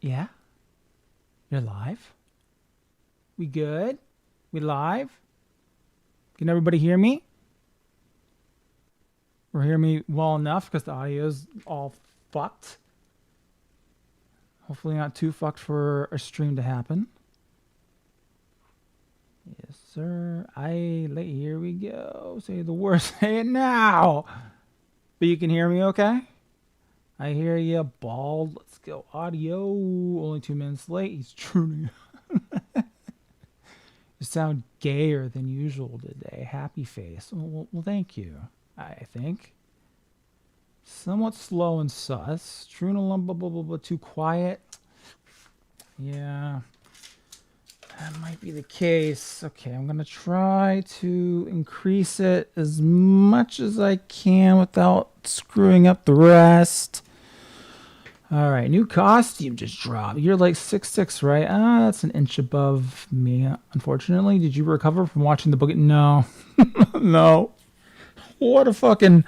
Yeah? You're live? We good? We live? Can everybody hear me? Or hear me well enough because the audio's all fucked? Hopefully not too fucked for a stream to happen. Yes, sir. Here we go. Say the word. Say it now. But you can hear me okay? I hear you, bald. Let's go. Audio. Only 2 minutes late. He's tuning. You sound gayer than usual today. Happy face. Well, thank you. I think. Somewhat slow and sus. Truna too quiet. Yeah. That might be the case. Okay, I'm gonna try to increase it as much as I can without screwing up the rest. All right, new costume just dropped. You're like 6'6", right? Ah, that's an inch above me, unfortunately. Did you recover from watching the book? No. No. What a fucking...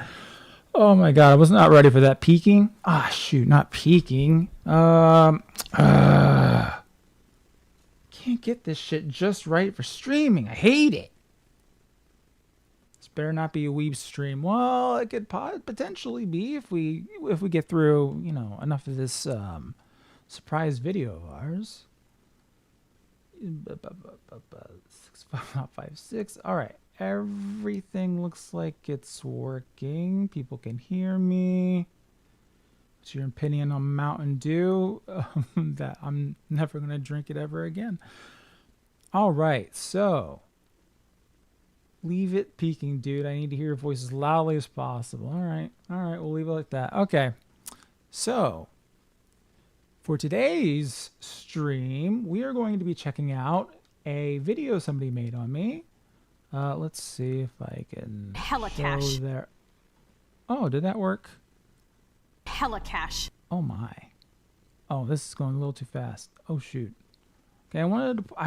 Oh my god, I was not ready for that. Peeking? Ah, shoot, not peeking. Can't get this shit just right for streaming. I hate it. This better not be a weeb stream. Well, it could potentially be if we get through, you know, enough of this surprise video of ours. 65556. All right. Everything looks like it's working. People can hear me. What's your opinion on Mountain Dew? That I'm never going to drink it ever again. All right. So leave it peaking, dude. I need to hear your voice as loudly as possible. All right. All right. We'll leave it like that. Okay. So for today's stream, we are going to be checking out a video somebody made on me. Let's see if I can Helicash. show there. Oh, did that work? Helicash. Oh my. Oh, this is going a little too fast. Oh shoot. Okay, I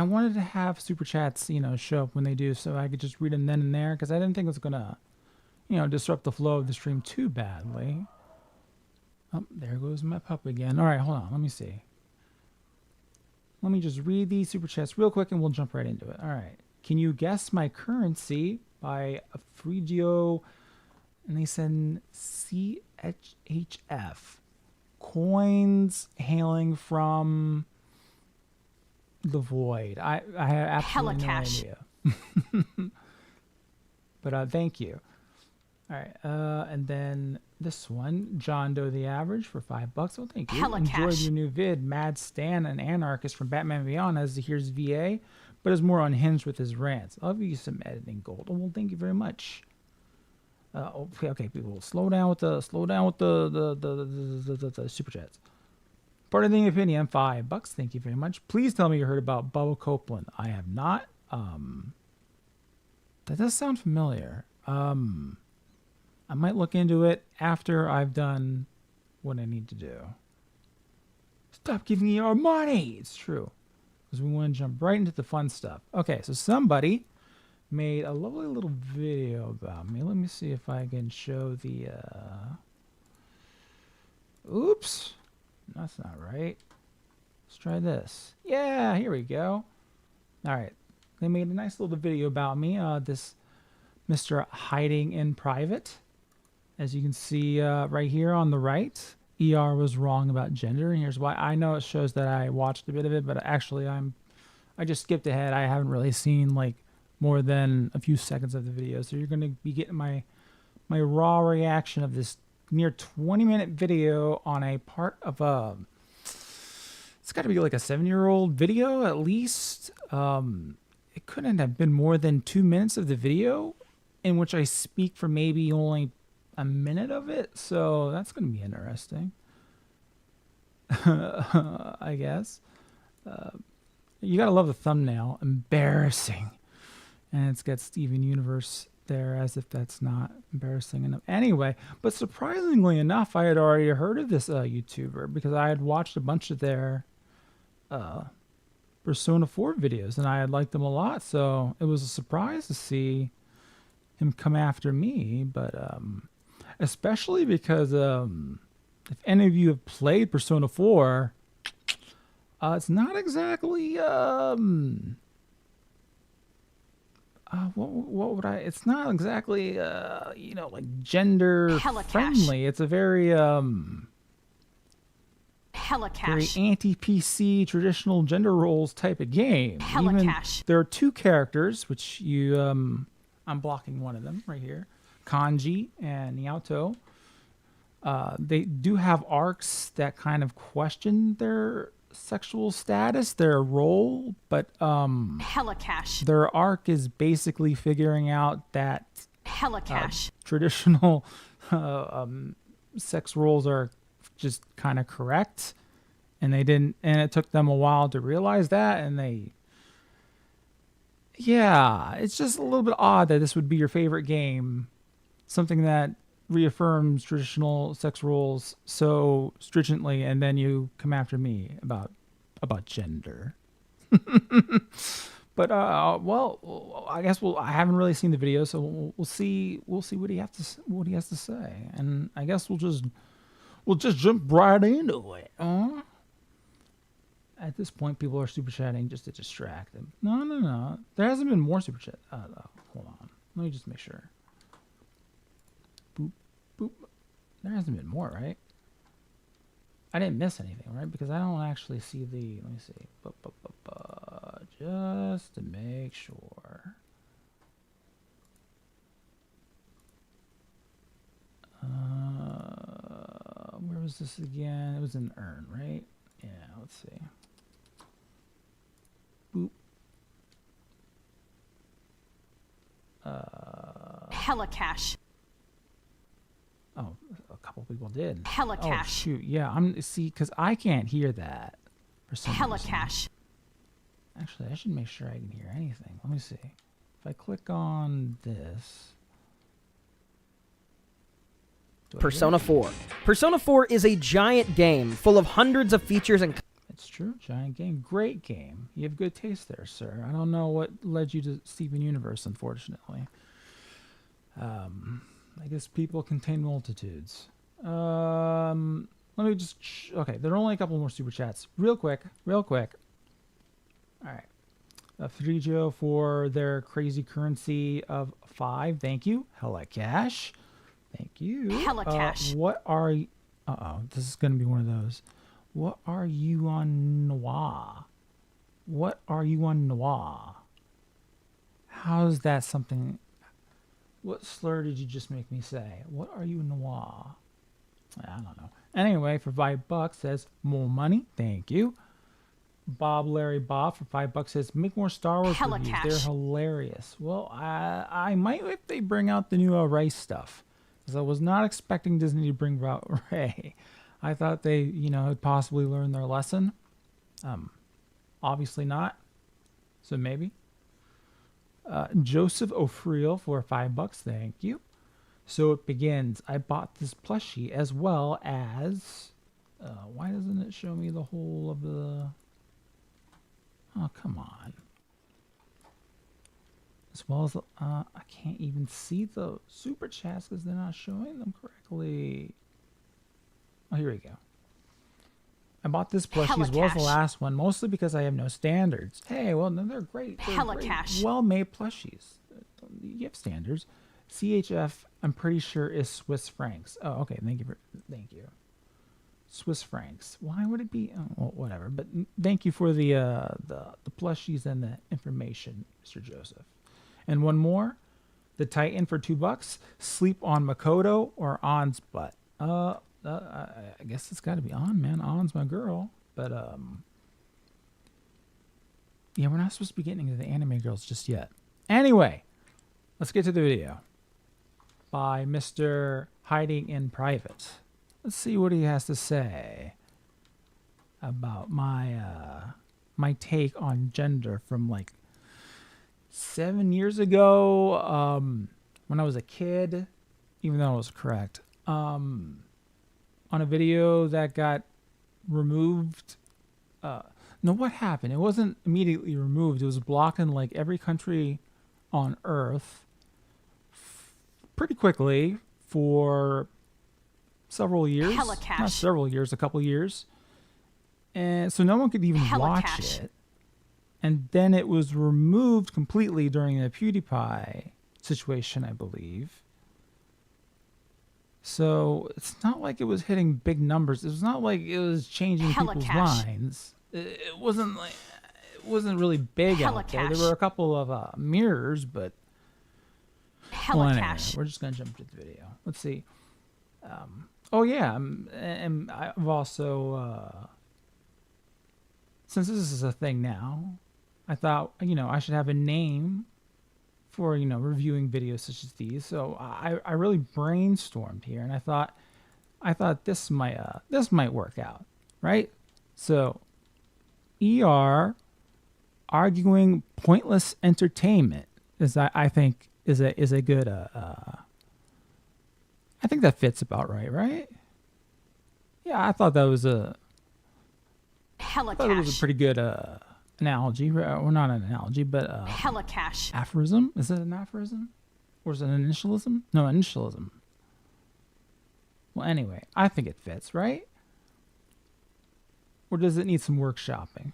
wanted to have super chats, you know, show up when they do, so I could just read them then and there, because I didn't think it was gonna, you know, disrupt the flow of the stream too badly. Oh, there goes my pup again. All right, hold on. Let me see. Let me just read these super chats real quick, and we'll jump right into it. All right. Can you guess my currency by Frigio? And they said CHF. Coins hailing from the void. I have absolutely Helicash. no idea. But thank you. All right. And then this one, John Doe the Average for $5. Well, thank you. Helicash. Enjoyed your new vid. Mad Stan, an anarchist from Batman Beyond, as here's VA, but is more unhinged with his rants. I'll give you some editing gold. Oh, well, thank you very much. Okay, people, slow down with the super chats. Part of the opinion, $5. Thank you very much. Please tell me you heard about Bubba Copeland. I have not. That does sound familiar. I might look into it after I've done what I need to do. Stop giving me our money. It's true. Because we want to jump right into the fun stuff. Okay, so somebody made a lovely little video about me. Let me see if I can show the... Oops. That's not right. Let's try this. Yeah, here we go. All right. They made a nice little video about me. This Mr. Hiding in Private. As you can see right here on the right, ER was wrong about gender, and here's why. I know it shows that I watched a bit of it, but actually I just skipped ahead. I haven't really seen like more than a few seconds of the video, so you're going to be getting my raw reaction of this near 20-minute video on a part of a... It's got to be like a 7-year-old video at least. It couldn't have been more than 2 minutes of the video in which I speak for maybe only a minute of it, so that's going to be interesting. I guess. You gotta love the thumbnail. Embarrassing. And it's got Steven Universe there, as if that's not embarrassing enough. Anyway, but surprisingly enough, I had already heard of this YouTuber because I had watched a bunch of their Persona 4 videos, and I had liked them a lot, so it was a surprise to see him come after me, but especially because if any of you have played Persona 4, It's not exactly what would I? It's not exactly like gender Hella cash. friendly. It's a very Hella very cash. anti-PC traditional gender roles type of game. Hella Even cash. there are two characters, which you I'm blocking one of them right here, Kanji and Naoto. They do have arcs that kind of question their sexual status, their role, but Hella cash. their arc is basically figuring out that Hella cash. traditional sex roles are just kind of correct, and they didn't, and it took them a while to realize that, and it's just a little bit odd that this would be your favorite game, something that reaffirms traditional sex roles so stringently, and then you come after me about gender. But well, I guess I haven't really seen the video, so we'll see what he has to say, and I guess we'll just jump right into it. At this point, people are super chatting just to distract them. No. There hasn't been more super chat. Hold on. Let me just make sure. Boop, boop. There hasn't been more, right? I didn't miss anything, right? Because I don't actually see the. Let me see. Just to make sure. Where was this again? It was in Earn, right? Yeah, let's see. Boop. Hella cash. Oh, a couple people did. Hella Oh cash. shoot, yeah. Because I can't hear that for some Hella reason. cash. Actually, I should make sure I can hear anything. Let me see. If I click on this. Do I hear Persona it? 4. Persona 4 is a giant game full of hundreds of features and It's true. Giant game. Great game. You have good taste there, sir. I don't know what led you to Steven Universe, unfortunately. I guess people contain multitudes. Let me just... Okay, there are only a couple more super chats. Real quick. All right. Frijo for their crazy currency of 5. Thank you. Hella cash. Thank you. Hella cash. What are you... Uh-oh. This is going to be one of those. What are you on Noir? What are you on Noir? How is that something... What slur did you just make me say? What are you Noir? I don't know. Anyway, for $5 says, more money. Thank you. Bob Larry Bob for $5 says, make more Star Wars Hella reviews. cash. They're hilarious. Well, I might if they bring out the new Rice stuff. Because I was not expecting Disney to bring out Ray. I thought they, had possibly learned their lesson. Obviously not. So maybe. Joseph O'Friel for $5. Thank you. So it begins. I bought this plushie as well as... why doesn't it show me the whole of the... Oh, come on. As well as... I can't even see the super chats because they're not showing them correctly. Oh, here we go. I bought this plushie Hella as well as the cash. last one, mostly because I have no standards. Hey, well, no, they're great. They're Hella great, cash. well-made plushies. You have standards. CHF, I'm pretty sure, is Swiss francs. Oh, okay. Thank you. Swiss francs. Why would it be? Oh, well, whatever. But thank you for the plushies and the information, Mr. Joseph. And one more. The Titan for $2. Sleep on Makoto or On's butt. I guess it's got to be On, man. On's my girl. But yeah, we're not supposed to be getting into the anime girls just yet. Anyway, let's get to the video by Mr. Hiding in Private. Let's see what he has to say about my my take on gender from like 7 years ago, when I was a kid, even though I was correct, on a video that got removed. No, what happened? It wasn't immediately removed. It was blocked in like every country on Earth pretty quickly for several years. Hella cash. Not several years, a couple years. and so no one could even Hella watch cash. it. And then it was removed completely during the PewDiePie situation, I believe. So it's not like it was hitting big numbers. It was not like it was changing Hella people's cash. minds. It wasn't like it wasn't really big Hella out there. There cash. were a couple of mirrors, but Hella well, anyway, cash. we're just gonna jump to the video. Let's see. Oh yeah, and I've also since this is a thing now, I thought I should have a name for reviewing videos such as these. So I really brainstormed here, and I thought this might work out, right? So ER arguing pointless entertainment is I think is a good I think that fits about right? Yeah, I thought that was Hella I thought it was a cash. pretty good analogy, or not an analogy, but Hella cash. aphorism. Is it an aphorism? Or is it an initialism? No, initialism. Well, anyway, I think it fits, right? Or does it need some workshopping?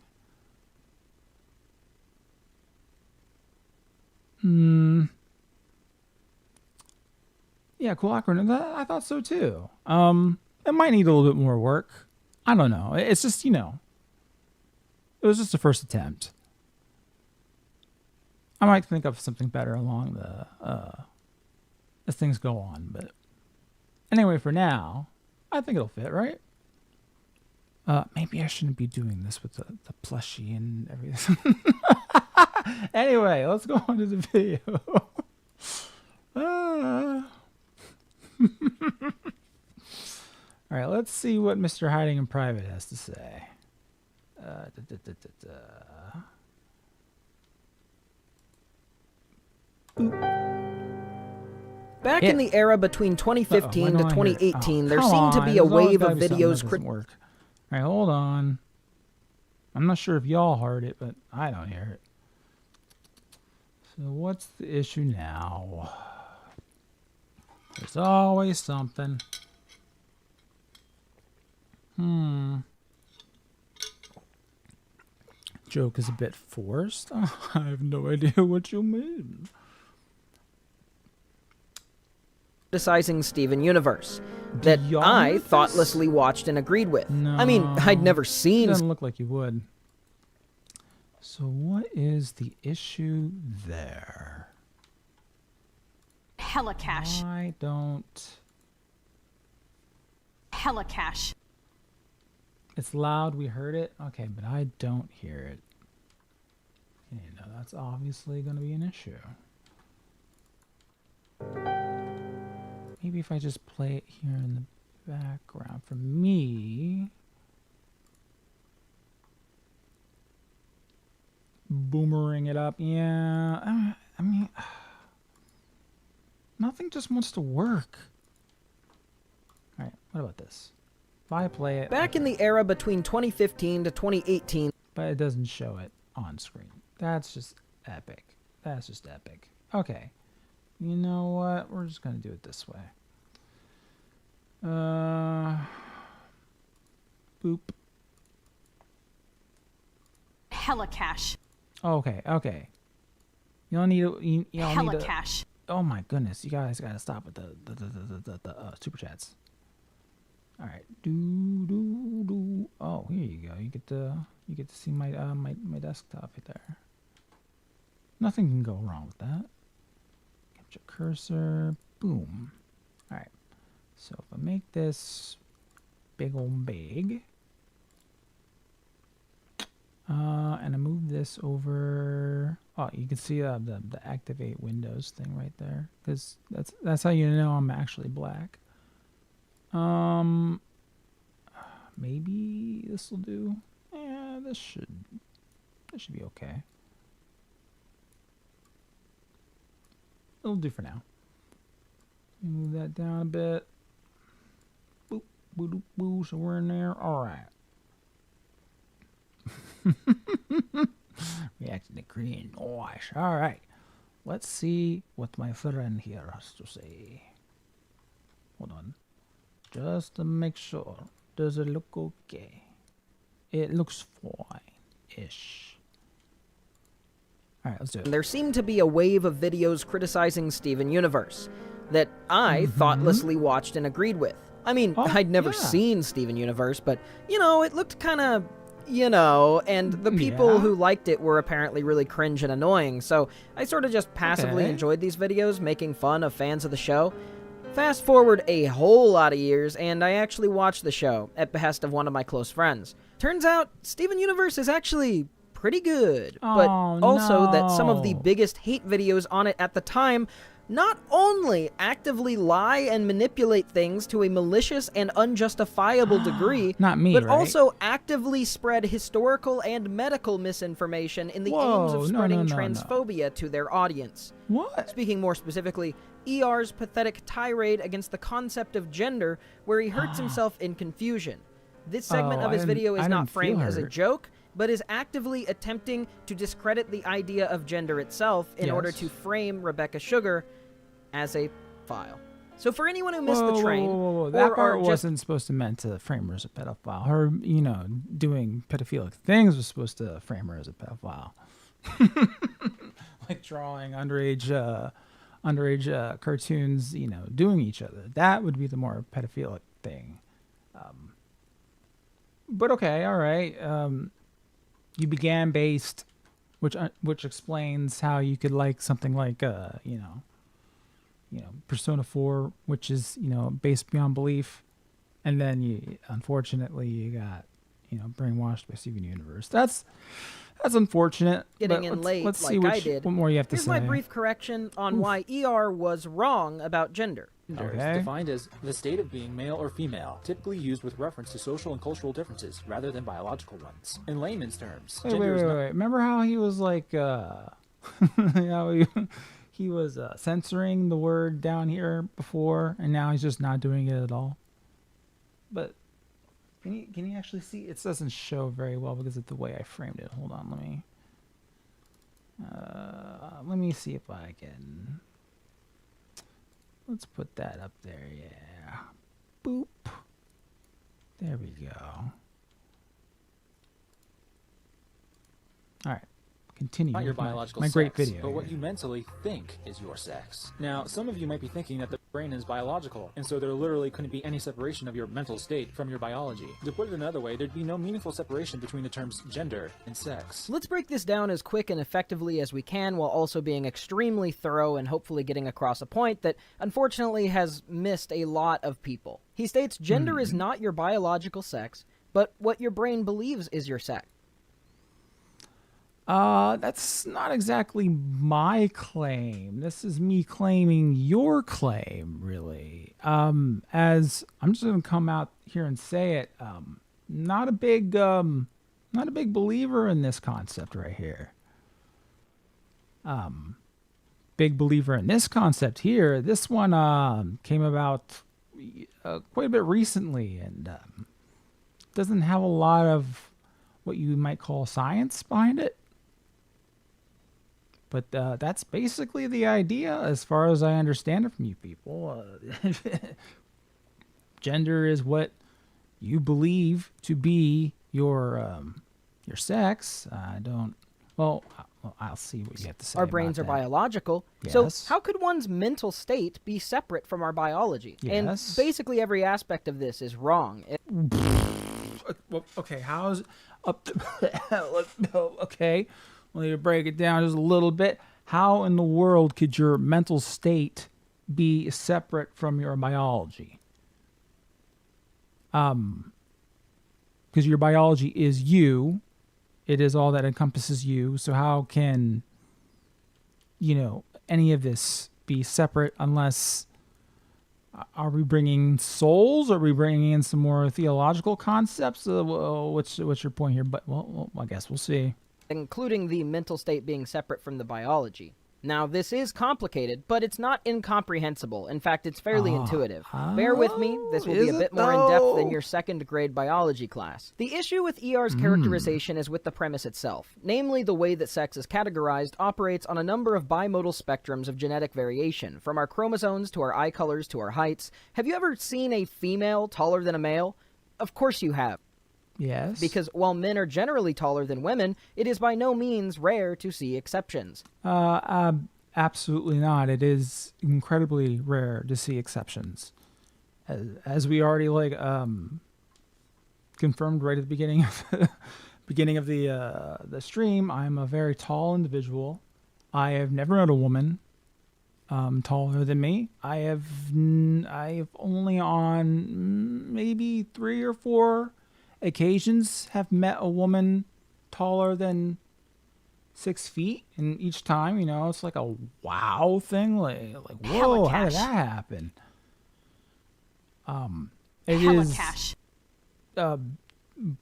Yeah, cool acronym. I thought so too. It might need a little bit more work. I don't know. It's just, it was just a first attempt. I might think of something better along the as things go on, but anyway, for now, I think it'll fit, right? Maybe I shouldn't be doing this with the plushie and everything. Anyway, let's go on to the video. All right, let's see what Mr. Hiding in Private has to say. Back Yeah. in the era between 2015 Uh-oh, to why don't I hear it? 2018, Oh, there come seemed to on, be a there's always wave gotta of be something that videos. doesn't work. All right, hold on. I'm not sure if y'all heard it, but I don't hear it. So what's the issue now? There's always something. Joke is a bit forced. I have no idea what you mean. Criticizing Steven Universe that y'all I heard this? thoughtlessly watched and agreed with. No. I mean, I'd never It seen. doesn't look like you would. So what is the issue there? Hella cash. I don't... Hella cash. It's loud, we heard it. Okay, but I don't hear it. That's obviously going to be an issue. Maybe if I just play it here in the background for me. Boomerang it up. Yeah, I mean, nothing just wants to work. All right, what about this? If I play it, Back in the era between 2015 to 2018, but it doesn't show it on screen. That's just epic. That's just epic. Okay. You know what? We're just going to do it this way. Boop. Hella cash. Okay, okay. You don't need to... y'all Hella need to... cash. Oh my goodness. You guys got to stop with the super chats. All right. Do. Oh, here you go. You get to see my my desktop right there. Nothing can go wrong with that. Capture cursor. Boom. All right. So if I make this big old big, and I move this over. Oh, you can see the activate Windows thing right there, because that's how you know I'm actually black. Maybe this will do. Yeah, this should be okay. It'll do for now. Move that down a bit. Boop, boop, boop. So we're in there. All right. Reacting to green. Nice. All right. Let's see what my friend here has to say. Hold on. Just to make sure. Does it look okay? It looks fine-ish. All right, let's do it. There seemed to be a wave of videos criticizing Steven Universe that I thoughtlessly watched and agreed with. I mean, I'd never seen Steven Universe, but, it looked kind of, and the people who liked it were apparently really cringe and annoying, so I sort of just passively enjoyed these videos, making fun of fans of the show. Fast forward a whole lot of years, and I actually watched the show, at behest of one of my close friends. Turns out, Steven Universe is actually pretty good, but also that some of the biggest hate videos on it at the time not only actively lie and manipulate things to a malicious and unjustifiable degree, Not me, but right? also actively spread historical and medical misinformation in the aims of spreading transphobia to their audience. What? Speaking more specifically, ER's pathetic tirade against the concept of gender, where he hurts himself in confusion. This segment of his video is not framed as a joke, but is actively attempting to discredit the idea of gender itself in order to frame Rebecca Sugar as a file. So for anyone who missed the train, that part wasn't supposed to meant to frame her as a pedophile. Her, doing pedophilic things was supposed to frame her as a pedophile. Like drawing underage cartoons, doing each other. That would be the more pedophilic thing. But okay, all right. You began based, which explains how you could like something like Persona 4, which is based beyond belief, and then unfortunately you got brainwashed by Steven Universe. That's unfortunate. Getting in late, let's like see I did. What more you have to say. Here's my brief correction on why ER was wrong about gender. Gender is defined as the state of being male or female, typically used with reference to social and cultural differences rather than biological ones. In layman's terms, wait. Remember how he was like, he was censoring the word down here before, and now he's just not doing it at all. But can you actually see? It doesn't show very well because of the way I framed it. Hold on, let me see if I can. Let's put that up there. Yeah. Boop. There we go. All right. Continue. Not your biological sex, great video. but what you mentally think is your sex. Now, some of you might be thinking that the brain is biological, and so there literally couldn't be any separation of your mental state from your biology. To put it another way, there'd be no meaningful separation between the terms gender and sex. Let's break this down as quick and effectively as we can, while also being extremely thorough and hopefully getting across a point that unfortunately has missed a lot of people. He states gender is not your biological sex, but what your brain believes is your sex. That's not exactly my claim. This is me claiming your claim, really. As I'm just gonna come out here and say it, not a big believer in this concept right here. Big believer in this concept here. This one came about quite a bit recently, and doesn't have a lot of what you might call science behind it. But that's basically the idea, as far as I understand it from you people. Gender is what you believe to be your sex. Well, I'll see what you have to say. Our brains are biological, so how could one's mental state be separate from our biology? And basically every aspect of this is wrong. Okay, how's up to... Okay. Let me break it down just a little bit. How in the world could your mental state be separate from your biology? Because your biology is you. It is all that encompasses you. So how can, any of this be separate unless... Are we bringing souls? Are we bringing in some more theological concepts? What's your point here? But, well, I guess we'll see. Including the mental state being separate from the biology. Now, this is complicated, but it's not incomprehensible. In fact, it's fairly intuitive. Bear with me, this will be a bit more in-depth than your second-grade biology class. The issue with ER's characterization is with the premise itself. Namely, the way that sex is categorized operates on a number of bimodal spectrums of genetic variation, from our chromosomes to our eye colors to our heights. Have you ever seen a female taller than a male? Of course you have. Yes. Because while men are generally taller than women, it is by no means rare to see exceptions. Absolutely not. It is incredibly rare to see exceptions. As we already confirmed right at the beginning of the stream, I'm a very tall individual. I have never met a woman taller than me. I've only on maybe 3 or 4 occasions have met a woman taller than 6 feet, and each time, it's like a wow thing, like whoa, how did that happen? It Hella is cash.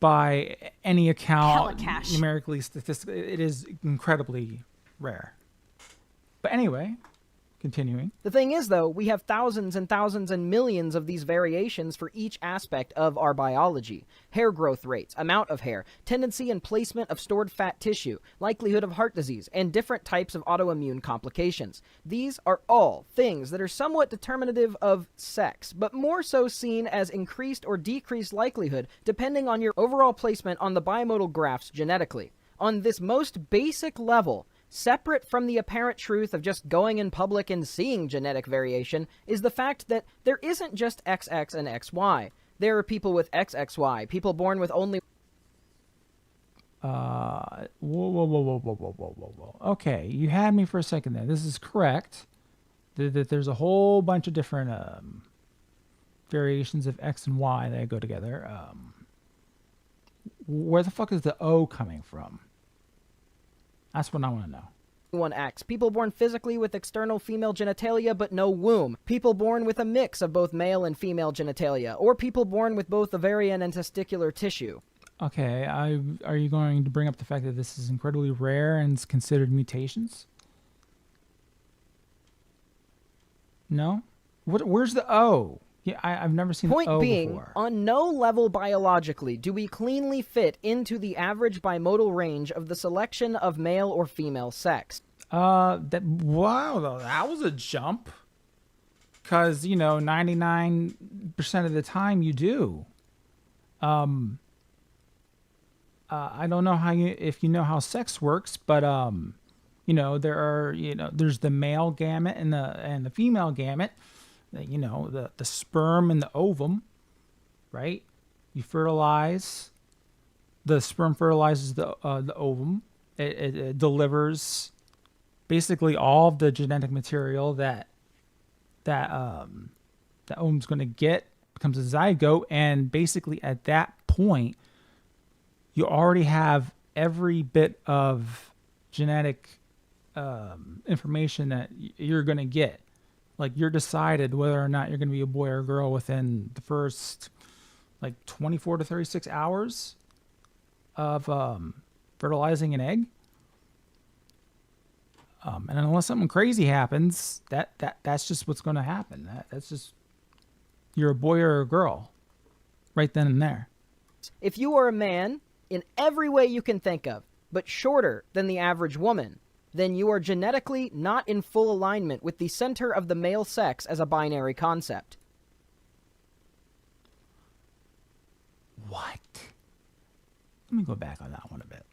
By any account, Helicash. numerically, statistically, it is incredibly rare. But anyway, continuing. The thing is, though, we have thousands and thousands and millions of these variations for each aspect of our biology. Hair growth rates, amount of hair, tendency and placement of stored fat tissue, likelihood of heart disease, and different types of autoimmune complications. These are all things that are somewhat determinative of sex, but more so seen as increased or decreased likelihood depending on your overall placement on the bimodal graphs genetically. On this most basic level, separate from the apparent truth of just going in public and seeing genetic variation, is the fact that there isn't just XX and XY. There are people with XXY, people born with only... Whoa. Okay, you had me for a second there. This is correct. That there's a whole bunch of different variations of X and Y that go together. Where the fuck is the O coming from? That's what I want to know. 1X. People born physically with external female genitalia but no womb. People born with a mix of both male and female genitalia. Or people born with both ovarian and testicular tissue. Okay, are you going to bring up the fact that this is incredibly rare and is considered mutations? No? Where's the O? Yeah, I've never seen the O Point being, before. on no level biologically do we cleanly fit into the average bimodal range of the selection of male or female sex. Wow, that was a jump. Because, 99% of the time you do. I don't know if you know how sex works, but there's the male gamete and the female gamete. The sperm and the ovum, right? You fertilize. The sperm fertilizes the ovum. It delivers basically all of the genetic material that ovum's going to get, becomes a zygote, and basically at that point, you already have every bit of genetic information that you're going to get. Like, you're decided whether or not you're going to be a boy or a girl within the first, 24 to 36 hours of fertilizing an egg. And unless something crazy happens, that's just what's going to happen. That's just, you're a boy or a girl right then and there. If you are a man, in every way you can think of, but shorter than the average woman, then you are genetically not in full alignment with the center of the male sex as a binary concept. What? Let me go back on that one a bit.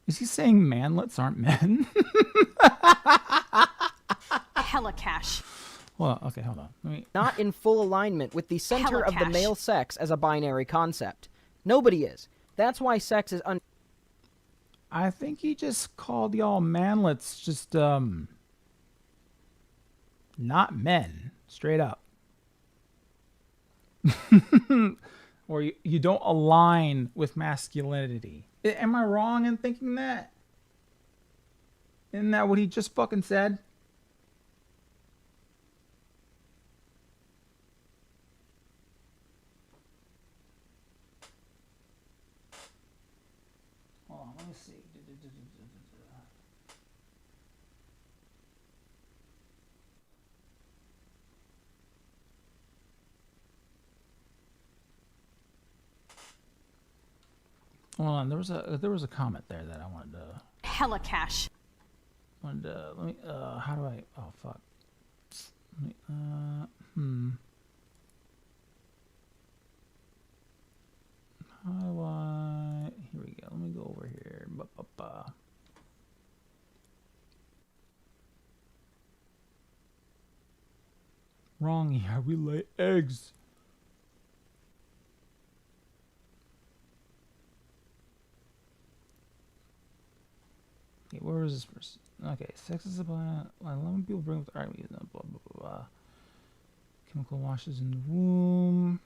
Is he saying manlets aren't men? Hella cash. Well, okay, hold on. Not in full alignment with the center of the Helicash. male sex as a binary concept. Nobody is. That's why sex is I think he just called y'all manlets just, not men. Straight up. Or you don't align with masculinity. Am I wrong in thinking that? Isn't that what he just fucking said? Hold on, let me see. Hold on, there was a comment there that I wanted to Hella cash. let me how do I, oh fuck. Let me, how Wrong here. We lay eggs. Okay, where was this person? Okay, sex is about 11 people bring with blah blah blah blah. Chemical washes in the womb.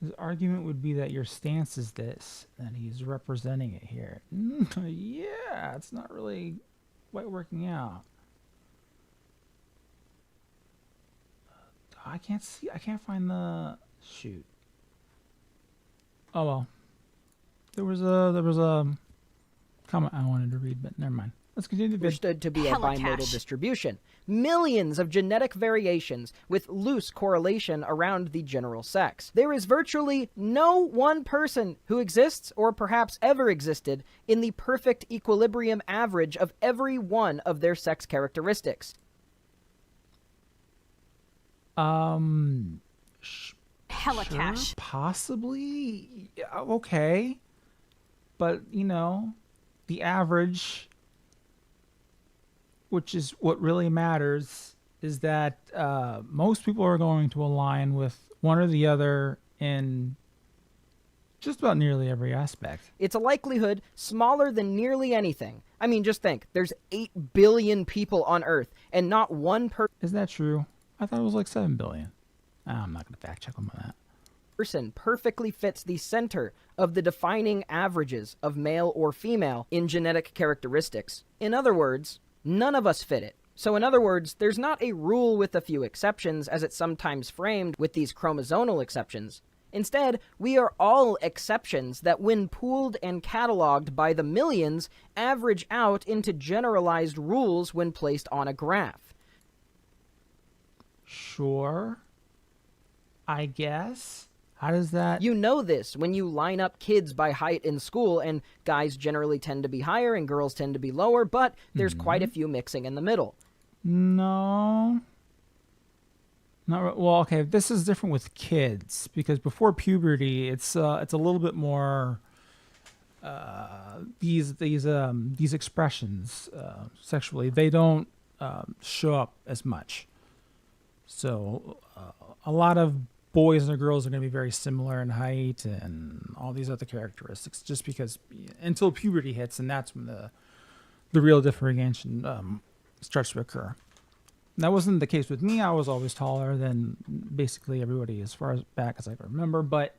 His argument would be that your stance is this, and he's representing it here. Yeah, it's not really quite working out. I can't see. I can't find the shoot. Oh well. There was a comment I wanted to read, but never mind. Let's continue the video. Understood to be a Hella bimodal cash. distribution. Millions of genetic variations with loose correlation around the general sex. There is virtually no one person who exists, or perhaps ever existed, in the perfect equilibrium average of every one of their sex characteristics. Hella Sure, cash. possibly. Yeah, okay. But, you know, the average, which is what really matters, is that most people are going to align with one or the other in just about nearly every aspect. It's a likelihood smaller than nearly anything. I mean, just think, there's 8 billion people on Earth, and not one Is that true? I thought it was like 7 billion. I'm not going to fact check them on that. person perfectly fits the center of the defining averages of male or female in genetic characteristics. In other words, none of us fit it. So in other words, there's not a rule with a few exceptions, as it's sometimes framed with these chromosomal exceptions. Instead, we are all exceptions that, when pooled and cataloged by the millions, average out into generalized rules when placed on a graph. Sure. I guess. How does that... You know this when you line up kids by height in school, and guys generally tend to be higher and girls tend to be lower, but there's quite a few mixing in the middle. No. Well, okay, this is different with kids, because before puberty, it's a little bit more these expressions sexually, they don't show up as much. So a lot of boys and girls are going to be very similar in height and all these other characteristics, just because until puberty hits, and that's when the real differentiation starts to occur. That wasn't the case with me. I was always taller than basically everybody as far as back as I can remember, but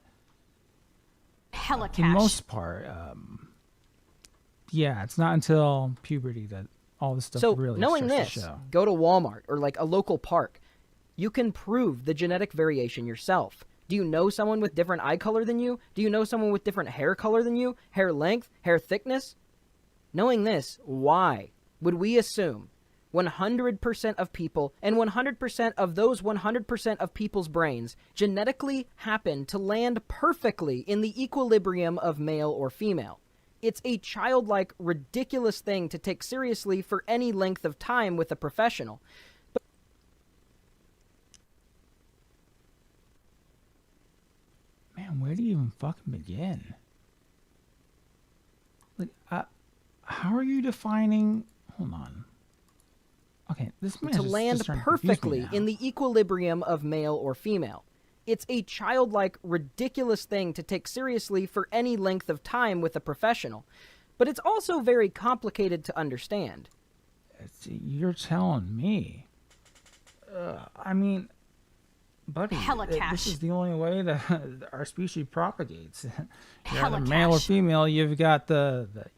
Hella for the cash. most part, yeah, it's not until puberty that all this stuff So, really knowing starts this, to show. go to Walmart or like a local park. You can prove the genetic variation yourself. Do you know someone with different eye color than you? Do you know someone with different hair color than you? Hair length? Hair thickness? Knowing this, why would we assume 100% of people, and 100% of those 100% of people's brains, genetically happen to land perfectly in the equilibrium of male or female? It's a childlike, ridiculous thing to take seriously for any length of time with a professional. Man, where do you even fucking begin? Like, how are you defining? Hold on. Okay, this man To is land just starting to confuse me perfectly now. in the equilibrium of male or female. It's a childlike, ridiculous thing to take seriously for any length of time with a professional. But it's also very complicated to understand. You're telling me. I mean, buddy, Hella this cash. is the only way that our species propagates. You're Hella either male or cash. female. You've got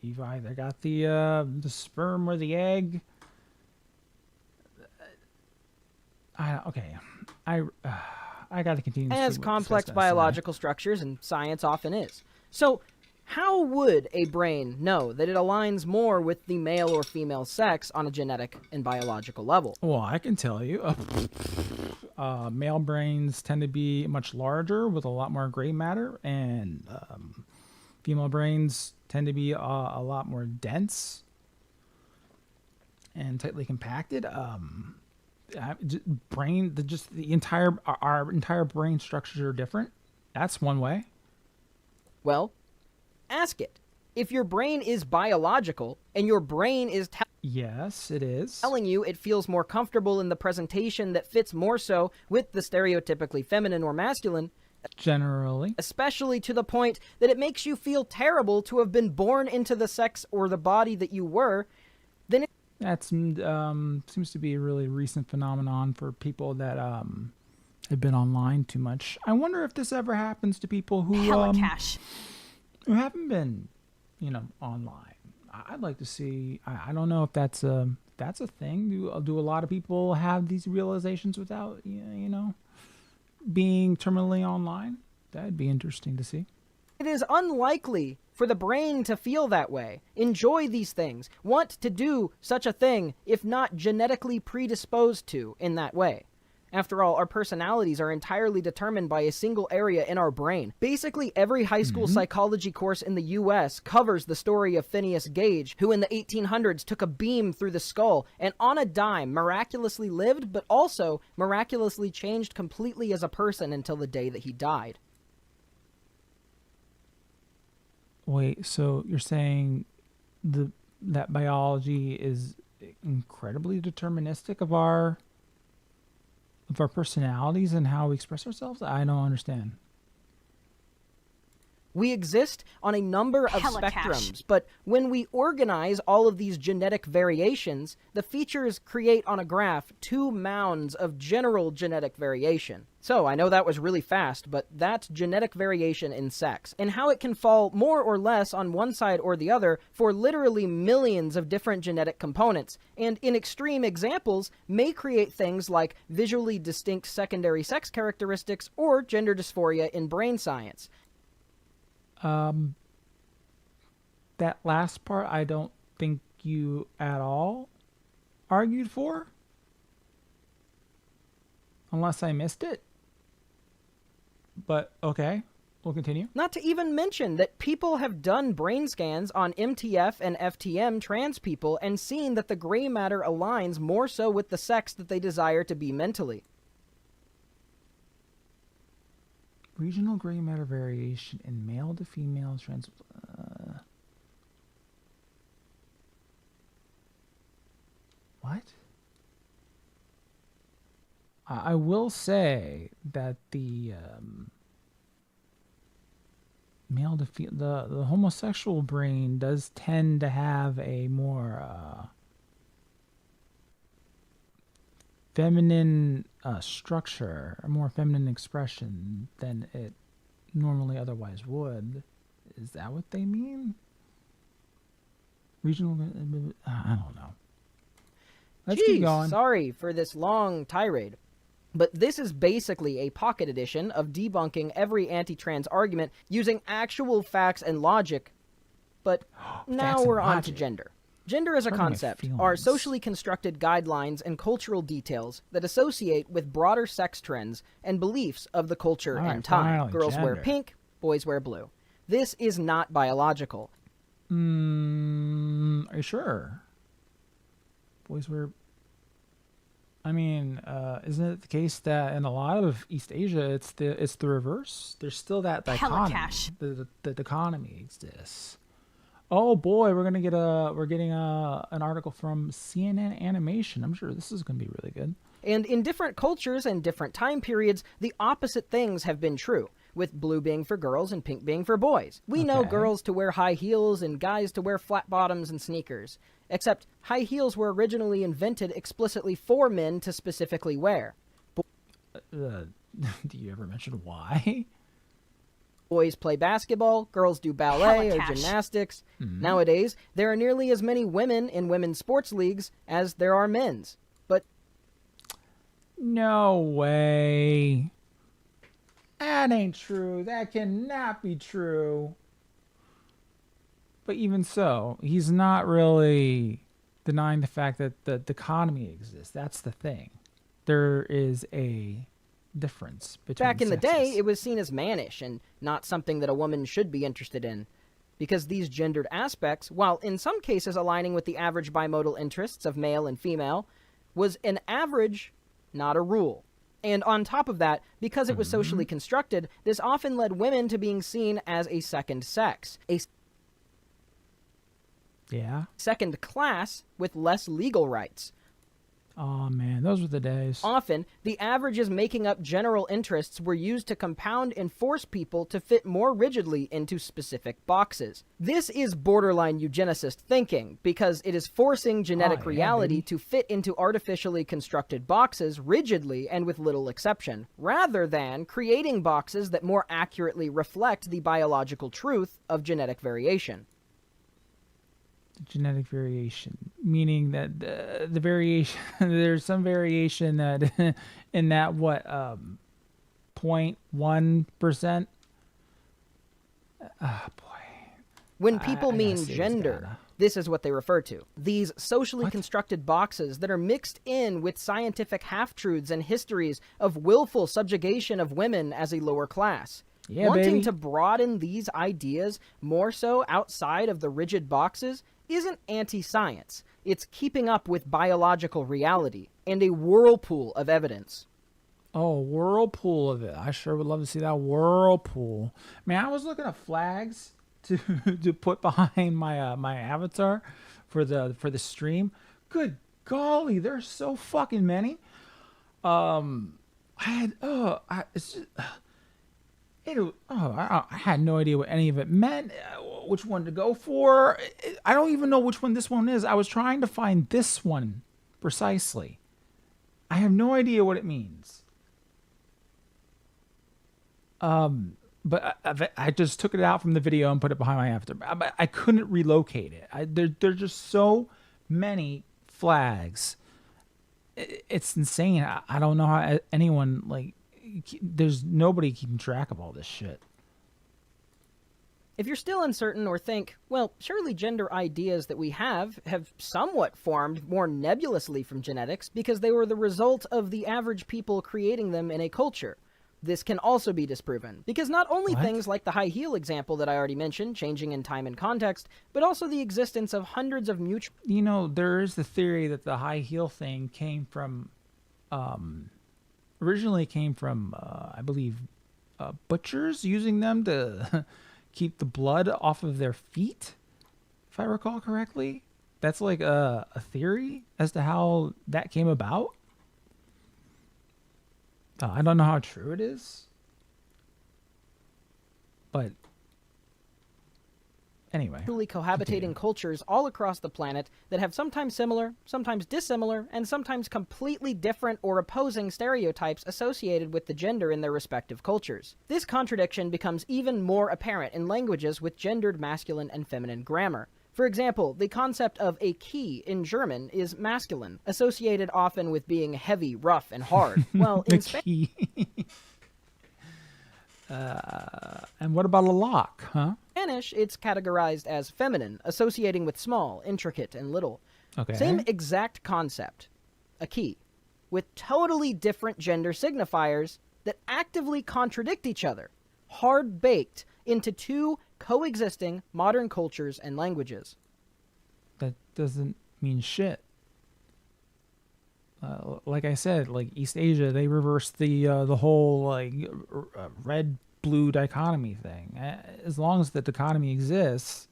you've either got the sperm or the egg. I got to continue. to see As what this complex guy's gonna say. biological structures, and science often is. So, how would a brain know that it aligns more with the male or female sex on a genetic and biological level? Well, I can tell you, male brains tend to be much larger with a lot more gray matter, and Female brains tend to be a lot more dense and tightly compacted. Our entire brain structures are different. That's one way. Well, ask it. If your brain is biological and your brain is Yes, it is. telling you it feels more comfortable in the presentation that fits more so with the stereotypically feminine or masculine, Generally. especially to the point that it makes you feel terrible to have been born into the sex or the body that you were, then That's seems to be a really recent phenomenon for people that have been online too much. I wonder if this ever happens to people who Helicash. who haven't been, online. I'd like to see. I don't know if that's a thing. Do a lot of people have these realizations without being terminally online? That'd be interesting to see. it is unlikely for the brain to feel that way, enjoy these things, want to do such a thing if not genetically predisposed to in that way. After all, our personalities are entirely determined by a single area in our brain. Basically, every high school psychology course in the US covers the story of Phineas Gage, who in the 1800s took a beam through the skull and on a dime miraculously lived, but also miraculously changed completely as a person until the day that he died. Wait, so you're saying that biology is incredibly deterministic of our personalities and how we express ourselves? I don't understand. We exist on a number of Helicash. spectrums, but when we organize all of these genetic variations, the features create on a graph 2 mounds of general genetic variation. So, I know that was really fast, but that's genetic variation in sex, and how it can fall more or less on one side or the other for literally millions of different genetic components, and in extreme examples, may create things like visually distinct secondary sex characteristics or gender dysphoria in brain science. That last part, I don't think you at all argued for, unless I missed it. But okay, we'll continue. Not to even mention that people have done brain scans on MTF and FTM trans people and seen that the gray matter aligns more so with the sex that they desire to be mentally. Regional gray matter variation in male to female trans. What? I will say that the male to the homosexual brain does tend to have a more feminine structure, a more feminine expression than it normally otherwise would. Is that what they mean? Regional, I don't know. Let's keep going. Sorry for this long tirade, but this is basically a pocket edition of debunking every anti-trans argument using actual facts and logic. But now Facts we're and on to logic. gender. Gender as a Hurting my concept are feelings. socially constructed guidelines and cultural details that associate with broader sex trends and beliefs of the culture All right, and time. finally, Girls wear gender. pink, boys wear blue. This is not biological. Are you sure? Boys wear. I mean, isn't it the case that in a lot of East Asia, it's the reverse? There's still that dichotomy. Helicash. The dichotomy exists. Oh boy, we're getting an article from CNN Animation. I'm sure this is going to be really good. And in different cultures and different time periods, the opposite things have been true, with blue being for girls and pink being for boys. We know Okay. girls to wear high heels and guys to wear flat bottoms and sneakers. Except high heels were originally invented explicitly for men to specifically wear. Do you ever mention why? Boys play basketball, girls do ballet or Helicash. gymnastics. Nowadays, there are nearly as many women in women's sports leagues as there are men's. But No way. That ain't true. That cannot be true. But even so, he's not really denying the fact that the dichotomy exists. That's the thing. There is a difference between back in the sexes. day, it was seen as mannish and not something that a woman should be interested in. because these gendered aspects, while in some cases aligning with the average bimodal interests of male and female, was an average, not a rule. And on top of that, because it was socially constructed, this often led women to being seen as a second sex, a second class with less legal rights. Oh man, those were the days. Often, the averages making up general interests were used to compound and force people to fit more rigidly into specific boxes. This is borderline eugenicist thinking, because it is forcing genetic reality to fit into artificially constructed boxes rigidly and with little exception, rather than creating boxes that more accurately reflect the biological truth of genetic variation. Genetic variation, meaning that the variation, there's some variation that in that 0.1%. Oh boy. When people mean gender, this is what they refer to. These socially constructed boxes that are mixed in with scientific half-truths and histories of willful subjugation of women as a lower class. Yeah, Wanting baby. to broaden these ideas more so outside of the rigid boxes isn't anti-science. It's keeping up with biological reality and a whirlpool of evidence. Oh, whirlpool of it. I sure would love to see that whirlpool. Man, I was looking at flags to to put behind my my avatar for the stream. Good golly, there's so fucking many. I had no idea what any of it meant, which one to go for. I don't even know which one this one is. I was trying to find this one precisely. I have no idea what it means. But I just took it out from the video and put it behind my avatar. But I couldn't relocate it. There's just so many flags. It's insane. I don't know how anyone, like, there's nobody keeping track of all this shit. If you're still uncertain or think, well, surely gender ideas that we have somewhat formed more nebulously from genetics because they were the result of the average people creating them in a culture. This can also be disproven, because not only things like the high heel example that I already mentioned, changing in time and context, but also the existence of hundreds of mutual... You know, there is the theory that the high heel thing came from, originally came from, I believe, butchers using them to keep the blood off of their feet, if I recall correctly. That's like a theory as to how that came about. I don't know how true it is, but anyway. Truly cohabitating cultures all across the planet that have sometimes similar, sometimes dissimilar, and sometimes completely different or opposing stereotypes associated with the gender in their respective cultures. This contradiction becomes even more apparent in languages with gendered masculine and feminine grammar. For example, the concept of a key in German is masculine, associated often with being heavy, rough, and hard. Well, in Spanish, and what about a lock, huh? it's categorized as feminine, associating with small, intricate, and little. Okay. Same exact concept, a key, with totally different gender signifiers that actively contradict each other, hard-baked into two coexisting modern cultures and languages. That doesn't mean shit. Like I said, like East Asia, they reversed the whole like red blue dichotomy thing. As long as the dichotomy exists.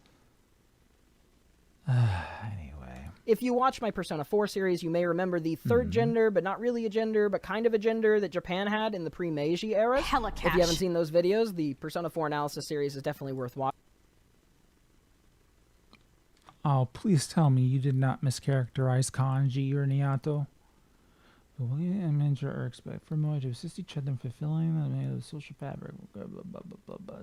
Anyway. If you watch my Persona 4 series, you may remember the third gender, but not really a gender, but kind of a gender that Japan had in the pre-Meiji era. Hella cash. If you haven't seen those videos, the Persona 4 analysis series is definitely worth watching. Oh, please tell me you did not mischaracterize Kanji or Niato. The way and manager are expect for Moe to assist each other in fulfilling the social fabric. Blah, blah, blah, blah, blah.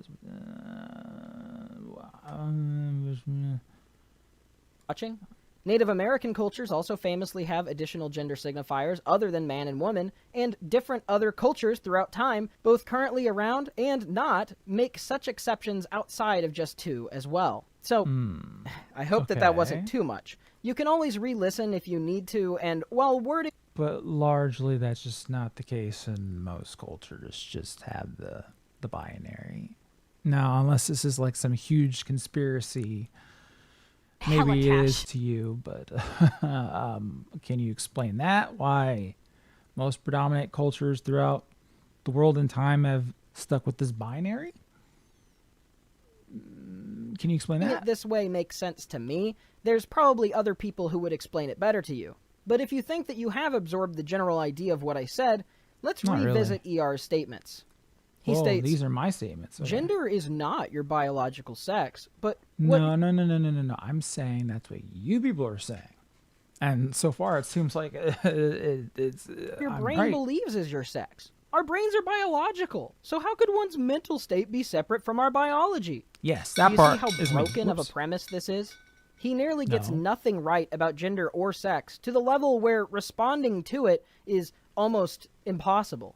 Watching. Native American cultures also famously have additional gender signifiers other than man and woman, and different other cultures throughout time, both currently around and not, make such exceptions outside of just two as well. So, I hope that wasn't too much. You can always re-listen if you need to, and while wording... But largely that's just not the case in most cultures, just have the binary. No, unless this is like some huge conspiracy. Hella Maybe it cash. is to you, but can you explain that? Why most predominant cultures throughout the world and time have stuck with this binary? Can you explain It that? this way makes sense to me. There's probably other people who would explain it better to you. But if you think that you have absorbed the general idea of what I said, let's Not revisit ER's statements. He Whoa, states, these are my statements. Okay. gender is not your biological sex, but what No. I'm saying that's what you people are saying. And so far, it seems like it's your I'm brain right. believes is your sex. Our brains are biological, so how could one's mental state be separate from our biology? Yes, Do that you part see how is me. broken of a Whoops. premise this is? He nearly gets No. nothing right about gender or sex, to the level where responding to it is almost impossible.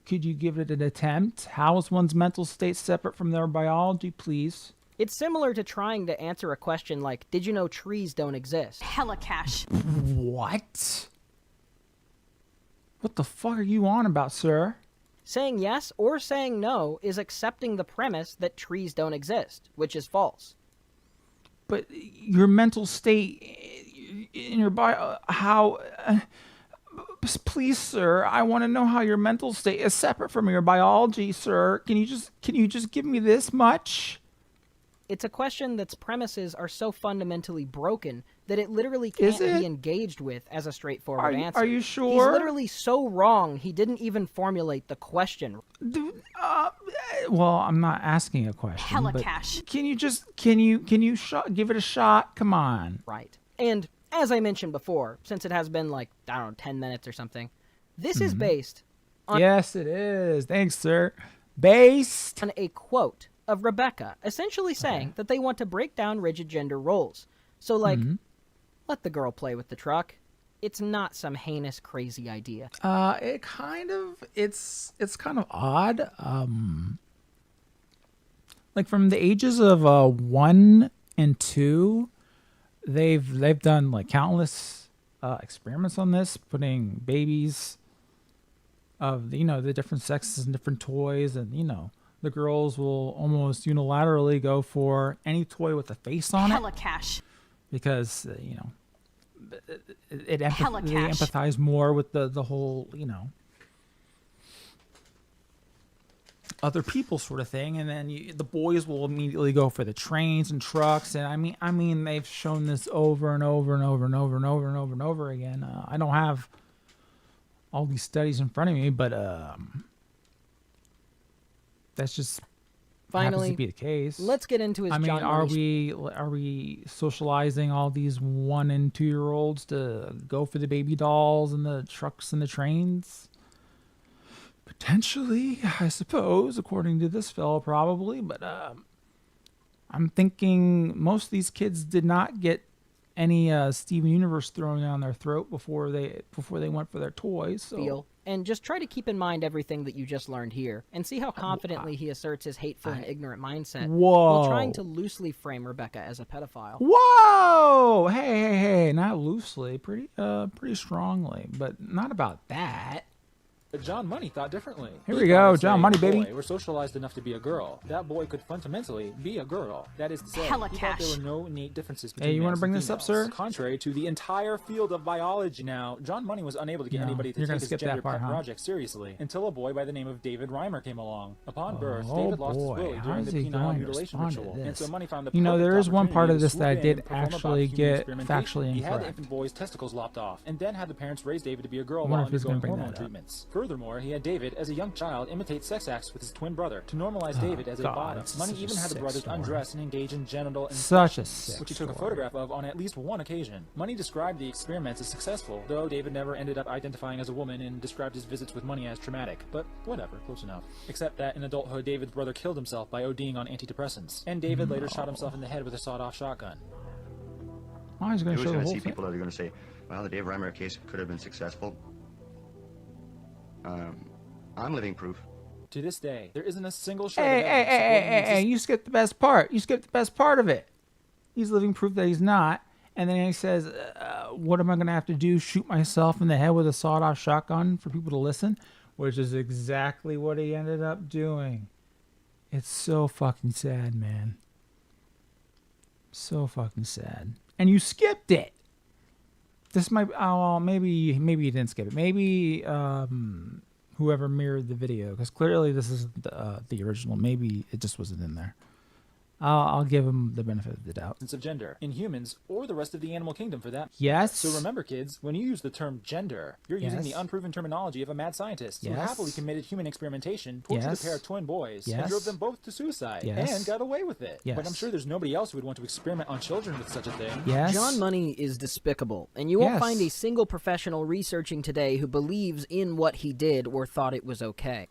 Could you give it an attempt? How is one's mental state separate from their biology, please? It's similar to trying to answer a question like, did you know trees don't exist? Hella cash. What? What the fuck are you on about, sir? Saying yes or saying no is accepting the premise that trees don't exist, which is false. But your mental state in your bio, how? Please, sir, I want to know how your mental state is separate from your biology, sir. Can you just give me this much? It's a question that's premises are so fundamentally broken that it literally Is can't it? be engaged with as a straightforward answer. Are you He's sure? literally so wrong, he didn't even formulate the question. Dude, well, I'm not asking a question. Hella but cash. Can you give it a shot? Come on. Right. And as I mentioned before, since it has been like, I don't know, 10 minutes or something, this is based Yes, it is. Thanks, sir. Based. on a quote of Rebecca, essentially saying that they want to break down rigid gender roles. So, like, let the girl play with the truck. It's not some heinous, crazy idea. It's kind of odd. Like from the ages of 1 and 2, they've done like countless experiments on this, putting babies of the different sexes and different toys, and the girls will almost unilaterally go for any toy with a face on it Hella cash. because Hella they cash. empathize more with the whole other people sort of thing, and then the boys will immediately go for the trains and trucks. And I mean they've shown this over and over and over and over and over and over and over again. I don't have all these studies in front of me, but that's just happens Finally, to be the case. let's get into his I mean, John Money are we socializing all these 1 and 2 year olds to go for the baby dolls and the trucks and the trains? Potentially, I suppose, according to this fellow, probably. But I'm thinking most of these kids did not get any Steven Universe thrown down their throat before they went for their toys. So. feel. And just try to keep in mind everything that you just learned here, and see how confidently he asserts his hateful and ignorant mindset while trying to loosely frame Rebecca as a pedophile. Whoa! Hey! Not loosely, pretty strongly, but not about that. But John Money thought differently. Here He we go, thought if, John say, Money, a baby. boy were socialized enough to be a girl, that boy could fundamentally be a girl. That is to say, Hella he thought there cash. were no innate differences between Hey, you want wanna to bring this up, sir? Contrary to the entire field of biology. Now, John Money was unable to get No, anybody to you're gonna take his skip that gender part, pet huh? project seriously until a boy by the name of David Reimer came along. Upon birth, Oh, David lost boy. his willy How during is the he penile going to mutilation respond to ritual, and this? so Money found the There is one part of opportunity to this that I swoop in did and perform a actually biohuman get experimentation. factually He had the incorrect. infant boy's testicles lopped off, and then had the parents raise David to be a girl I while wonder if he's gonna undergoing bring hormone that up. treatments. Furthermore, he had David, as a young child, imitate sex acts with his twin brother to normalize David as a God, bottom. it's Money such a even had the sick brothers story. undress and engage in genital Such a inspections, sick which he took a story. photograph of on at least one occasion. Money described the experiments as successful, though David never ended up identifying as a woman and described his visits with Money as traumatic. But whatever, close enough. Except that in adulthood, David's brother killed himself by ODing on antidepressants, and David later shot himself in the head with a sawed-off shotgun. Oh, he's going You're to show the going to whole see thing. people that are going to say, well, the Dave Reimer case could have been successful. I'm living proof. To this day, there isn't a single shred Hey, of hey, evidence hey, supporting hey, the hey, existence you skipped the best part. You skipped the best part of it. He's living proof that he's not. And then he says, what am I going to have to do? Shoot myself in the head with a sawed-off shotgun for people to listen? Which is exactly what he ended up doing. It's so fucking sad, man. So fucking sad. And you skipped it. This might. Oh, well, maybe you didn't skip it. Maybe whoever mirrored the video, because clearly this is the original. Maybe it just wasn't in there. I'll give him the benefit of the doubt. Of gender in humans or the rest of the animal kingdom for that. Yes. So remember, kids, when you use the term gender, you're using the unproven terminology of a mad scientist who happily committed human experimentation, tortured a pair of twin boys, and drove them both to suicide, and got away with it. But I'm sure there's nobody else who would want to experiment on children with such a thing. John Money is despicable, and you won't find a single professional researching today who believes in what he did or thought it was okay.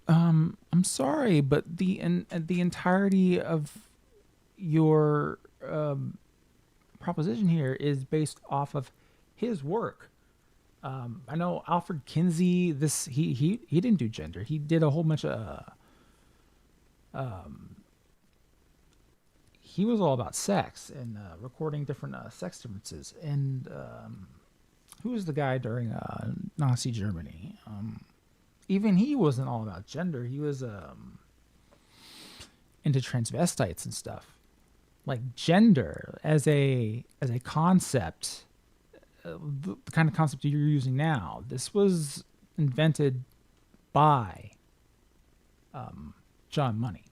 I'm sorry, but the entirety of your proposition here is based off of his work. I know Alfred Kinsey. He didn't do gender. He did a whole bunch of. He was all about sex and recording different sex differences. And who was the guy during Nazi Germany? Even he wasn't all about gender. He was into transvestites and stuff. Like gender as a concept, the kind of concept you're using now. This was invented by John Money.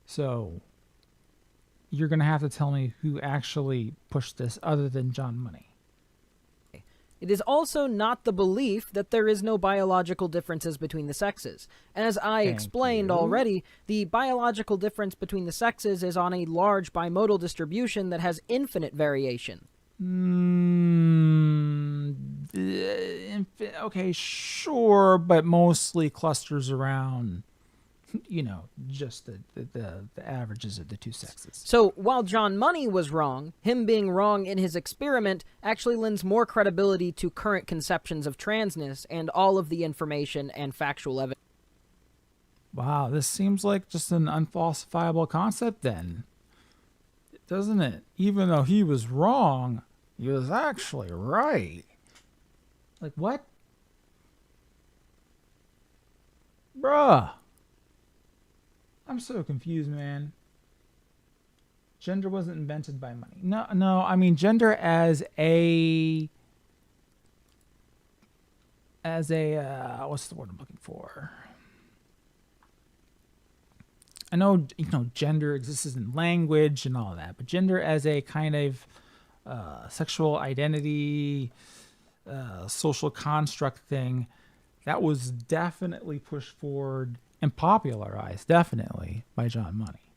So you're going to have to tell me who actually pushed this other than John Money. It is also not the belief that there is no biological differences between the sexes. As I explained already, the biological difference between the sexes is on a large bimodal distribution that has infinite variation. Okay, sure, but mostly clusters around, just the averages of the two sexes. So while John Money was wrong, him being wrong in his experiment actually lends more credibility to current conceptions of transness and all of the information and factual evidence. Wow, this seems like just an unfalsifiable concept then, doesn't it? Even though he was wrong, he was actually right. Like what? Bruh. I'm so confused, man. Gender wasn't invented by money. No, I mean gender as a what's the word I'm looking for? I know, gender exists in language and all that, but gender as a kind of sexual identity, social construct thing, that was definitely pushed forward and popularized, definitely, by John Money.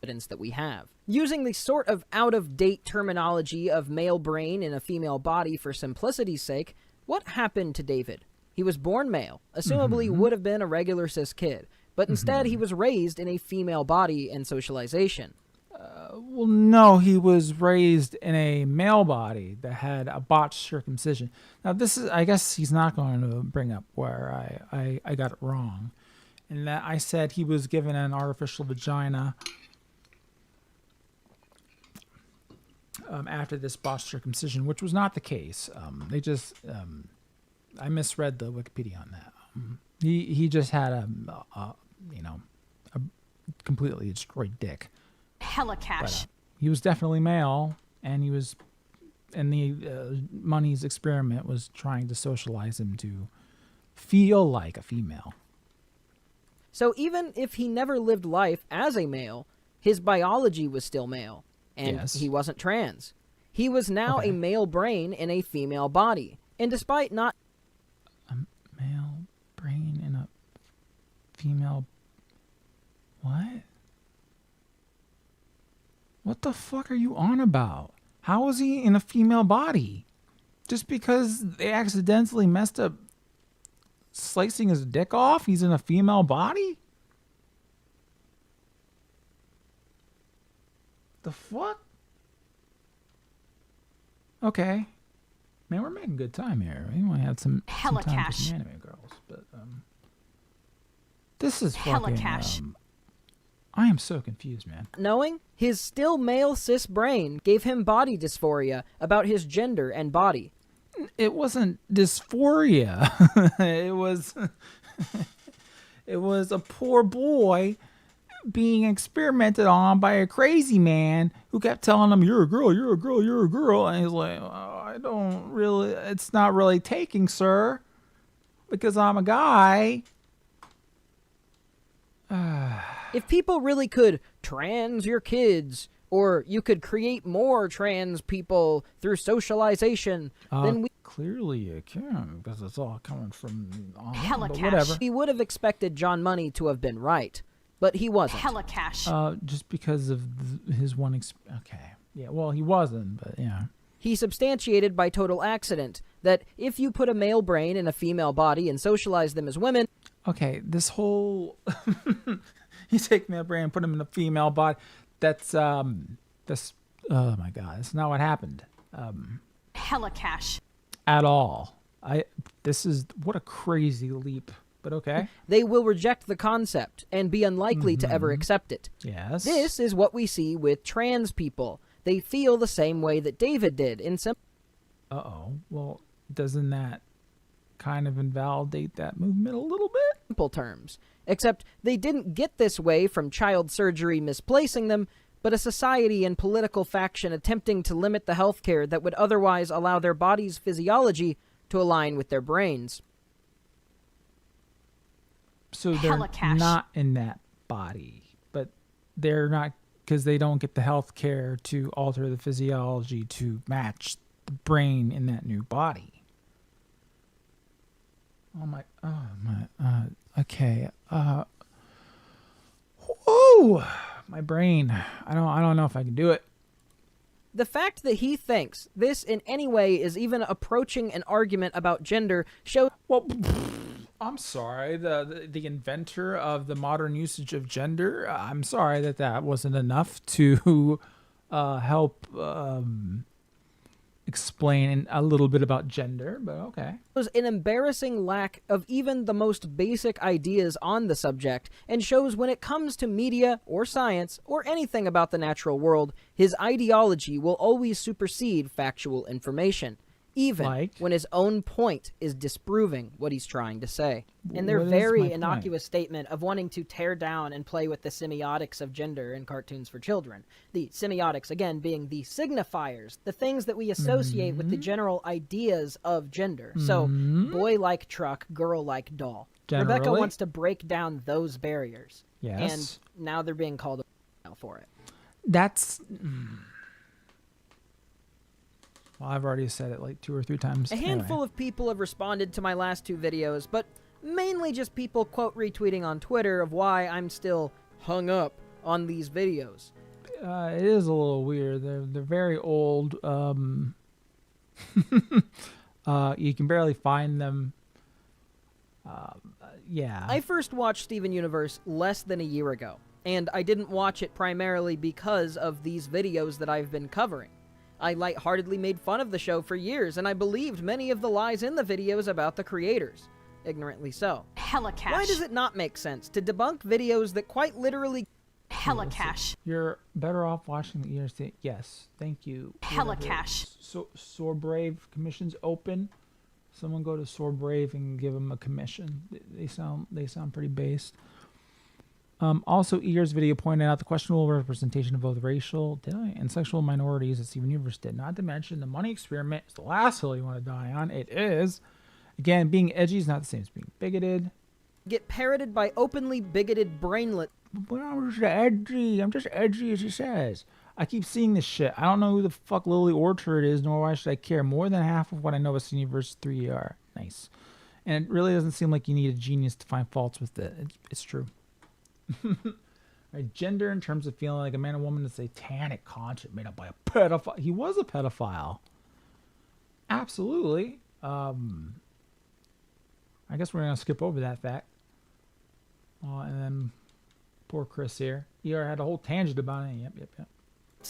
Evidence that we have. Using the sort of out-of-date terminology of male brain in a female body for simplicity's sake, what happened to David? He was born male, assumably would have been a regular cis kid, but instead he was raised in a female body and socialization. Well, no, he was raised in a male body that had a botched circumcision. Now, this is, I guess he's not going to bring up where I got it wrong. And that I said he was given an artificial vagina after this botched circumcision, which was not the case. They just, I misread the Wikipedia on that. He just had a completely destroyed dick. Hella cash. But, he was definitely male, and the Money's experiment was trying to socialize him to feel like a female. So even if he never lived life as a male, his biology was still male, and he wasn't trans. He was now a male brain in a female body, and despite not... A male brain in a female... What? What the fuck are you on about? How is he in a female body? Just because they accidentally messed up slicing his dick off, he's in a female body? The fuck? Okay. Man, we're making good time here. We want to have some hella time cash. for some anime girls, but this is hella fucking cash. I am so confused, man. Knowing his still male cis brain gave him body dysphoria about his gender and body. It wasn't dysphoria. It was a poor boy being experimented on by a crazy man who kept telling him, "You're a girl, you're a girl, you're a girl." And he's like, "Oh, I don't really, it's not really taking, sir, because I'm a guy." If people really could trans your kids, or you could create more trans people through socialization, then Clearly you can, because it's all coming from Hella but cash. whatever. we would have expected John Money to have been right. But he wasn't. Hella cash. Just because of his one okay. Yeah, well, he wasn't, but yeah. He substantiated by total accident that if you put a male brain in a female body and socialize them as women... Okay, this whole you take male brain and put him in a female body. That's oh my god, that's not what happened. Hella cash. At all. This is what a crazy leap, but okay. They will reject the concept and be unlikely to ever accept it. Yes. This is what we see with trans people. They feel the same way that David did in Uh-oh. Well, doesn't that kind of invalidate that movement a little bit? simple terms. Except they didn't get this way from child surgery misplacing them, but a society and political faction attempting to limit the healthcare that would otherwise allow their body's physiology to align with their brains. So they're Hella cash. not in that body, but they're not, because they don't get the health care to alter the physiology to match the brain in that new body. Okay. Whoa, my brain. I don't know if I can do it. The fact that he thinks this in any way is even approaching an argument about gender shows... Well, I'm sorry. The inventor of the modern usage of gender. I'm sorry that wasn't enough to help explain a little bit about gender, but okay. Shows an embarrassing lack of even the most basic ideas on the subject, and shows when it comes to media or science or anything about the natural world, his ideology will always supersede factual information, even when his own point is disproving what he's trying to say. And their What is very my innocuous statement of wanting to tear down and play with the semiotics of gender in cartoons for children. The semiotics, again, being the signifiers, the things that we associate with the general ideas of gender. So, boy like truck, girl like doll. Rebecca Generally. wants to break down those barriers. Yes. And now they're being called for it. That's... Well, I've already said it like 2 or 3 times. A handful of people have responded to my last 2 videos, but mainly just people quote retweeting on Twitter of why I'm still hung up on these videos. It is a little weird. They're very old. You can barely find them. Yeah. I first watched Steven Universe less than a year ago, and I didn't watch it primarily because of these videos that I've been covering. I lightheartedly made fun of the show for years, and I believed many of the lies in the videos about the creators. Ignorantly so. Hella cash. Why does it not make sense to debunk videos that quite literally... Hella cash. You're better off watching the ERC. Yes, thank you. Hella Whatever. cash. Soar Brave commission's open. Someone go to Soar Brave and give them a commission. They sound pretty based. Also, Ear's video pointed out the questionable representation of both racial and sexual minorities that Steven Universe did. Not to mention the money experiment is the last hill you want to die on. It is. Again, being edgy is not the same as being bigoted. get parroted by openly bigoted brainlet... But I'm just edgy. I'm just edgy as he says. I keep seeing this shit. I don't know who the fuck Lily Orchard is, nor why should I care. More than half of what I know of Steven Universe 3 are nice. And it really doesn't seem like you need a genius to find faults with it. It's true. Right, gender in terms of feeling like a man and woman is a satanic concept made up by a pedophile. He was a pedophile. Absolutely. I guess we're going to skip over that fact. And then poor Chris here. ER had a whole tangent about it. Yep.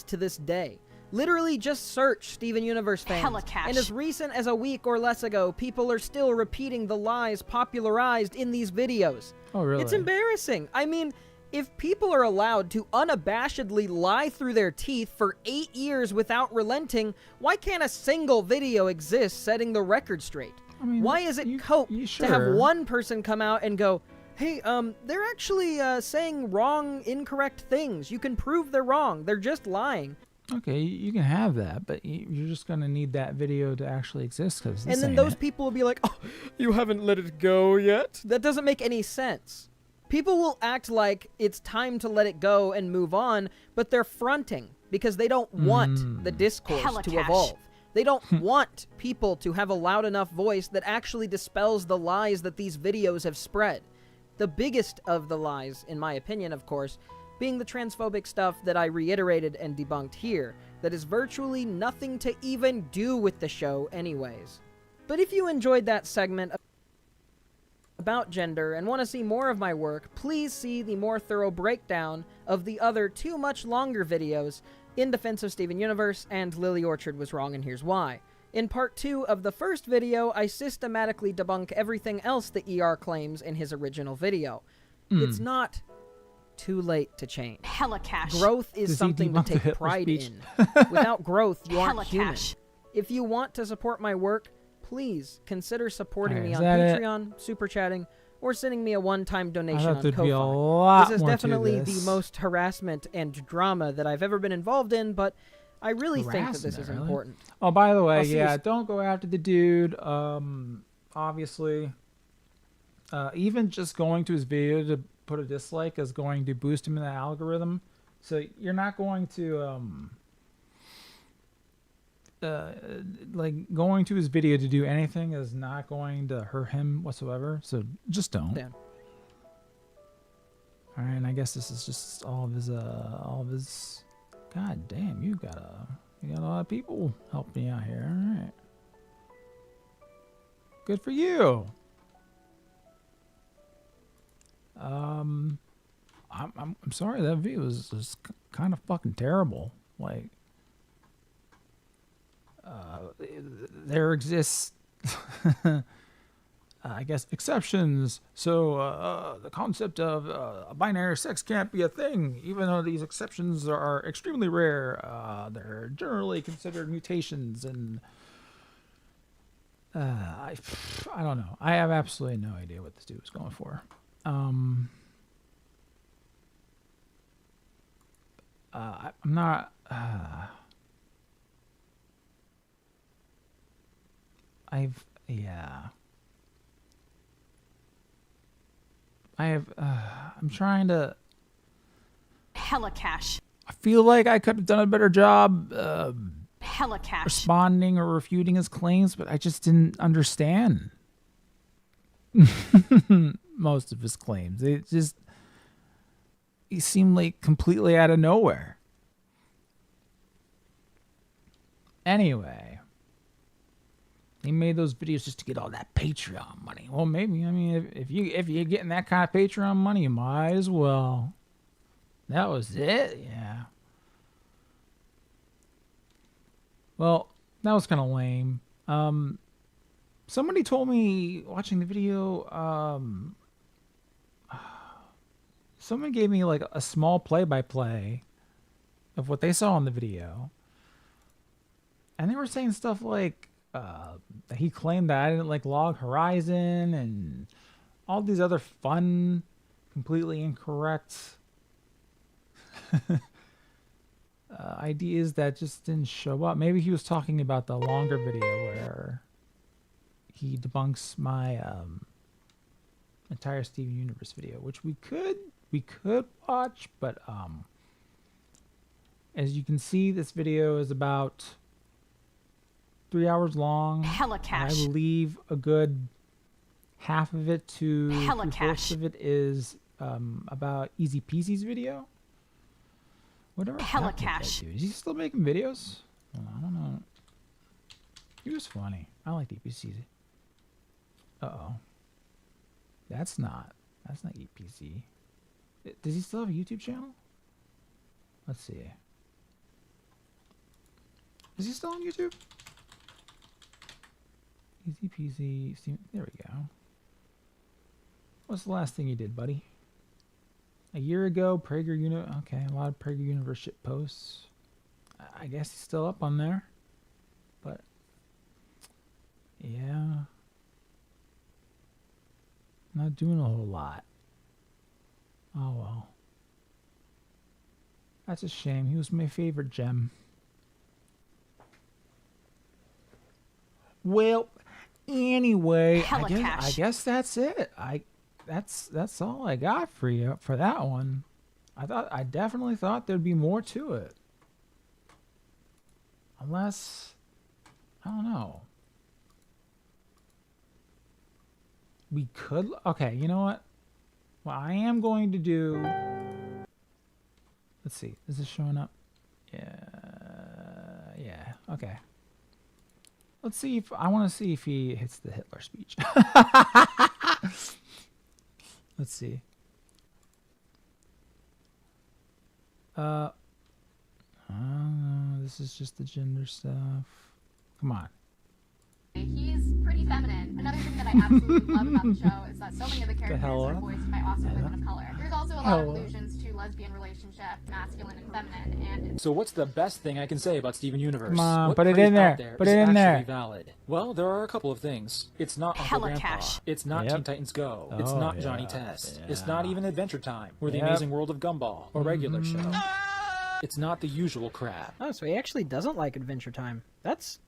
To this day. Literally just search Steven Universe fans. Hella cash. And as recent as a week or less ago, people are still repeating the lies popularized in these videos. Oh, really? It's embarrassing. I mean, if people are allowed to unabashedly lie through their teeth for 8 years without relenting, why can't a single video exist setting the record straight? I mean, Why is it you cope to sure? have one person come out and go, hey, they're actually saying wrong, incorrect things. You can prove they're wrong. They're just lying. Okay, you can have that, but you're just gonna need that video to actually exist, because And then those people will be like, oh, you haven't let it go yet? That doesn't make any sense. People will act like it's time to let it go and move on, but they're fronting because they don't want the discourse to Helicash. evolve. They don't want people to have a loud enough voice that actually dispels the lies that these videos have spread. The biggest of the lies, in my opinion, of course, being the transphobic stuff that I reiterated and debunked here, that is virtually nothing to even do with the show anyways. But if you enjoyed that segment about gender and want to see more of my work, please see the more thorough breakdown of the other 2 much longer videos in defense of Steven Universe and Lily Orchard Was Wrong and Here's Why. In part 2 of the first video, I systematically debunk everything else that ER claims in his original video. It's not too late to change. Helicash. Growth is Does he something to debunk the take Hitler pride speech? in. Without growth, you aren't human. Helicash. If you want to support my work, please consider supporting Alright, me is on that it? Patreon, super chatting, or sending me a one-time I donation thought on there'd be a Ko-Fi. lot This is more to definitely this. the most harassment and drama that I've ever been involved in, but I really think that this is Harassment, really? important. Oh, by the way, I'll see you yeah, s- don't go after the dude. Obviously, even just going to his video to put a dislike is going to boost him in the algorithm. So you're not going to like going to his video to do anything is not going to hurt him whatsoever. So just don't. Dan. All right, and I guess this is just all of his. God damn, you got a lot of people helping me out here. All right, good for you. I'm sorry, that video was kind of fucking terrible. Like, there exists, I guess, exceptions. So the concept of a binary sex can't be a thing, even though these exceptions are extremely rare. They're generally considered mutations, and I don't know. I have absolutely no idea what this dude was going for. I'm not. Yeah. I'm trying to. Helicash. I feel like I could have done a better job Helicash. responding or refuting his claims, but I just didn't understand most of his claims. He seemed like completely out of nowhere. Anyway, he made those videos just to get all that Patreon money. Well, maybe. I mean, if you're getting that kind of Patreon money, you might as well. That was it. Yeah. Well, that was kind of lame. Somebody told me watching the video. Someone gave me like a small play-by-play of what they saw in the video. And they were saying stuff like that he claimed that I didn't like Log Horizon and all these other fun, completely incorrect ideas that just didn't show up. Maybe he was talking about the longer video where he debunks my entire Steven Universe video, which we could watch, but as you can see, this video is about 3 hours long. Helicash. I believe a good half of it to Helicash. three-fourths of it is about Easy Peasy's video. Whatever happened to that Helicash. dude? Is he still making videos? I don't know. He was funny. I liked EPC. Uh-oh. That's not EPC. Does he still have a YouTube channel? Let's see. Is he still on YouTube? Easy peasy. There we go. What's the last thing you did, buddy? A year ago, Prager Universe. Okay, a lot of Prager Universe shit posts. I guess he's still up on there. But, yeah. Not doing a whole lot. Oh well. That's a shame. He was my favorite gem. Well, anyway, I guess that's it. That's all I got for you for that one. I definitely thought there'd be more to it. Unless, I don't know. We could, okay, you know what? What I am going to do, let's see, is this showing up? Yeah, okay. Let's see if, I want to see if he hits the Hitler speech. Let's see. This is just the gender stuff. Come on. He's pretty feminine. Another thing that I absolutely love about the show is that so many of the characters are voiced by awesome women of color. There's also a lot of allusions to lesbian relationship, masculine and feminine, and So what's the best thing I can say about Steven Universe? Come on, what put it praise in there. out there Put is it in there. actually valid? Well, there are a couple of things. It's not Uncle Grandpa. Helicash. It's not Yep. Teen Titans Go. It's Oh, not Johnny yeah, Test. yeah. It's not even Adventure Time or The Yep. Amazing World of Gumball or Regular Show. It's not the usual crap. Oh, so he actually doesn't like Adventure Time. That's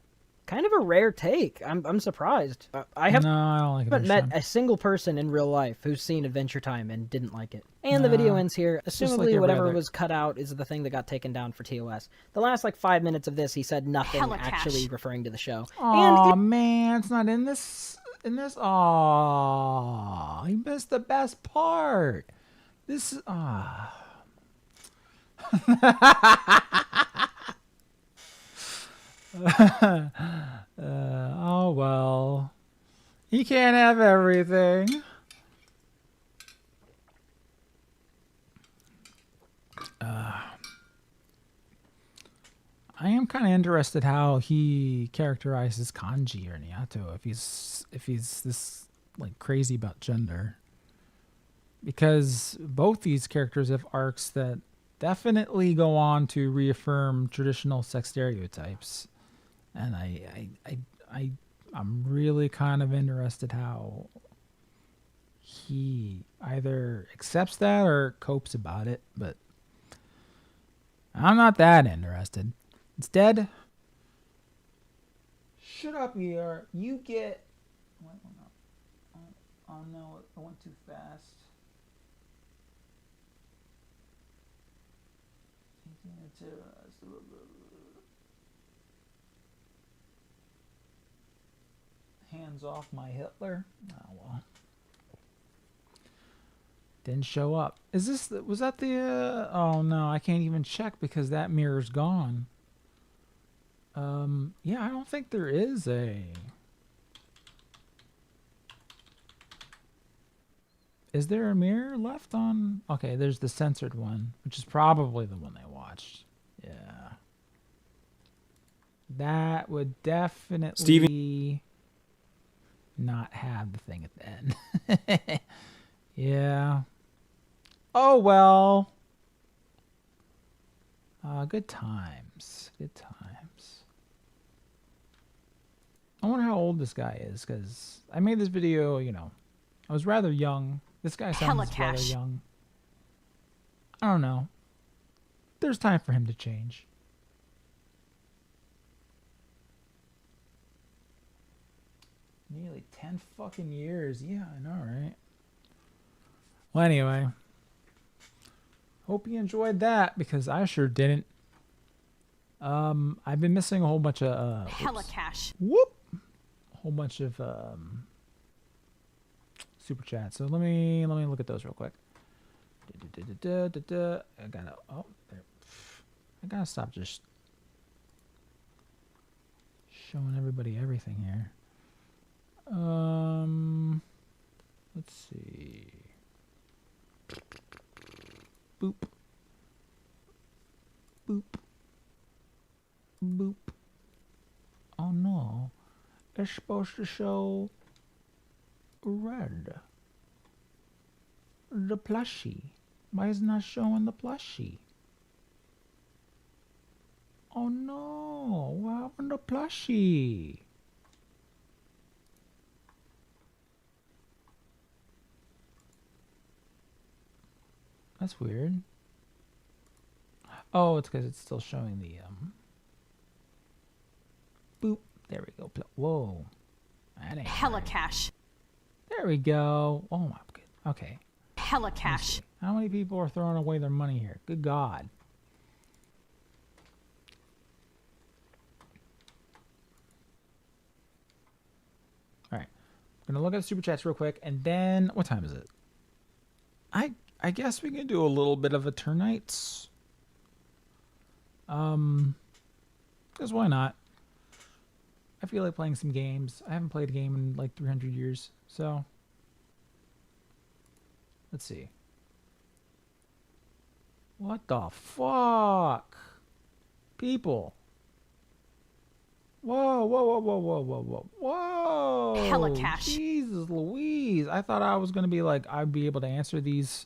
kind of a rare take. I'm surprised. I No, I don't like haven't it. met a single person in real life who's seen Adventure Time and didn't like it. And the video ends here. just like Assumably, every whatever other- was cut out is the thing that got taken down for TOS. The last 5 minutes of this, he said nothing Helicash. actually referring to the show. Oh man, it's not in this. Oh, he missed the best part. This is oh well. He can't have everything. I am kind of interested how he characterizes Kanji or Nyato if he's this crazy about gender, because both these characters have arcs that definitely go on to reaffirm traditional sex stereotypes, and I'm really kind of interested how he either accepts that or copes about it, but I'm not that interested. Instead, shut up, ER. You get. Wait, oh no, I went too fast. Hands off my Hitler. Oh well. Didn't show up. Is this? Was that the? Oh no, I can't even check because that mirror's gone. Yeah, I don't think there is a. Is there a mirror left on? Okay, there's the censored one, which is probably the one I watched. Yeah. That would definitely not have the thing at the end. Yeah. Oh well. Good times. Good times. I wonder how old this guy is, because I made this video, I was rather young. This guy sounds rather Helicash. young. I don't know. There's time for him to change. Nearly 10 fucking years. Yeah, I know, right? Well, anyway. Hope you enjoyed that, because I sure didn't. I've been missing a whole bunch of Helicash. whoop, a whole bunch of super chats. So let me look at those real quick. I gotta there. I gotta stop just showing everybody everything here. Let's see. Boop. Boop. Boop. Oh no. It's supposed to show red. The plushie. Why is it not showing the plushie? Oh no. What happened to plushie? That's weird. Oh, it's because it's still showing the boop. There we go. Whoa. That ain't Hella right. cash. There we go. Oh my god. Okay. Hella cash. How many people are throwing away their money here? Good God. All right. I'm gonna look at the super chats real quick, and then what time is it? I guess we can do a little bit of a turnights. Because why not? I feel like playing some games. I haven't played a game in like 300 years, so let's see. What the fuck? People. Whoa, whoa, whoa, whoa, whoa, whoa, whoa, whoa. Hella cash. Jesus Louise. I thought I was going to be like, I'd be able to answer these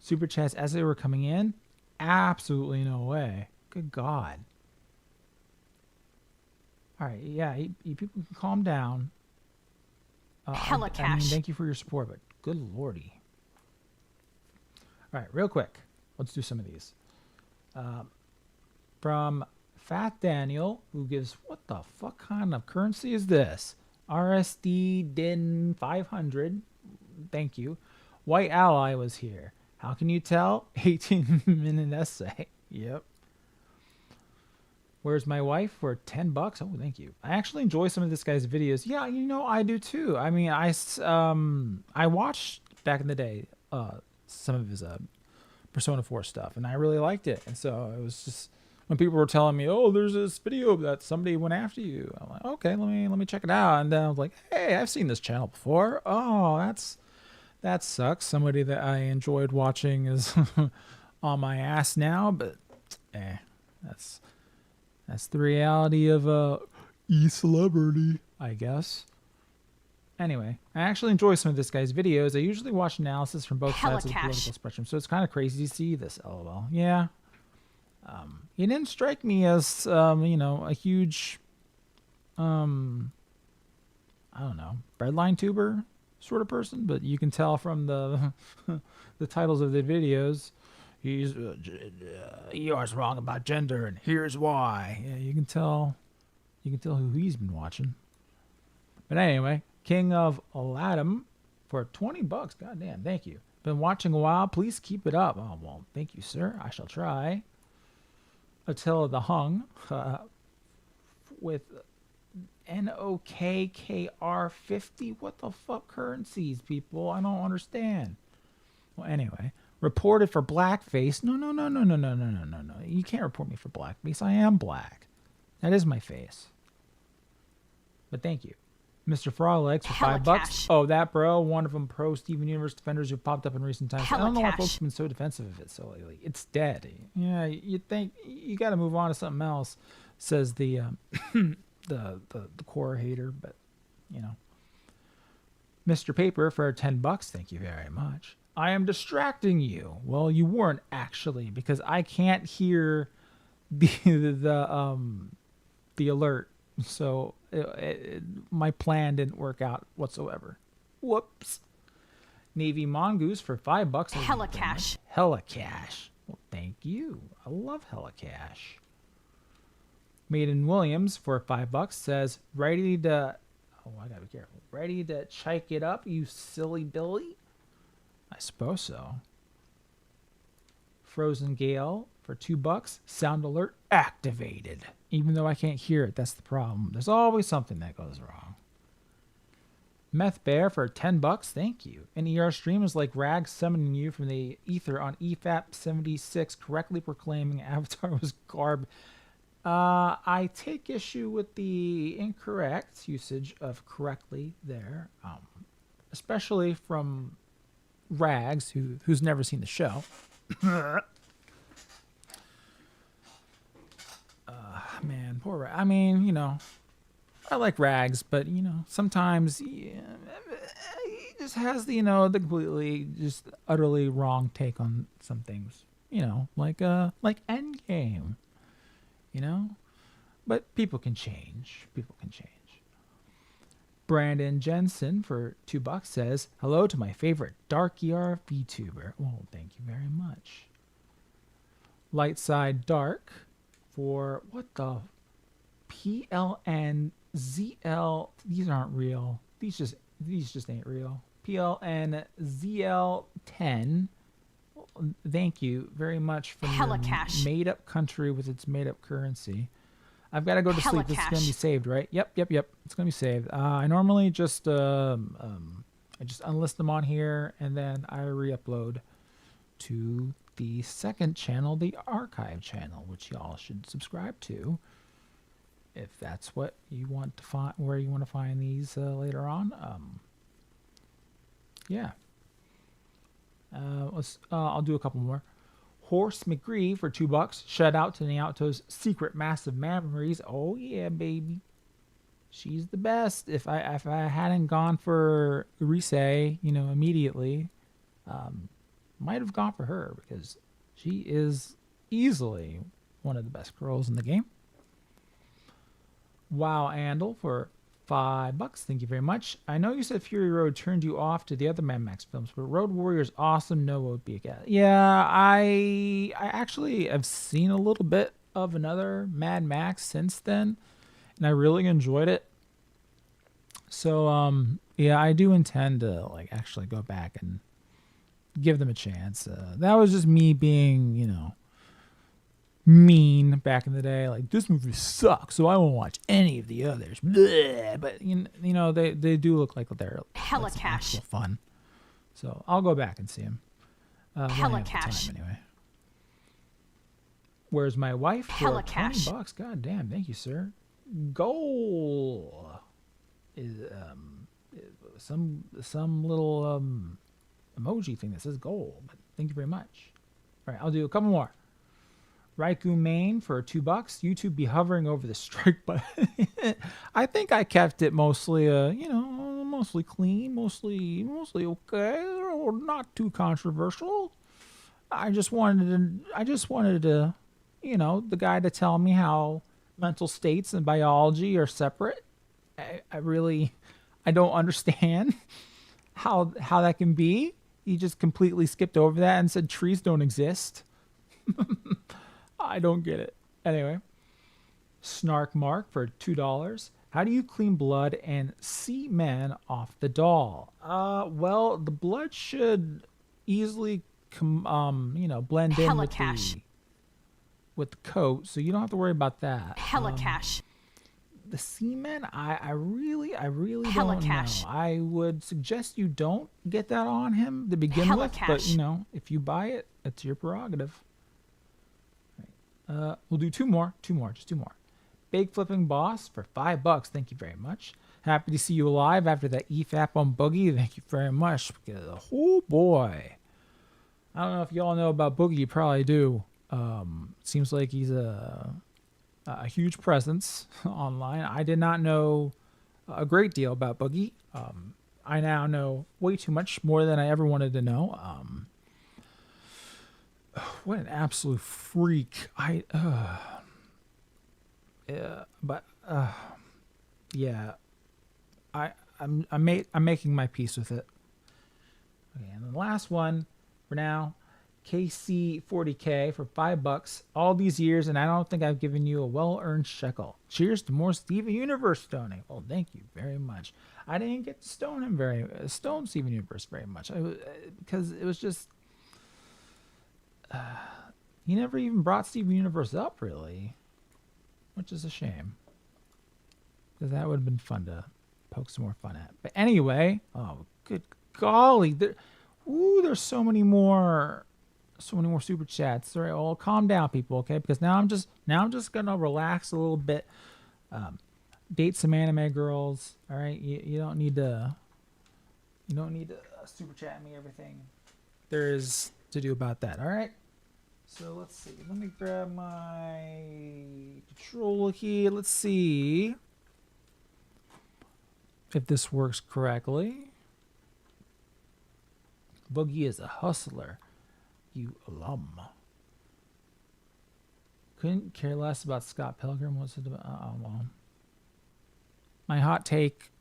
super chats as they were coming in. Absolutely no way. Good God. All right, yeah, you people can calm down. Hella I mean, cash. thank you for your support, but good lordy. All right, real quick, let's do some of these. From Fat Daniel, who gives, what the fuck kind of currency is this? RSD DIN 500. Thank you. White Ally was here. How can you tell? 18-minute essay. Yep. Where's my wife for $10? Oh, thank you. I actually enjoy some of this guy's videos. Yeah, you know, I do too. I mean, I watched back in the day some of his Persona 4 stuff, and I really liked it. And so it was just when people were telling me, "Oh, there's this video that somebody went after you," I'm like, "Okay, let me check it out." And then I was like, "Hey, I've seen this channel before. Oh, that sucks. Somebody that I enjoyed watching is on my ass now." But that's the reality of a e-celebrity, I guess. Anyway, I actually enjoy some of this guy's videos. I usually watch analysis from both Hella sides of the cash. political spectrum, so it's kind of crazy to see this. LOL. Yeah. He didn't strike me as, you know, a huge, I don't know, breadline tuber sort of person, but you can tell from the the titles of the videos, he's you are wrong about gender, and here's why. Yeah, you can tell who he's been watching. But anyway, King of Aladdin for $20. Goddamn, thank you. Been watching a while. Please keep it up. Oh well, thank you, sir. I shall try. Attila the Hung with NOKKR50. What the fuck currencies, people? I don't understand. Well, anyway, reported for blackface. No. You can't report me for blackface. I am black. That is my face. But thank you. Mr. Froglegs for Hella $5. cash. Oh, that bro. One of them pro Steven Universe defenders who popped up in recent times. I Hella don't know why cash. folks have been so defensive of it so lately. It's dead. Yeah, you think you got to move on to something else, says the the core hater. But you know, Mr. Paper for $10. Thank you very much. I am distracting you. Well, you weren't actually, because I can't hear the alert. So my plan didn't work out whatsoever. Whoops. Navy Mongoose for $5. Hella cash. Hella cash. Well, thank you. I love hella cash. Maiden Williams for $5 says, ready to... Oh, I gotta be careful. Ready to chike it up, you silly Billy? I suppose so. Frozen Gale for $2. Sound alert activated. Even though I can't hear it, that's the problem. There's always something that goes wrong. Meth Bear for $10. Thank you. An ER stream is like Rag summoning you from the ether on EFAP 76, correctly proclaiming Avatar was garb. I take issue with the incorrect usage of correctly there, especially from Rags, who's never seen the show. Man, poor Rags. I mean, you know, I like Rags, but you know, sometimes he just has the, you know, the completely, just utterly wrong take on some things. You know, like Endgame. You know, but people can change. People can change. Brandon Jensen for $2 says, hello to my favorite Dark ER VTuber. Well, thank you very much. Lightside Dark for what the PLNZL. These aren't real. These just ain't real. PLNZL10. Thank you very much for your made up country with its made up currency. I've got to go to sleep. This is going to be saved, right? Yep. It's going to be saved. I normally just I just unlist them on here and then I re-upload to the second channel, the archive channel, which y'all should subscribe to if that's what you want to find, where you want to find these later on. Yeah. I'll do a couple more. Horse McGree for $2. Shout out to Naoto's secret massive memories. Oh yeah, baby. She's the best. If I hadn't gone for Rise, immediately, might have gone for her because she is easily one of the best girls in the game. Wow, Andel for $5. Thank you very much. I know you said Fury Road turned you off to the other Mad Max films, but Road Warrior's awesome. No would be a guy. Yeah, I actually have seen a little bit of another Mad Max since then, and I really enjoyed it. So yeah, I do intend to actually go back and give them a chance. That was just me being, mean back in the day. This movie sucks, so I won't watch any of the others. Bleh. But they do look like they're hella cash fun. So I'll go back and see them. Hella cash anyway. Where's my wife? Hella for cash. $20. God damn, thank you, sir. Goal is some little emoji thing that says goal. But thank you very much. All right, I'll do a couple more. Raikou Main for $2. YouTube be hovering over the strike button. I think I kept it mostly, mostly clean, mostly okay, or not too controversial. I just wanted to, the guy to tell me how mental states and biology are separate. I don't understand how that can be. He just completely skipped over that and said trees don't exist. I don't get it. Anyway, Snark Mark for $2. How do you clean blood and semen off the doll? Well, the blood should easily blend in hella with cash. With the coat, so you don't have to worry about that. Hella cash. The semen, I really Hella don't cash. know. I would suggest you don't get that on him to begin Hella with, cash. but if you buy it, it's your prerogative. We'll do two more. Just two more. Big Flipping Boss for $5. Thank you very much. Happy to see you alive after that EFAP on Boogie. Thank you very much. Because, oh boy, I don't know if y'all know about Boogie. You probably do. Seems like he's a huge presence online. I did not know a great deal about Boogie. I now know way too much, more than I ever wanted to know. What an absolute freak. I'm making my peace with it. Okay, and the last one for now, KC40K for $5. All these years, and I don't think I've given you a well-earned shekel. Cheers to more Steven Universe stoning. Well, thank you very much. I didn't get to stone Steven Universe very much because it was just. He never even brought Steven Universe up, really, which is a shame, because that would have been fun to poke some more fun at. But anyway, oh, good golly, there's so many more super chats. All right, well, calm down, people, okay? Because now I'm just gonna relax a little bit, date some anime girls. All right, you don't need to super chat me everything there is to do about that. All right. So let's see. Let me grab my controller here. Let's see if this works correctly. Boogie is a hustler. You alum. Couldn't care less about Scott Pilgrim. What's it about? Oh, well. My hot take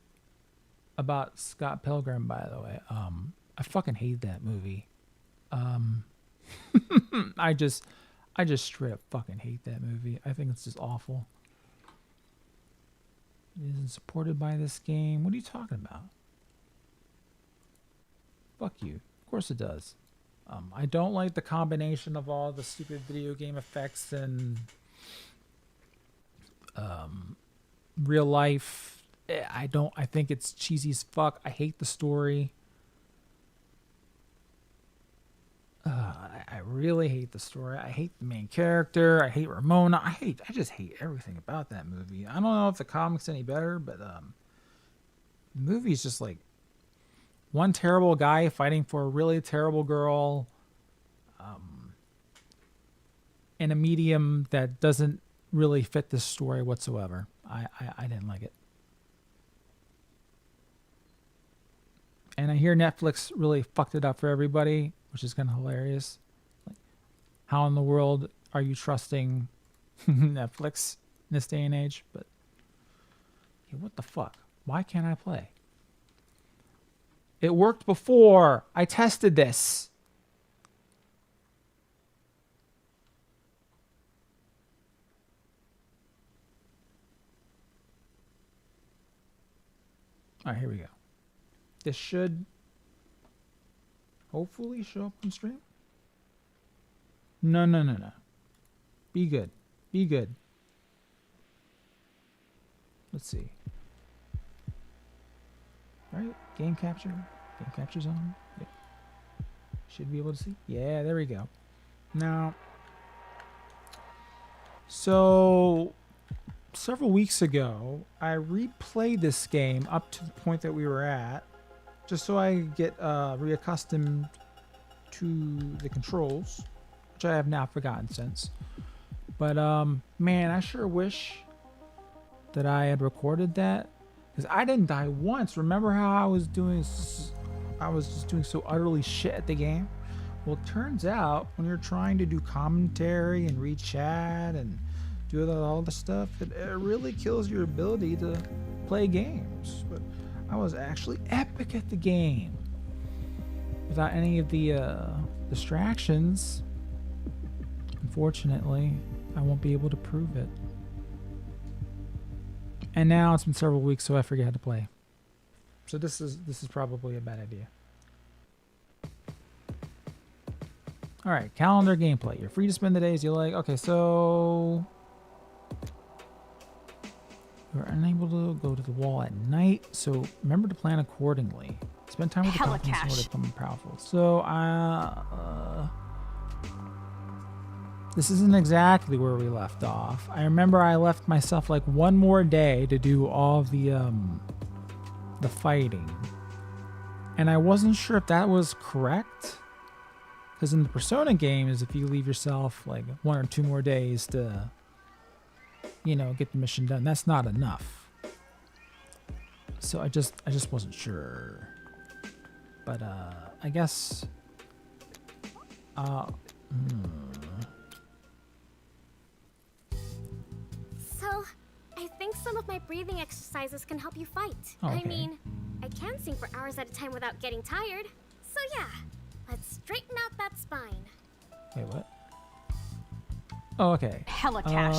about Scott Pilgrim, by the way. I fucking hate that movie. I just straight up fucking hate that movie. I think it's just awful. It isn't supported by this game. What are you talking about? Fuck you. Of course it does. I don't like the combination of all the stupid video game effects and real life. I think it's cheesy as fuck. I hate the story. I really hate the story. I hate the main character. I hate Ramona. I just hate everything about that movie. I don't know if the comic's any better, but the movie's just like one terrible guy fighting for a really terrible girl in a medium that doesn't really fit the story whatsoever. I didn't like it. And I hear Netflix really fucked it up for everybody, which is kind of hilarious. Like, how in the world are you trusting Netflix in this day and age? But yeah, what the fuck? Why can't I play? It worked before. I tested this. All right, here we go. This should hopefully show up on stream. No. Be good. Be good. Let's see. Right? Game capture. Game capture's on. Yep. Should be able to see. Yeah, there we go. Now, so several weeks ago, I replayed this game up to the point that we were at, just so I get reaccustomed to the controls, which I have now forgotten since. But man, I sure wish that I had recorded that, because I didn't die once. Remember how I was just doing so utterly shit at the game? Well, it turns out when you're trying to do commentary and read chat and do all the stuff, it really kills your ability to play games. But I was actually epic at the game without any of the distractions. Unfortunately, I won't be able to prove it. And now it's been several weeks, so I forget how to play. So this is probably a bad idea. All right, calendar gameplay. You're free to spend the days you like. Okay, so you're unable to go to the wall at night, so remember to plan accordingly. Spend time with the confidence in order to become powerful. So this isn't exactly where we left off. I remember I left myself like one more day to do all of the fighting, and I wasn't sure if that was correct, because in the Persona games, if you leave yourself like 1 or 2 more days to, you know, get the mission done, that's not enough. So I just wasn't sure. But I guess So, I think some of my breathing exercises can help you fight. Okay. I mean, I can sing for hours at a time without getting tired. So yeah, let's straighten out that spine. Wait, what? Oh, okay. Hella cash.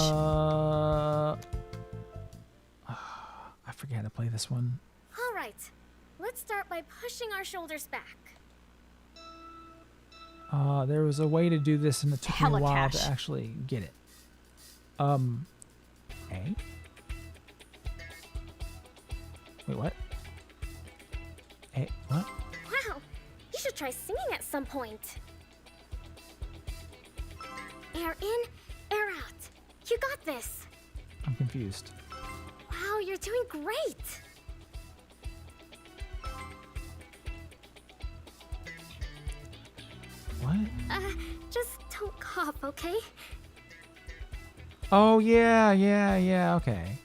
I forget how to play this one. All right, let's start by pushing our shoulders back. There was a way to do this, and it took me a Hella while cash. to actually get it. Eh? Wait, what? Hey, what? Wow, you should try singing at some point. Air in, air out. You got this. I'm confused. Wow, you're doing great. What? Just don't cough, okay? Oh, yeah, okay.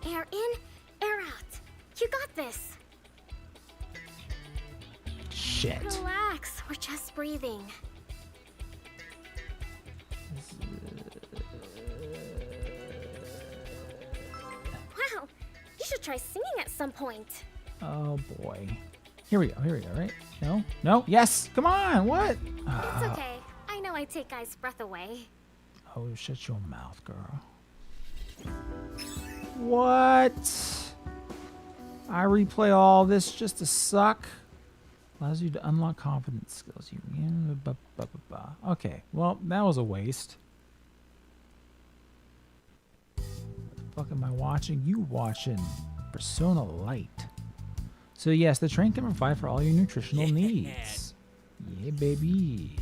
Air in, air out. You got this. Shit. Relax, we're just breathing. Wow, should try singing at some point. Oh boy. Here we go, right? No? No? Yes! Come on! What? It's okay. I know I take guys' breath away. Oh, shut your mouth, girl. What? I replay all this just to suck? Allows you to unlock confidence skills. Okay, well, that was a waste. What the fuck am I watching? You watching Persona Light. So yes, the train can provide for all your nutritional needs. Yeah, baby.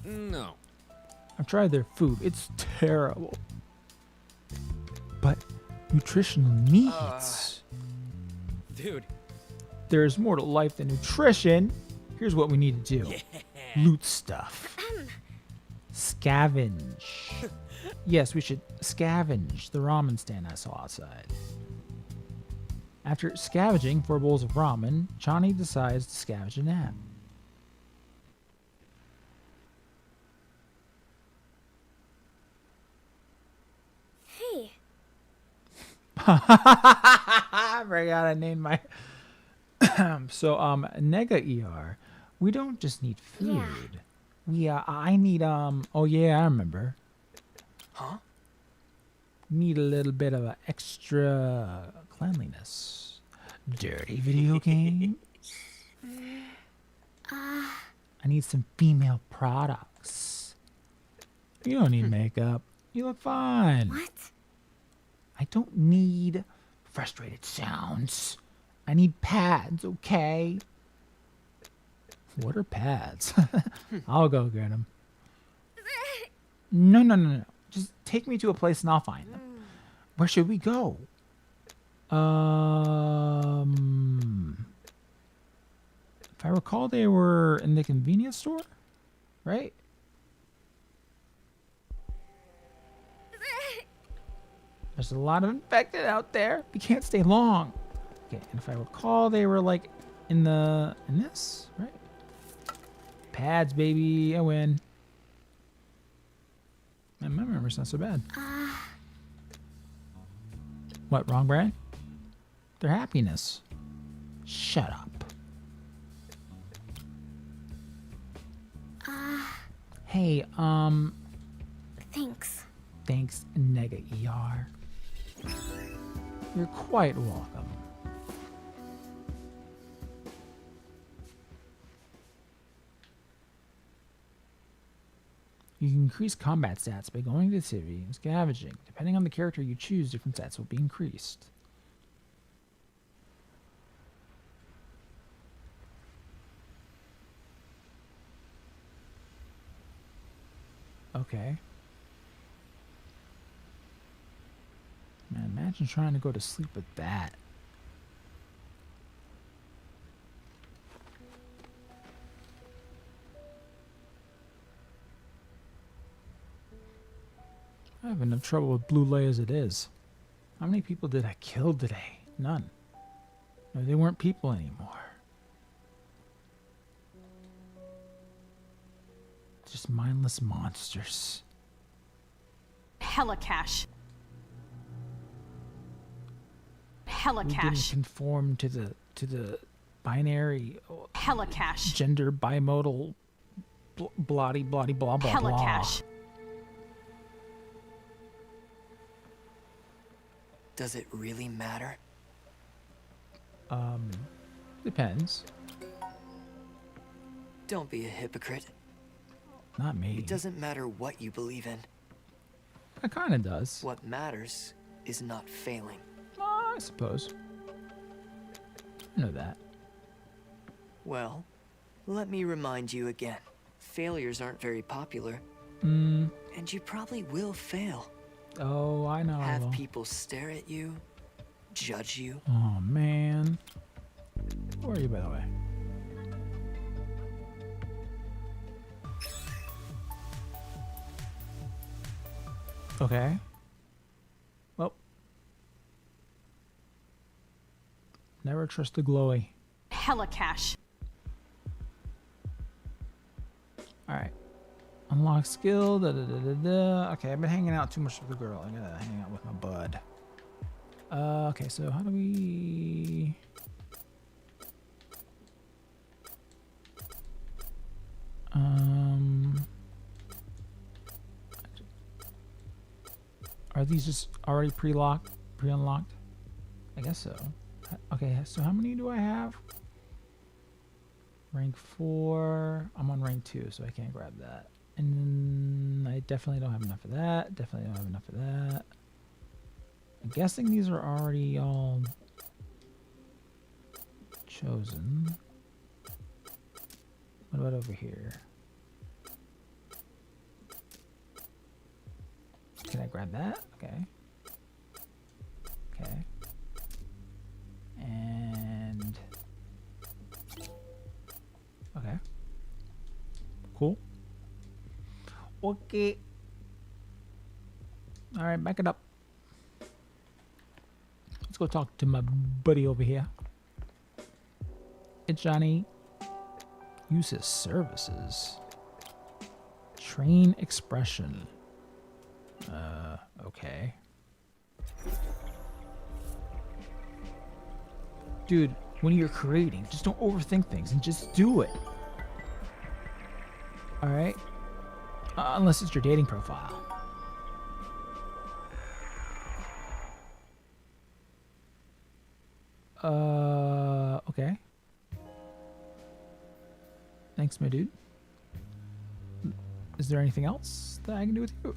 No. I've tried their food. It's terrible. But nutritional needs. Dude. There's more to life than nutrition. Here's what we need to do. Loot stuff. Scavenge. Yes, we should scavenge the ramen stand I saw outside. After scavenging 4 bowls of ramen, Chani decides to scavenge a nap. Hey. I forgot I named my... So, Nega ER, we don't just need food. Yeah. I need, oh yeah, I remember. Huh? Need a little bit of extra cleanliness. Dirty video game. I need some female products. You don't need makeup. You look fine. What? I don't need frustrated sounds. I need pads, okay? What are pads? I'll go get them. No. Just take me to a place and I'll find them. Where should we go? If I recall, they were in the convenience store, right? There's a lot of infected out there. We can't stay long. Okay, and if I recall, they were like in this, right? Pads, baby, I win. Man, my memory's not so bad. What, wrong brand? Their happiness. Shut up. Hey, Thanks. thanks, Nega ER. You're quite welcome. You can increase combat stats by going to the city and scavenging. Depending on the character you choose, different stats will be increased. Okay. Man, imagine trying to go to sleep with that. I have enough trouble with blue lay as it is. How many people did I kill today? None. No, they weren't people anymore. Just mindless monsters. Hella cash. Hella We didn't cash. conform to the binary Hella cash. gender bimodal bloody blah blah Hella blah. cash. Does it really matter? Depends. Don't be a hypocrite. Not me. It doesn't matter what you believe in. It kind of does. What matters is not failing. I suppose. I know that. Well, let me remind you again. Failures aren't very popular. Mm. And you probably will fail. Oh, I know. I Have will. people stare at you, judge you. Oh man. Where are you, by the way? Okay. Well. Never trust a glowy. Hella cash. Alright. Unlock skill. Da, da, da, da, da. Okay, I've been hanging out too much with the girl. I gotta hang out with my bud. Okay, so how do we... Are these just already pre-locked, pre-unlocked? I guess so. Okay, so how many do I have? Rank 4. I'm on rank 2, so I can't grab that. And I definitely don't have enough of that. Definitely don't have enough of that. I'm guessing these are already all chosen. What about over here? Can I grab that? Okay. Okay. And... Okay. Cool. Okay. Alright, back it up. Let's go talk to my buddy over here. It's Johnny. Use his services. Train expression. Okay. Dude, when you're creating, just don't overthink things and just do it. Alright? Unless it's your dating profile. Okay. Thanks, my dude. Is there anything else that I can do with you?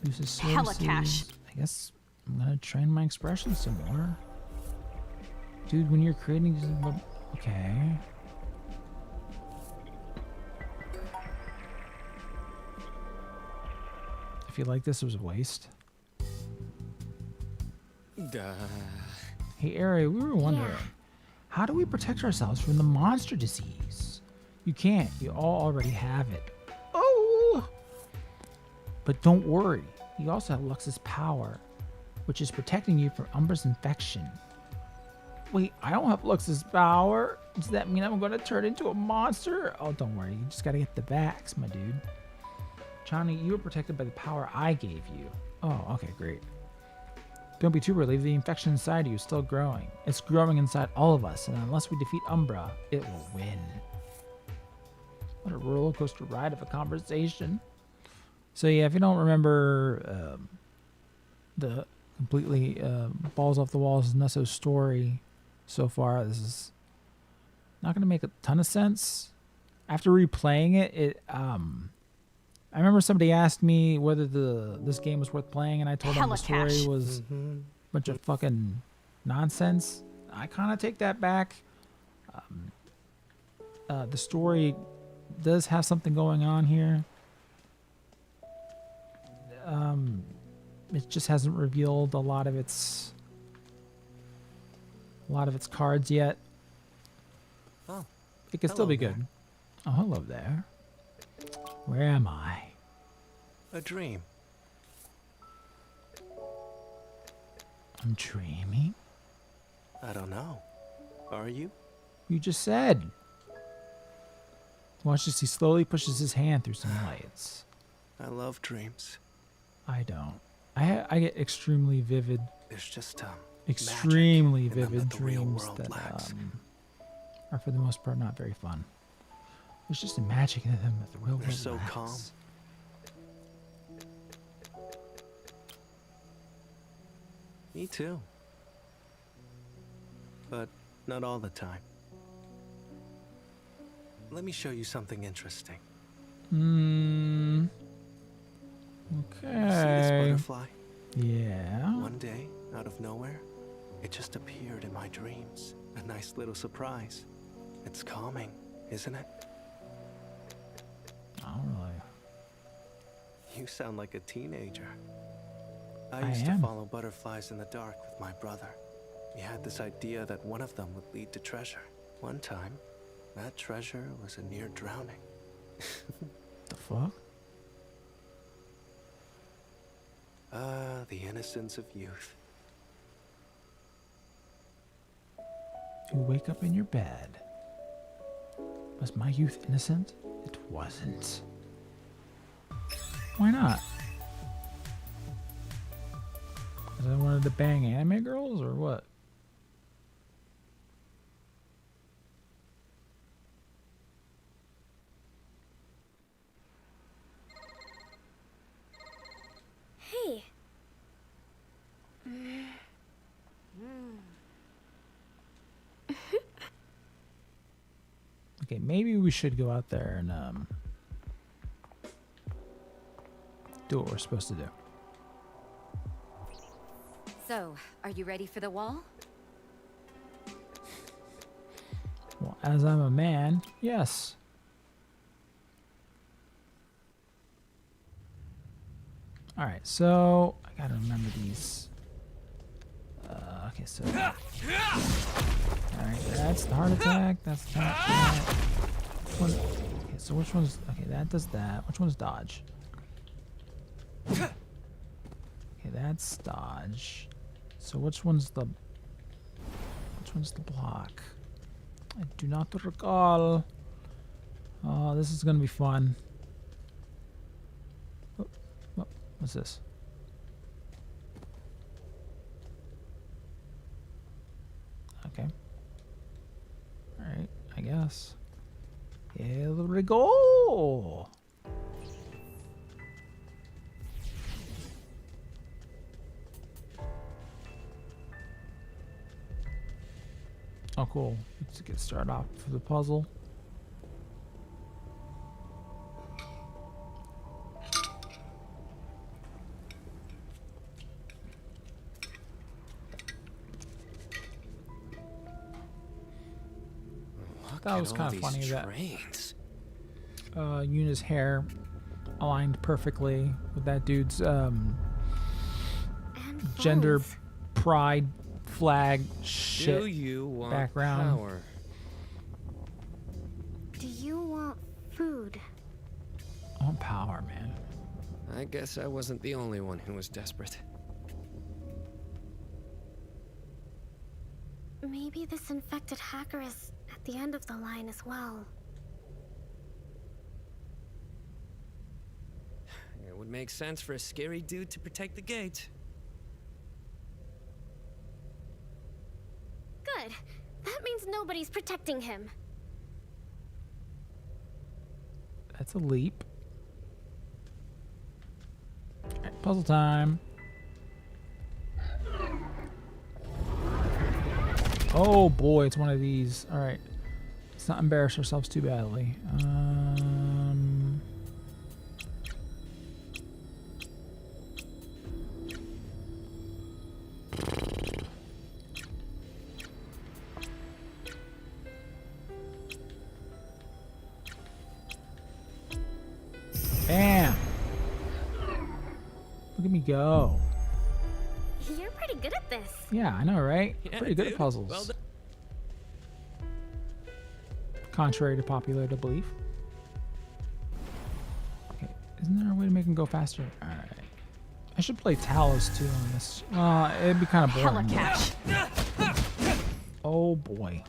Use his services. Helicash. I guess I'm gonna train my expression some more. Dude, when you're creating... Okay. I feel like this was a waste. Hey, Ari, we were wondering, how do we protect ourselves from the monster disease? You can't. You all already have it. Oh! But don't worry. You also have Lux's power, which is protecting you from Umbra's infection. Wait, I don't have Lux's power? Does that mean I'm going to turn into a monster? Oh, don't worry. You just got to get the vax, my dude. Johnny, you were protected by the power I gave you. Oh, okay, great. Don't be too relieved. The infection inside you is still growing. It's growing inside all of us, and unless we defeat Umbra, it will win. What a roller coaster ride of a conversation. So yeah, if you don't remember the completely balls off the walls Nesso story so far, this is not going to make a ton of sense. After replaying it, I remember somebody asked me whether this game was worth playing, and I told them the story was a bunch of fucking nonsense. I kind of take that back. The story does have something going on here. It just hasn't revealed a lot of its cards yet. Oh, it could still be there. good. Oh, hello there. Where am I? A dream. I'm dreaming? I don't know. Are you? You just said. Watch as he slowly pushes his hand through some lights. I love dreams. I don't. I get extremely vivid, There's just extremely magic in them vivid that the real dreams world that lacks. are for the most part not very fun. There's just a magic in them that the real They're world so lacks. calm. Me too. But not all the time. Let me show you something interesting. See this Okay. butterfly? Yeah. One day, out of nowhere, it just appeared in my dreams. A nice little surprise. It's calming, isn't it? Not really. You sound like a teenager. I I used am. to follow butterflies in the dark with my brother. We had this idea that one of them would lead to treasure. One time, that treasure was a near drowning. The fuck? Ah, the innocence of youth. You wake up in your bed. Was my youth innocent? It wasn't. Why not? Because I wanted to bang anime girls or what? Hey. Okay, maybe we should go out there and do what we're supposed to do. So, are you ready for the wall? Well, as I'm a man, yes. All right, so I gotta remember these. Okay, so. All right, that's the heart attack. That's the attack. Which one? Okay, so which one's? Okay, that does that. Which one's dodge? Okay, that's dodge. So which one's the? Which one's the block? I do not recall. Oh, this is gonna be fun. Oh, what's this? Okay. Alright, I guess. Here we go! Oh, cool. Let's get started off for the puzzle. That was kind of funny that Yuna's hair aligned perfectly with that dude's gender pride flag shit background. Power? Do you want food? I want power, man. I guess I wasn't the only one who was desperate. Maybe this infected hacker is at the end of the line as well. It would make sense for a scary dude to protect the gate. Good. That means nobody's protecting him. That's a leap. Alright, puzzle time. Oh boy, it's one of these. Alright. Let's not embarrass ourselves too badly. Bam! Look at me go. You're pretty good at this. Yeah, I know, right? Yeah, Pretty good dude. at puzzles. Well done. Contrary to popular belief. Okay, isn't there a way to make him go faster? Alright. I should play Talos too on this. It'd be kind of boring. Helicash. Oh boy.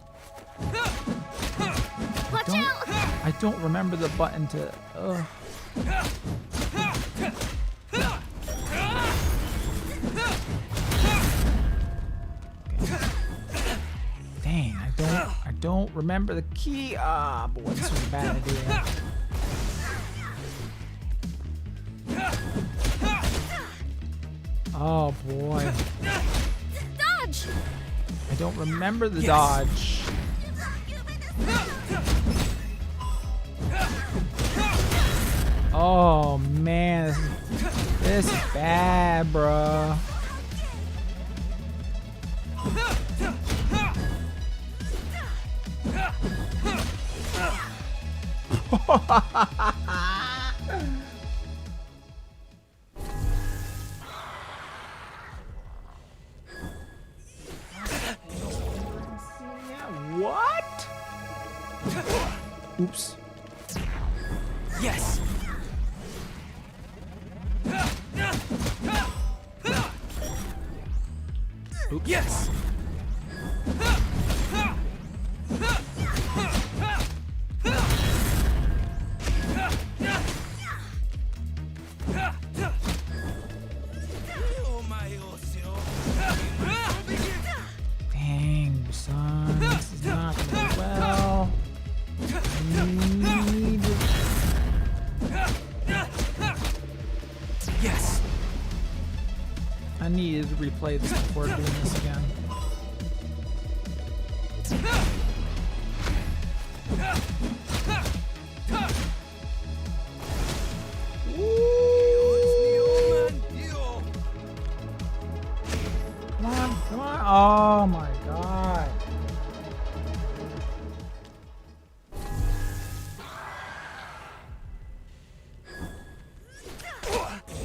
Watch out! I don't remember the button to. Dang, I don't remember the key. Ah, boy, this was a bad idea. Oh boy, Dodge! I don't remember the dodge. Oh man, this is bad, bruh. What? Oops. Yes! Oops. Yes! I needed to replay this before doing this again. Come on, come on. Oh my god.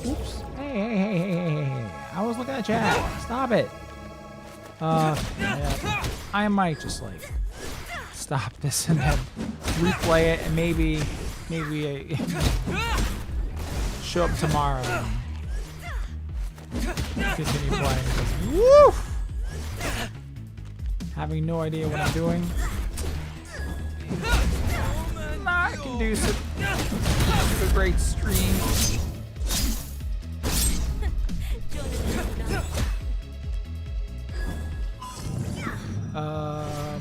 Oops. Hey. I was looking at chat. Stop it. Yeah. I might just like stop this and then replay it and maybe show up tomorrow and continue playing. Woo! Having no idea what I'm doing. Not conducive to a great stream.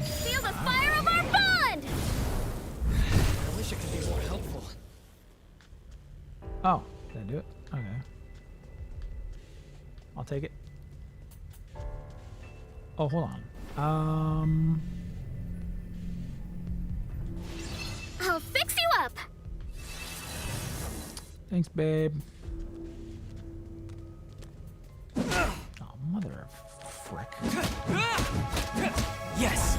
Feel the fire of our bond! I wish it could be more helpful. Oh, did I do it? Okay. I'll take it. Oh, hold on. I'll fix you up! Thanks, babe. Oh, mother of frick. Yes!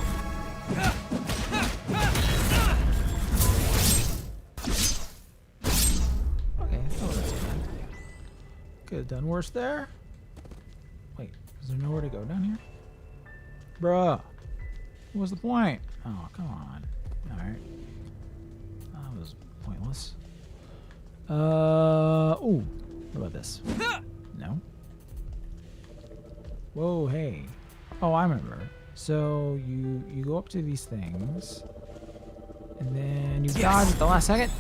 Okay, oh, that's good. Could have done worse there. Wait, is there nowhere to go down here? Bruh. What was the point? Oh, come on. Alright. That was pointless. Ooh. What about this? No. Whoa, hey. Oh, I remember. So you go up to these things, and then you dodge at the last second,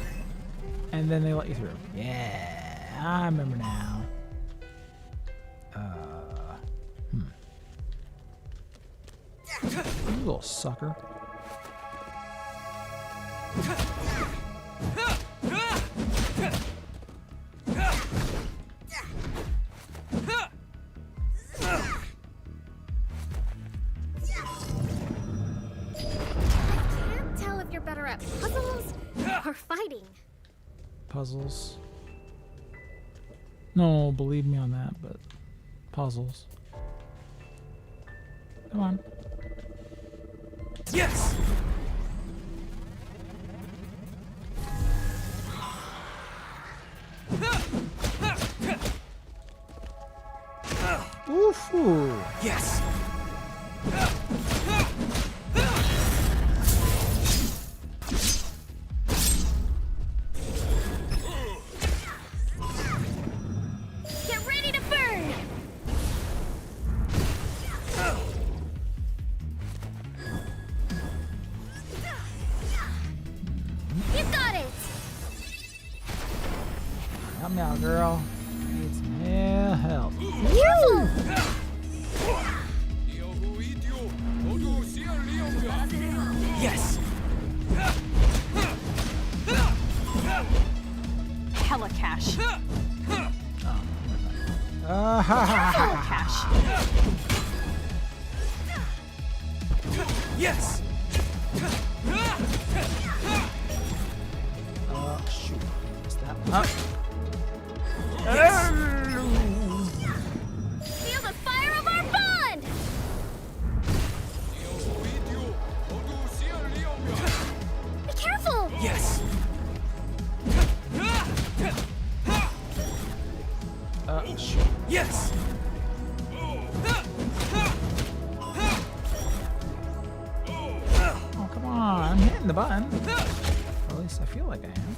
and then they let you through. Yeah, I remember now. You little sucker. Can't tell if you're better at puzzles or fighting. Puzzles. No, believe me on that, but puzzles. Come on. Yes! Woohoo! Yes! Get ready to burn! You got it! Help me out, girl. Need some help. Woo! Yes! Hella cash. Hella Ah, cash. Yes! shoot. Missed that one. Feel the fire of our bond! Be careful! Yes! Shoot. Yes! Oh, come on. I'm hitting the button. Or at least I feel like I am.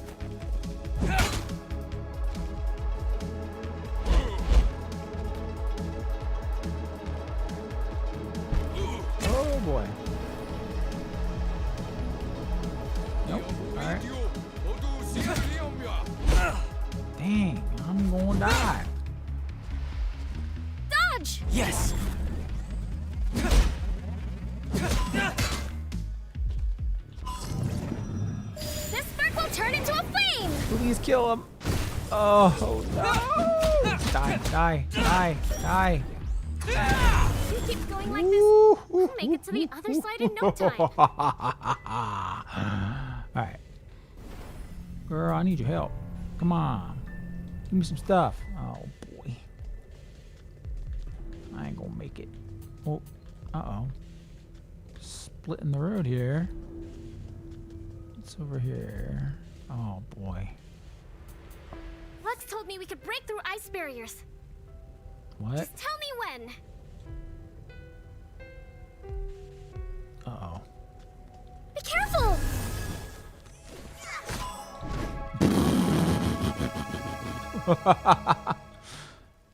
Oh, boy. Nope. Alright. Dang, I'm gonna die. Dodge! Yes! This spark will turn into a flame! Please kill him. Oh, no. Die. If you keep going like this, we'll make it to the other side in no time. Alright. Girl, I need your help. Come on. Give me some stuff. Oh, boy. I ain't gonna make it. Oh, uh-oh. Splitting the road here. What's over here? Oh, boy. Lux told me we could break through ice barriers. What? Just tell me when. Uh-oh. Be careful!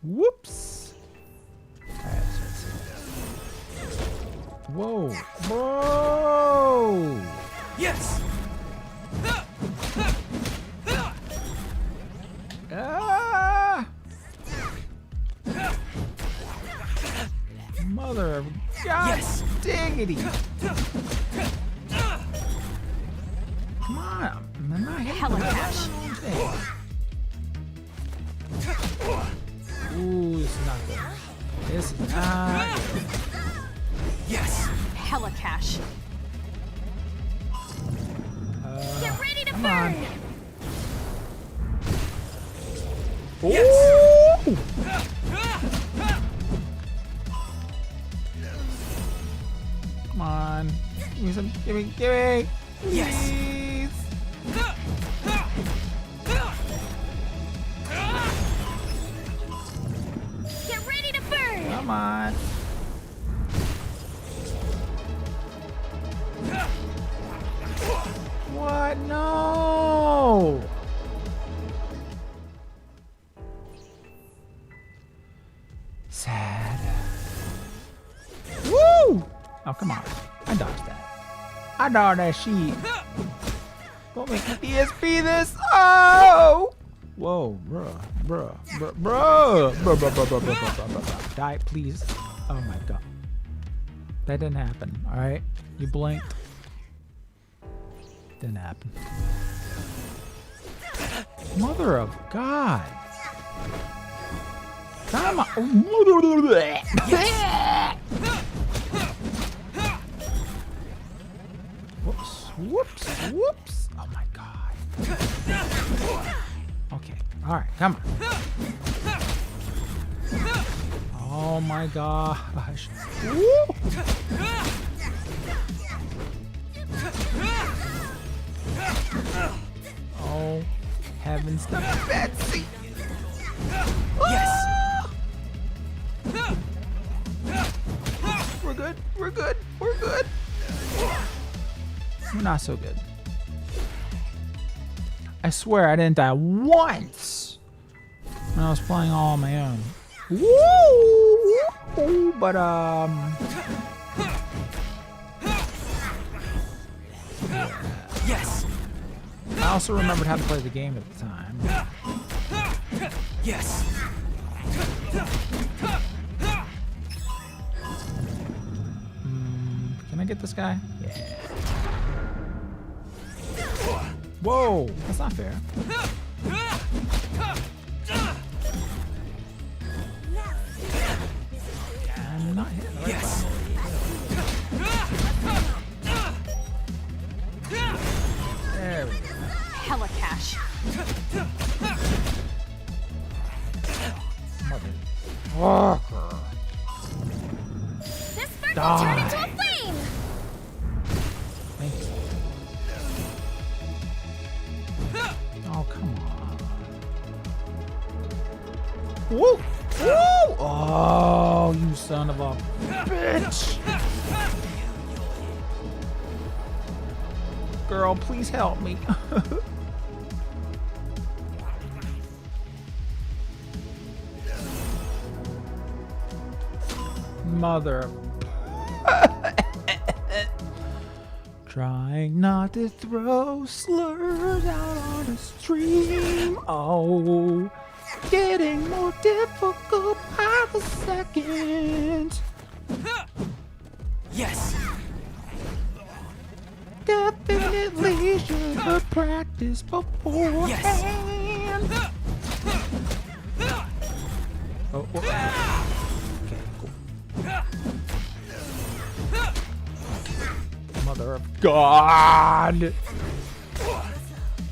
Whoops. Alright, whoa. Whoa! Yes! Ah! Mother of God diggity! Come on, I'm not hitting Hella the cash. thing. Ooh, this is not good. This is not good. Yes! Hella cash. Get ready to Come burn! on. Yes! Ooh! Come on. Give me some. Give me. Yes! Please. Get ready to burn! Come on. What? No! Sad. Woo! Oh, come on. I dodged that. I dodged that shit. Don't make me DSP this. Oh! Whoa, bruh. Die, please. Oh my god. That didn't happen, alright? You blinked. Didn't happen. Mother of God. Come on. Whoops. Oh my god. Okay. Alright, come on. Oh my gosh. Woo! Oh, heavens to Betsy. Yes! We're good. We're not so good. I swear I didn't die once when I was playing all on my own. Woo! But Yes! I also remembered how to play the game at the time. Yes! Can I get this guy? Yeah. Whoa, that's not fair. I'm not hitting the right Yes! button. There we go. Hella cash. Motherfucker. This bird will turn Die. into a flame! Thank you. Oh, come on. Woo! Woo! Oh, you son of a bitch! Girl, please help me. Mother. Trying not to throw slurs out on the stream. Oh, getting more difficult by the second. Yes! Definitely should have practiced beforehand. Oh, oh. Okay, cool. Mother of God!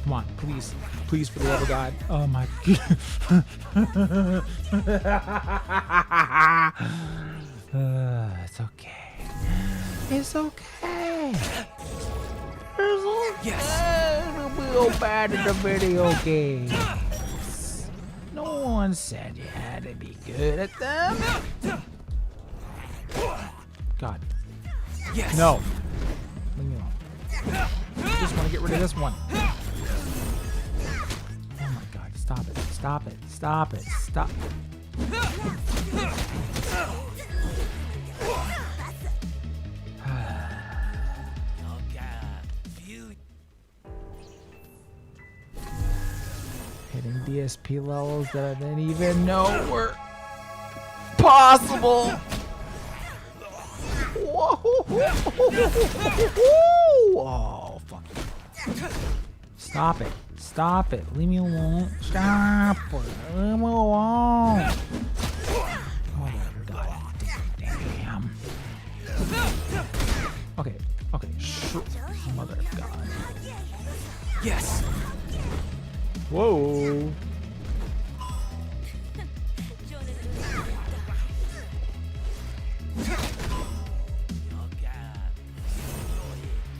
Come on, please. Please, for the love of God. Oh my God. It's okay. It's okay. It's okay. Yes. We'll go bad in the video games. No one said you had to be good at them. God. Yes. No. Leave me alone. Just want to get rid of this one. Oh my God. Stop it. Stop it. Stop it. Stop. Hitting DSP levels that I didn't even know were possible. Whoa, fuck. Stop it. Stop it. Leave me alone. Stop it. Leave me alone. Oh, God damn. Okay. Okay. Sure. Mother of God. Yes. Whoa.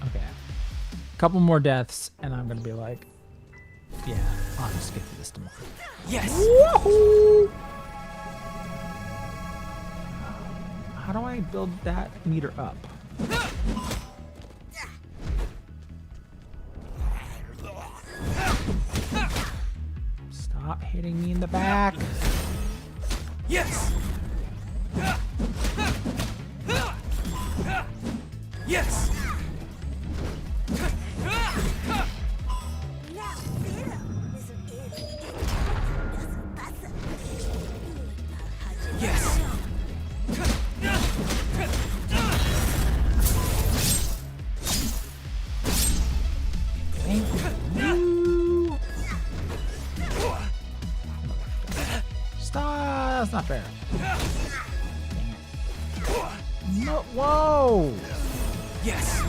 Okay. Couple more deaths, and I'm gonna be like, yeah, I'll just get to this tomorrow. Yes. Woohoo! How do I build that meter up? Stop hitting me in the back. Yes. Yes. Yes. Thank you. Stop! That's not fair. Dang it. No! Whoa! Yes.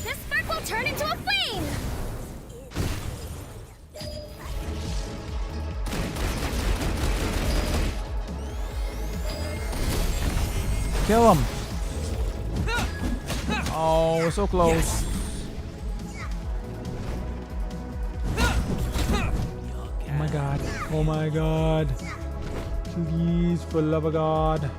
This spark will turn into a flame! Kill him! Oh, we're so close. Yes. Oh my God. Oh my God. Please, for the love of God.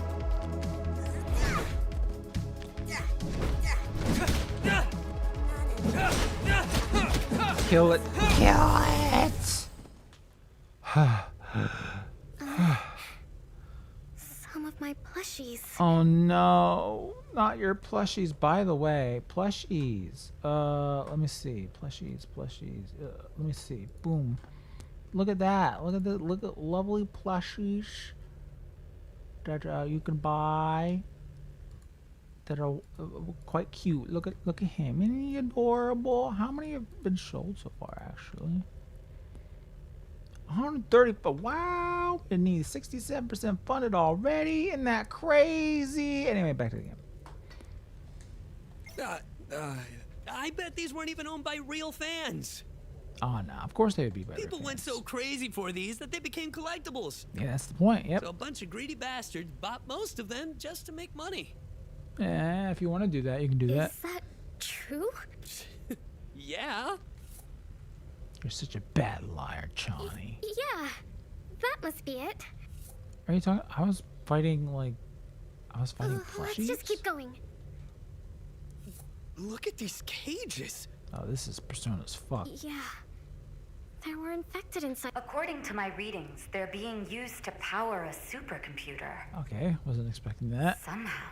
Kill it. Kill it! Some of my plushies. Oh no. Not your plushies, by the way. Plushies. Let me see. Plushies. Let me see. Boom. Look at that. Look at lovely plushies that you can buy that are quite cute. Look at him. Isn't he adorable? How many have been sold so far, actually? 130, but wow, it needs 67% funded already. Isn't that crazy? Anyway, back to the game. I bet these weren't even owned by real fans. Oh no, of course they would be better. People went so crazy for these that they became collectibles. Yeah, that's the point. Yep. So a bunch of greedy bastards bought most of them just to make money. Yeah, if you want to do that, you can do that. Is that true? Yeah. You're such a bad liar, Chani. Yeah, that must be it. Are you talking? I was fighting plushies. Let's just keep going. Look at these cages. Oh, this is Persona's fuck. Yeah. There were infected inside. According to my readings, they're being used to power a supercomputer. Okay, wasn't expecting that. Somehow.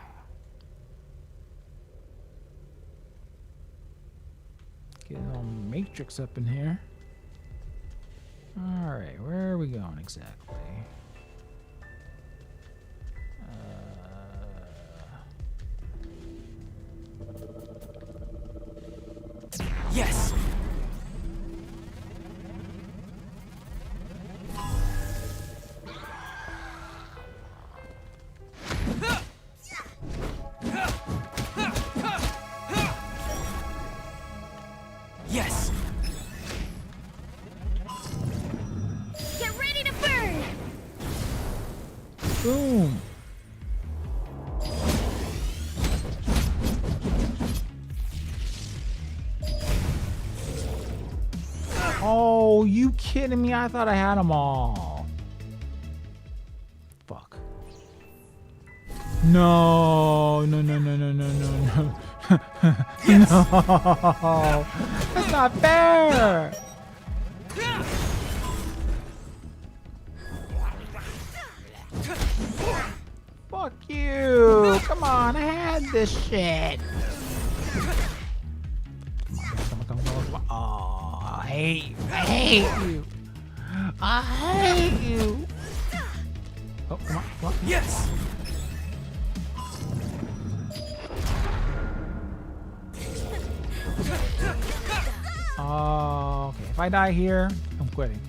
Get a little matrix up in here. All right, where are we going exactly? Yes. Boom. Oh, you kidding me? I thought I had them all. Fuck. No, no, no, no, no, no, no, no. Yes. No. That's not fair. Fuck you. Come on, I had this shit. Come on. Oh, I hate you. I hate you. I hate you. Oh, come on. Come on. Yes. Oh, okay. If I die here, I'm quitting.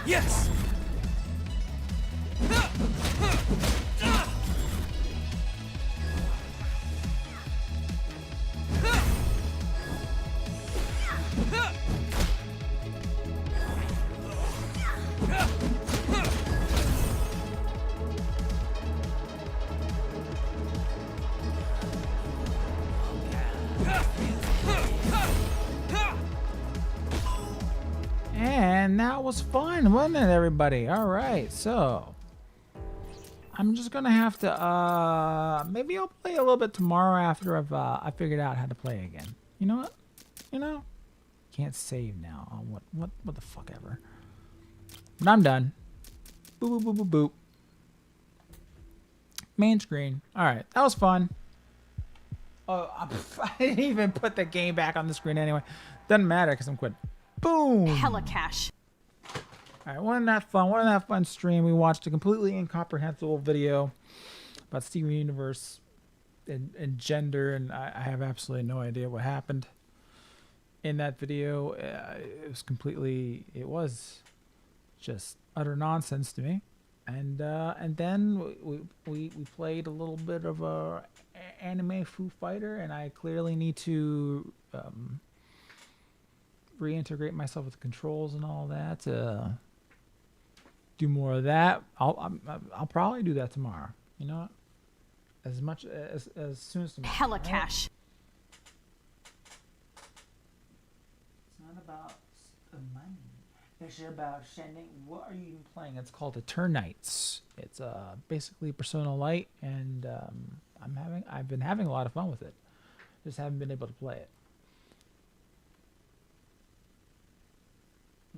Yes. And that was fun, wasn't it, everybody? All right, so I'm just gonna have to maybe I'll play a little bit tomorrow after I figured out how to play again. You know what? You know, can't save now. Oh, what the fuck ever. But I'm done. Boop boop boop boop boop. Main screen. All right, that was fun. Oh, I didn't even put the game back on the screen anyway. Doesn't matter because I'm quitting. Boom. Hella cash. All right, wasn't that fun? Wasn't that fun stream? We watched a completely incomprehensible video about Steven Universe and gender, and I have absolutely no idea what happened in that video. It was just utter nonsense to me. And then we played a little bit of a anime Foo Fighter, and I clearly need to reintegrate myself with the controls and all that. Do more of that. I'll probably do that tomorrow. You know what? As soon as tomorrow. Hella cash. It's not about the money. It's about sending. What are you even playing? It's called Eternites. It's basically Persona Light, and I've been having a lot of fun with it. Just haven't been able to play it.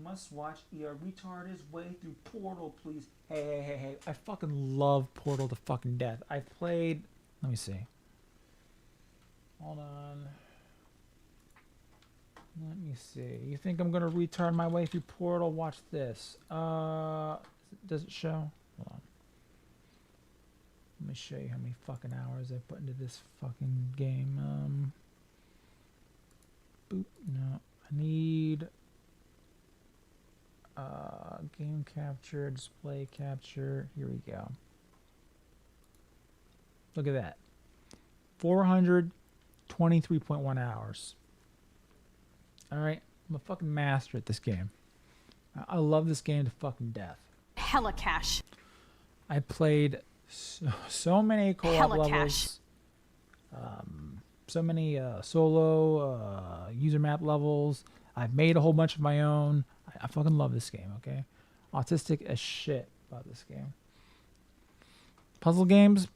Must watch your retard his way through Portal, please. Hey. I fucking love Portal to fucking death. I played. Let me see. Hold on. Let me see. You think I'm gonna retard my way through Portal? Watch this. Does it show? Hold on. Let me show you how many fucking hours I put into this fucking game. Boop. No. I need game capture, display capture. Here we go. Look at that. 423.1 hours. Alright, I'm a fucking master at this game. I love this game to fucking death. Hella cash. I played so many co-op levels. So many solo user map levels. I've made a whole bunch of my own. I fucking love this game, okay? Autistic as shit about this game. Puzzle games,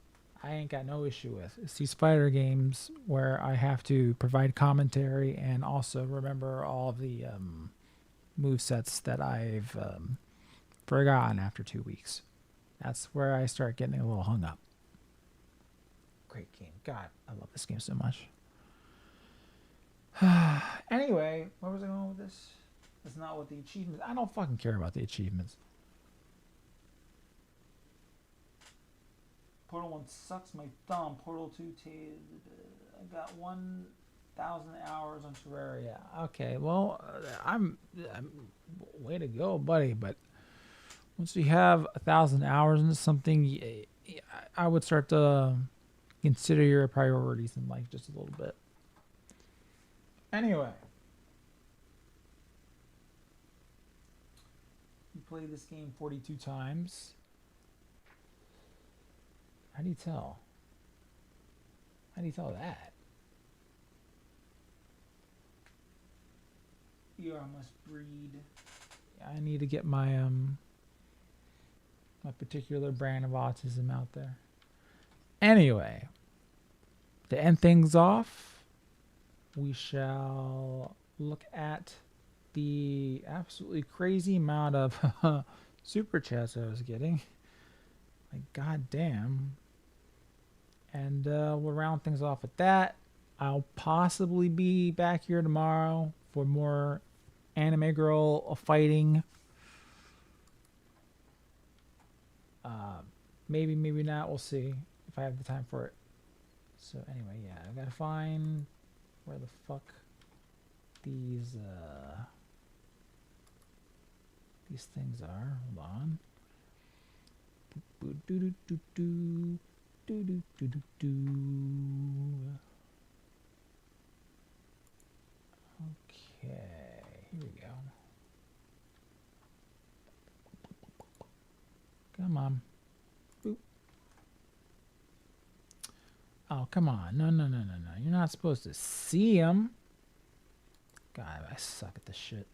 I ain't got no issue with. It's these fighter games where I have to provide commentary and also remember all of the movesets that I've forgotten after 2 weeks. That's where I start getting a little hung up. Great game. God, I love this game so much. Anyway, where was I going with this? It's not what the achievements. I don't fucking care about the achievements. Portal 1 sucks my thumb. Portal 2, I got 1,000 hours on Terraria. Okay, well, I'm way to go, buddy. But once you have 1,000 hours into something, I would start to consider your priorities in life just a little bit. Anyway. played this game 42 times. How do you tell? How do you tell that? You must breed. I need to get my my particular brand of autism out there. Anyway, to end things off, we shall look at the absolutely crazy amount of super chats I was getting. Like, goddamn. And we'll round things off with that. I'll possibly be back here tomorrow for more anime girl fighting. Maybe, maybe not. We'll see if I have the time for it. So anyway, yeah, I gotta find where the fuck these things are. Hold on. Okay, here we go. Come on. Boop. Oh, come on. No, no, no, no, no. You're not supposed to see them. God, I suck at this shit.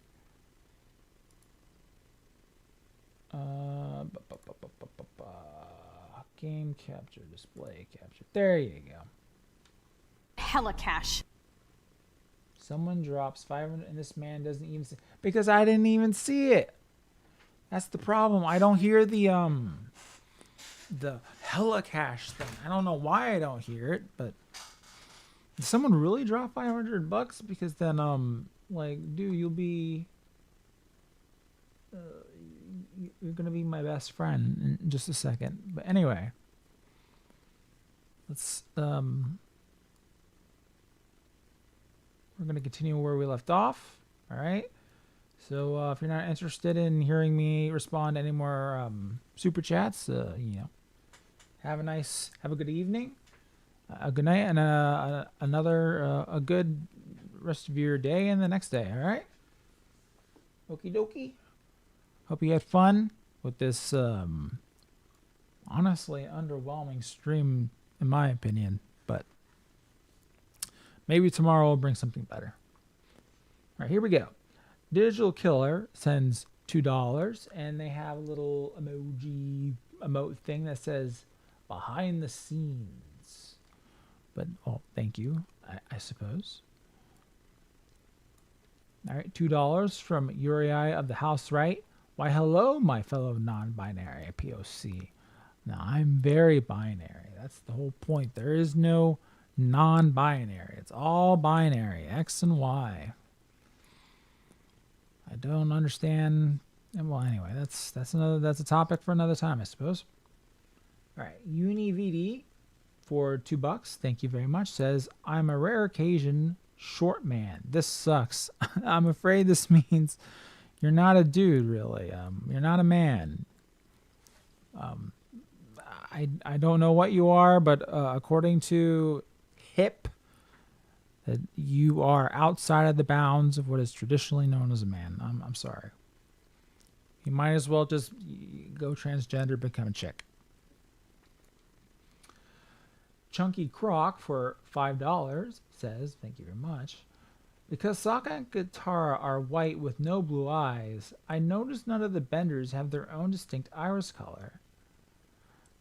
Game capture, display capture. There you go. Hella cash. Someone drops 500 and this man doesn't even see, because I didn't even see it. That's the problem. I don't hear the hella cash thing. I don't know why I don't hear it, but did someone really drop $500? Because then like, dude, you'll be you're gonna be my best friend in just a second. But anyway, let's we're gonna continue where we left off. All right. So if you're not interested in hearing me respond to any more super chats, you know, have a good evening, a good night, and a good rest of your day and the next day. All right. Okie dokie. Hope you had fun with this honestly underwhelming stream, in my opinion. But maybe tomorrow will bring something better. All right, here we go. Digital Killer sends $2, and they have a little emote thing that says behind the scenes. But, oh, thank you, I suppose. All right, $2 from Uriah of the House Right. Why, hello, my fellow non-binary POC. Now, I'm very binary. That's the whole point. There is no non-binary. It's all binary, X and Y. I don't understand. Well, anyway, that's a topic for another time, I suppose. All right, UniVD for $2. Thank you very much. Says, I'm a rare occasion short man. This sucks. I'm afraid this means you're not a dude, really. You're not a man. I don't know what you are, but according to HIP, that you are outside of the bounds of what is traditionally known as a man. I'm sorry. You might as well just go transgender, become a chick. Chunky Croc for $5 says, thank you very much. Because Sokka and Katara are white with no blue eyes, I noticed none of the benders have their own distinct iris color.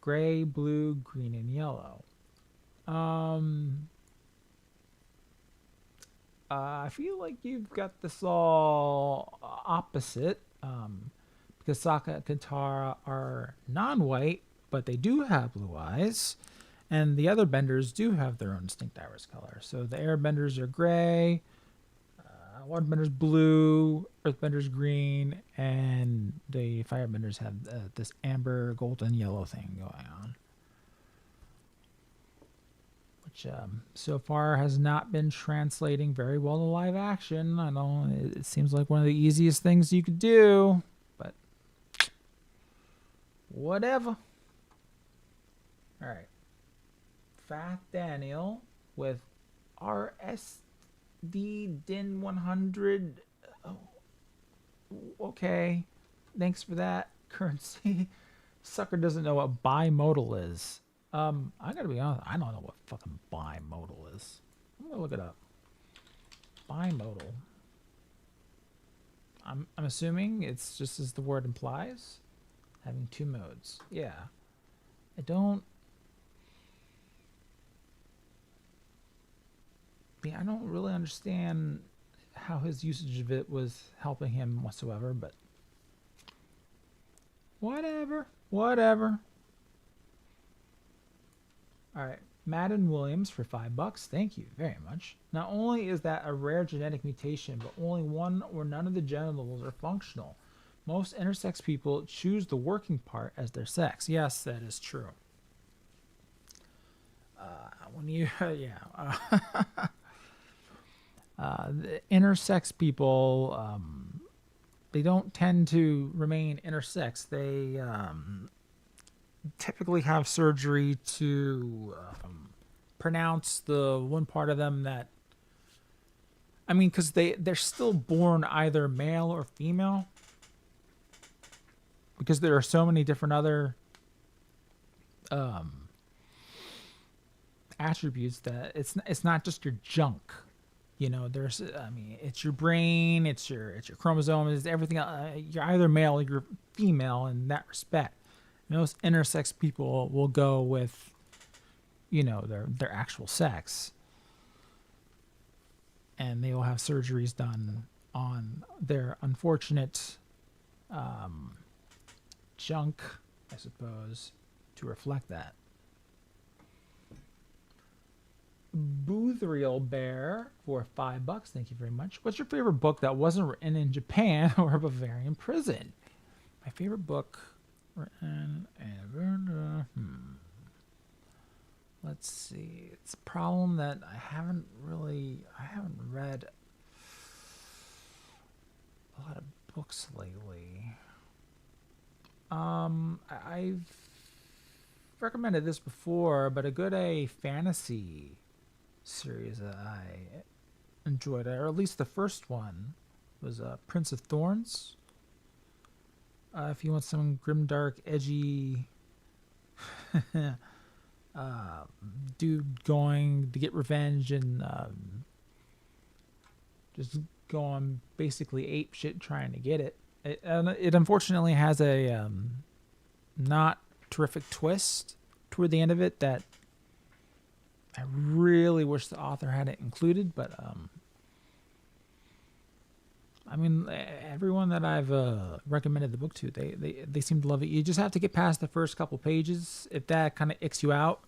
Gray, blue, green, and yellow. I feel like you've got this all opposite. Because Sokka and Katara are non-white, but they do have blue eyes. And the other benders do have their own distinct iris color. So the air benders are gray, water benders blue, earth benders green, and the fire benders have this amber, golden, yellow thing going on. Which so far has not been translating very well to live action. I know it seems like one of the easiest things you could do, but whatever. All right. Fat Daniel with RSD Din 100. Oh, okay. Thanks for that, currency. Sucker doesn't know what bimodal is. I gotta be honest, I don't know what fucking bimodal is. I'm gonna look it up. Bimodal. I'm assuming it's just as the word implies, having two modes. Yeah. I don't really understand how his usage of it was helping him whatsoever, but whatever. Alright, Madden Williams for $5. Thank you very much. Not only is that a rare genetic mutation, but only one or none of the genitals are functional. Most intersex people choose the working part as their sex. Yes, that is true. The intersex people, they don't tend to remain intersex. They typically have surgery to pronounce the one part of them that, I mean, because they're still born either male or female, because there are so many different other attributes that it's not just your junk. You know, it's your brain, it's your chromosomes, it's everything. You're either male or you're female in that respect. Most intersex people will go with, you know, their actual sex, and they will have surgeries done on their unfortunate junk, I suppose, to reflect that. Boothriel Bear for $5. Thank you very much. What's your favorite book that wasn't written in Japan or a Bavarian prison? My favorite book written in Let's see. It's a problem that I haven't read a lot of books lately. I've recommended this before, but a good fantasy series that I enjoyed, or at least the first one, was Prince of Thorns. If you want some grimdark, edgy dude going to get revenge and just going basically ape shit trying to get it. It unfortunately has a not terrific twist toward the end of it that I really wish the author had it included, but I mean, everyone that I've recommended the book to, they seem to love it. You just have to get past the first couple pages. If that kind of icks you out,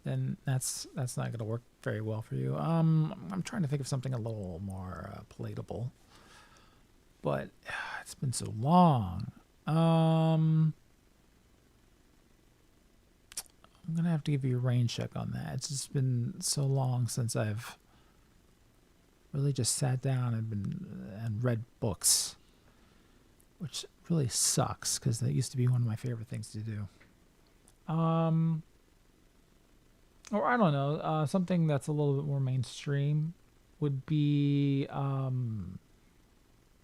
then that's not going to work very well for you. I'm trying to think of something a little more palatable, but it's been so long. I'm gonna have to give you a rain check on that. It's just been so long since I've really just sat down and read books, which really sucks because that used to be one of my favorite things to do. Or I don't know, something that's a little bit more mainstream would be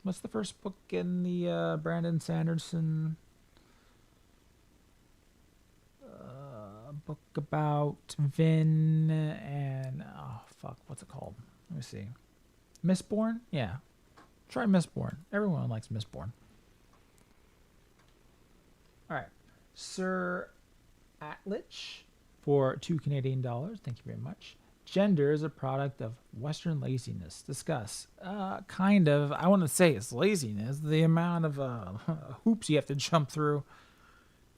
what's the first book in the Brandon Sanderson book about Vin and what's it called? Let me see. Mistborn? Yeah. Try Mistborn. Everyone likes Mistborn. Alright. Sir Atlich for $2 Canadian. Thank you very much. Gender is a product of Western laziness. Discuss. Kind of. I want to say it's laziness. The amount of hoops you have to jump through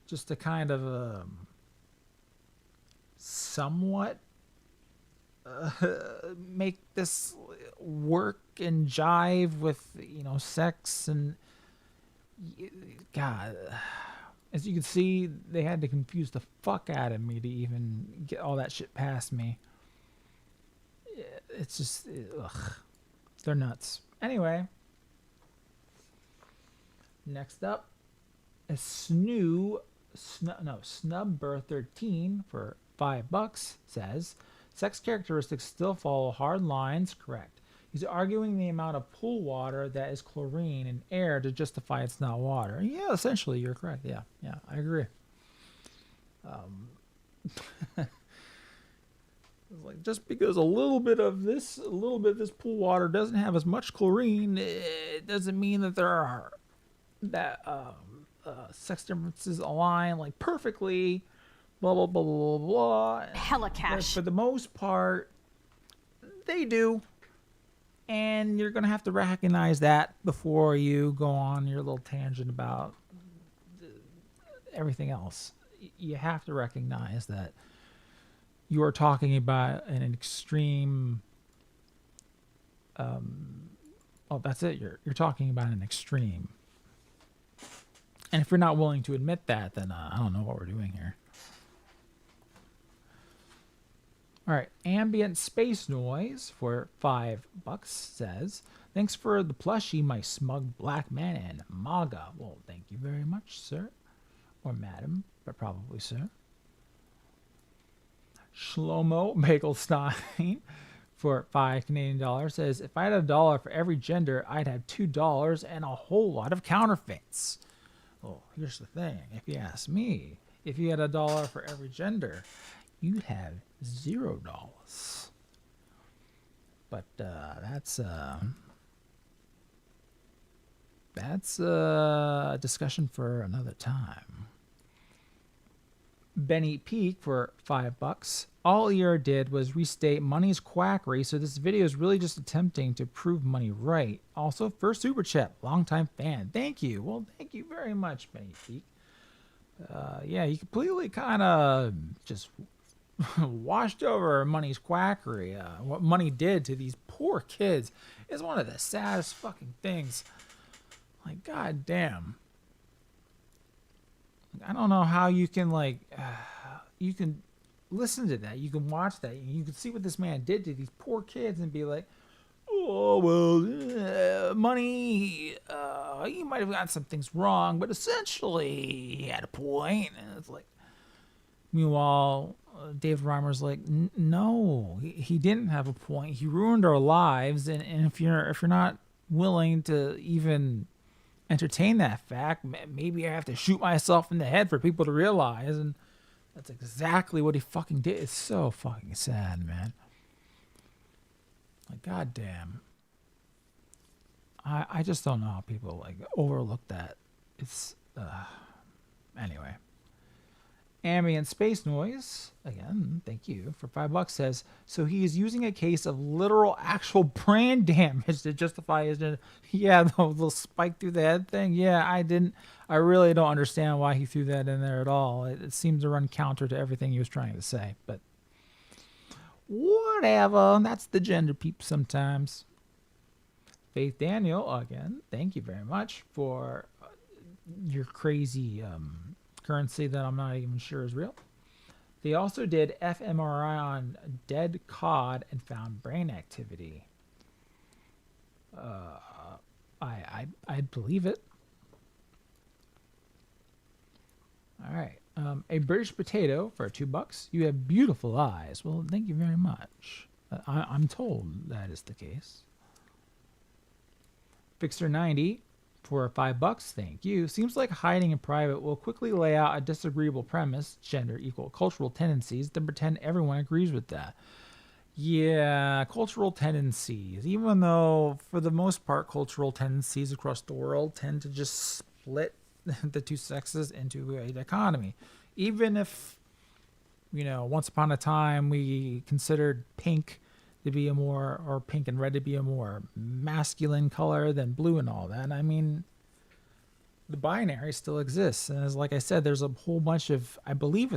just to kind of somewhat make this work and jive with, you know, sex and God, as you can see, they had to confuse the fuck out of me to even get all that shit past me. It's just ugh, they're nuts. Anyway, next up is Snubber13 for $5 says, sex characteristics still follow hard lines. Correct. He's arguing the amount of pool water that is chlorine in air to justify it's not water. Yeah, essentially, you're correct. Yeah, I agree. It's like, just because a little bit of this pool water doesn't have as much chlorine, it doesn't mean that there are sex differences align like perfectly. Blah blah blah blah blah. Hella cash. But for the most part, they do, and you're gonna have to recognize that before you go on your little tangent about everything else. You have to recognize that you are talking about an extreme. Oh, that's it. You're talking about an extreme, and if you're not willing to admit that, then I don't know what we're doing here. All right, ambient space noise for $5 says, "Thanks for the plushie, my smug black man and MAGA." Well, thank you very much, sir, or madam, but probably sir. Shlomo Bagelstein for $5 Canadian says, "If I had $1 for every gender, I'd have $2 and a whole lot of counterfeits." Well, here's the thing. If you ask me, if you had $1 for every gender, you'd have $0. But that's a discussion for another time. Benny Peak for $5. "All ER did was restate money's quackery, so this video is really just attempting to prove money right. Also, first super chat, longtime fan. Thank you." Well, thank you very much, Benny Peak. Yeah, you completely kind of just washed over money's quackery. What money did to these poor kids is one of the saddest fucking things. Like, god damn. I don't know how you can, like, you can listen to that, you can watch that, you can see what this man did to these poor kids and be like, oh, well, money, he might have gotten some things wrong, but essentially he had a point. And it's like, meanwhile, Dave Reimer's like, no, he didn't have a point. He ruined our lives, and if you're not willing to even entertain that fact, maybe I have to shoot myself in the head for people to realize. And that's exactly what he fucking did. It's so fucking sad, man. Like, goddamn. I just don't know how people like overlook that. It's anyway. Ambient space noise, again, thank you, for $5 says, "So he is using a case of literal actual brain damage to justify his..." Yeah, the little spike through the head thing. Yeah, I really don't understand why he threw that in there at all. It seems to run counter to everything he was trying to say, but whatever. That's the gender peep sometimes. Faith Daniel, again, thank you very much for your crazy currency that I'm not even sure is real. They also did fMRI on dead cod and found brain activity. I believe it. All right. A British potato for $2. "You have beautiful eyes." Well, thank you very much. I'm told that is the case. Fixer 90 for $5. Thank you. "Seems like hiding in private will quickly lay out a disagreeable premise, gender equal cultural tendencies, then pretend everyone agrees with that." Yeah, cultural tendencies. Even though, for the most part, cultural tendencies across the world tend to just split the two sexes into a dichotomy. Even if, once upon a time we considered pink to be pink and red to be a more masculine color than blue and all that. I mean, the binary still exists, and as like I said, there's a whole bunch of, I believe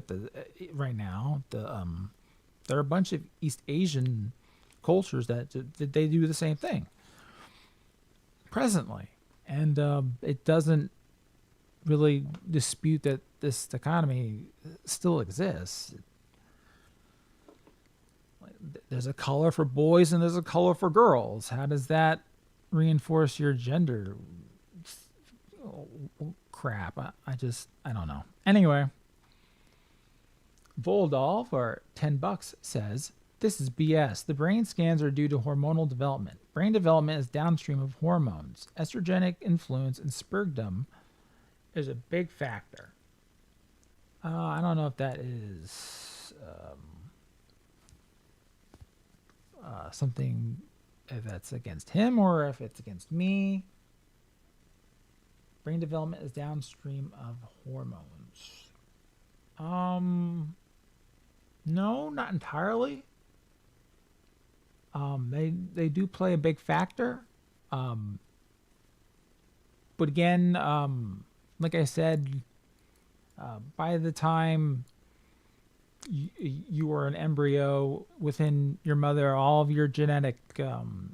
right now there are a bunch of East Asian cultures that they do the same thing presently, and it doesn't really dispute that this dichotomy still exists. There's a color for boys and there's a color for girls. How does that reinforce your gender crap? I don't know. Anyway, Voldal for $10 says, This is BS. The brain scans are due to hormonal development. Brain development is downstream of hormones. Estrogenic influence and spermidine is a big factor. I don't know if that is something, if that's against him or if it's against me. Brain development is downstream of hormones. No, not entirely. They do play a big factor. But again, like I said, by the time you are an embryo within your mother, all of your genetic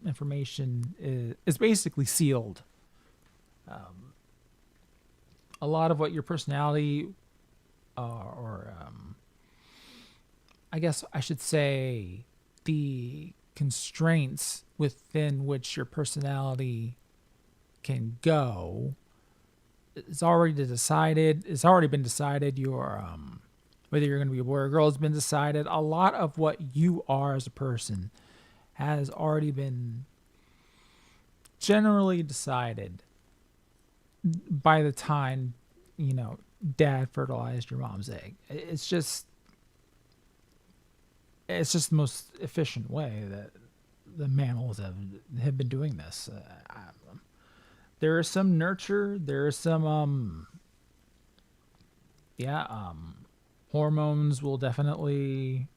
information is basically sealed. A lot of what your personality, I guess I should say, the constraints within which your personality can go, it's already decided. It's already been decided. Your whether you're going to be a boy or a girl has been decided. A lot of what you are as a person has already been generally decided by the time, dad fertilized your mom's egg. It's just the most efficient way that the mammals have been doing this. There is some nurture. There is some hormones will definitely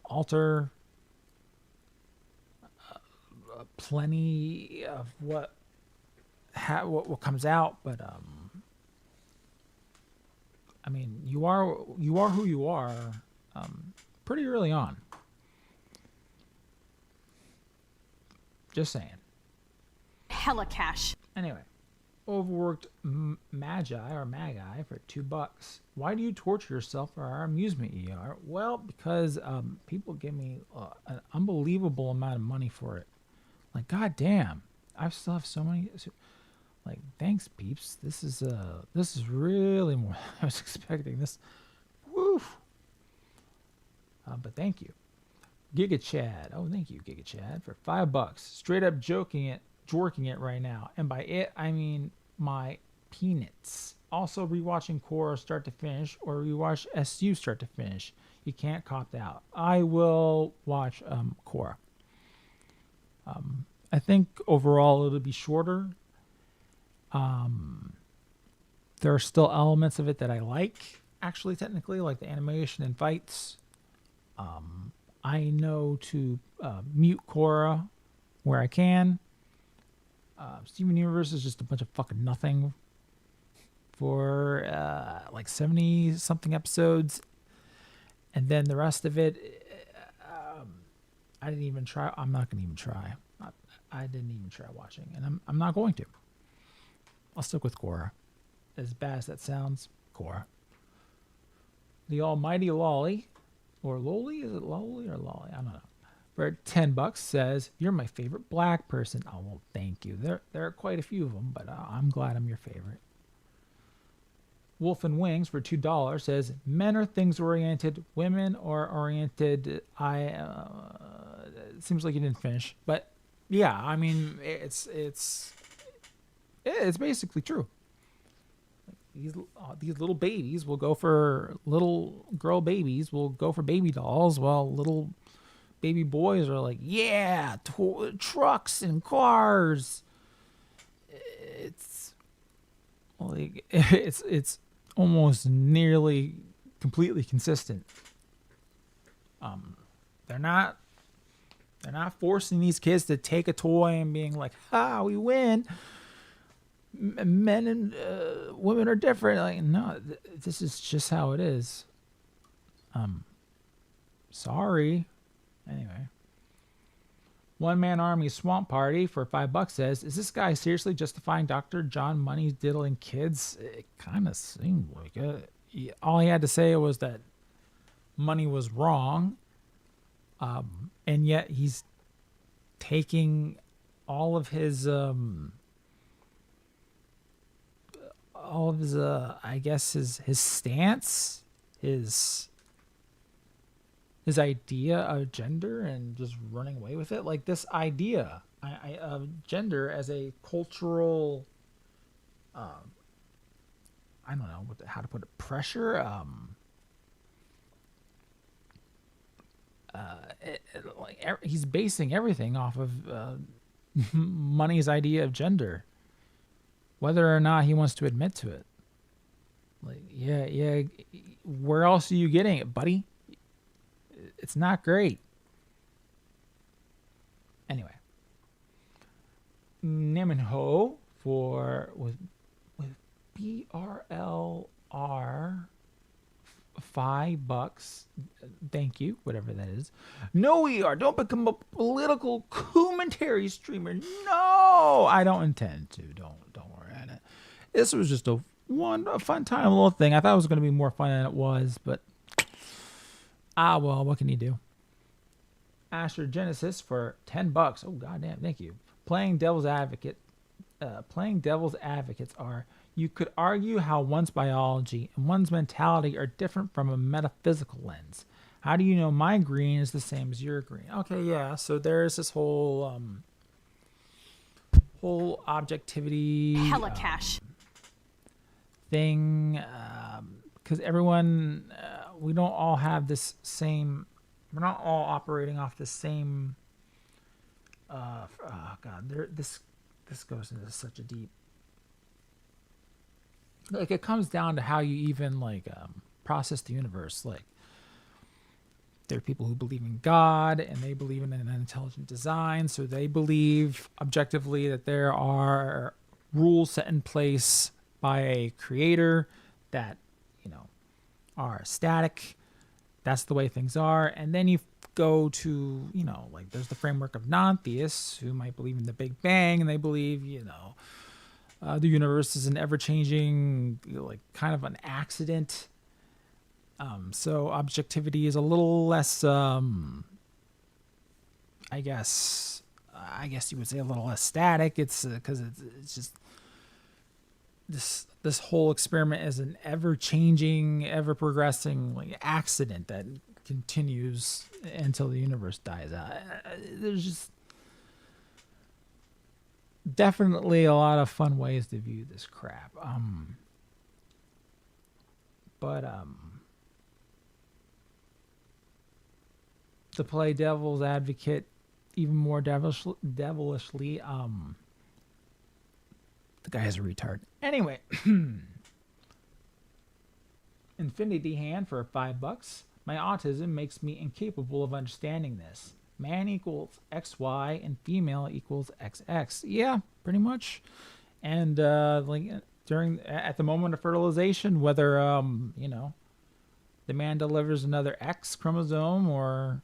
alter plenty of what comes out, but I mean, you are who you are pretty early on. Just saying. Hella cash. Anyway, overworked magi for $2. Why do you torture yourself for our amusement, ER? Well, because people give me an unbelievable amount of money for it. Like, goddamn, I still have so many. Like, thanks, peeps. This is really more than I was expecting. This, woof. But thank you, Giga Chad. Oh, thank you, Giga Chad, for $5. Straight up jorking it right now, and by it I mean my peanuts. Also, rewatching Korra start to finish, or rewatch SU start to finish. You can't cop out. I will watch Korra. I think overall it'll be shorter. There are still elements of it that I like, actually, technically, like the animation and fights. I know to mute Korra where I can. Steven Universe is just a bunch of fucking nothing for like 70 something episodes, and then the rest of it, I didn't even try. I'm not gonna even try. I didn't even try watching, and I'm not going to. I'll stick with Korra. As bad as that sounds, Korra. The Almighty Lolly, or Loli? Is it Lolly or Lolly? I don't know. For $10 says, "You're my favorite black person." Oh, well, thank you. There are quite a few of them, but I'm glad I'm your favorite. Wolf and Wings for $2 says, "Men are things oriented, women are oriented." It seems like you didn't finish, but yeah, I mean, it's basically true. These little babies will go for little girl babies will go for baby dolls, while little baby boys are like, yeah, trucks and cars. It's like it's almost nearly completely consistent. They're not forcing these kids to take a toy and being like, "Ha, we win. Men and women are different." Like, no, this is just how it is. Sorry. Anyway, One Man Army Swamp Party for $5 says, "Is this guy seriously justifying Dr. John Money's diddling kids?" It kind of seemed like it. All he had to say was that Money was wrong, and yet he's taking all of his I guess his stance, his his idea of gender and just running away with it. Like this idea of gender as a cultural, I don't know how to put it, pressure. He's basing everything off of Money's idea of gender, whether or not he wants to admit to it. Like, yeah, where else are you getting it, buddy? It's not great. Anyway, Neminho with BRLR $5. Thank you, whatever that is. No, don't become a political commentary streamer. No, I don't intend to. Don't worry on it. This was just a fun time, little thing. I thought it was going to be more fun than it was, but well, what can you do? Asher Genesis for $10. Oh goddamn, thank you. Playing devil's advocates are, you could argue how one's biology and one's mentality are different from a metaphysical lens. How do you know my green is the same as your green? Okay, yeah. So there's this whole objectivity thing, because everyone, we don't all have this same. We're not all operating off the same. This goes into such a deep. Like, it comes down to how you even process the universe. Like, there are people who believe in God and they believe in an intelligent design, so they believe objectively that there are rules set in place by a creator that are static. That's the way things are. And then you go to there's the framework of non-theists who might believe in the Big Bang, and they believe the universe is an ever-changing, kind of an accident. So objectivity is a little less, I guess you would say a little less static. It's because it's just this whole experiment is an ever-changing, ever-progressing accident that continues until the universe dies out. There's just definitely a lot of fun ways to view this crap. To play devil's advocate even more devilishly, the guy's a retard. Anyway, Infinity Hand for $5. My autism makes me incapable of understanding this. Man equals XY and female equals XX. Yeah, pretty much. And at the moment of fertilization, whether the man delivers another X chromosome or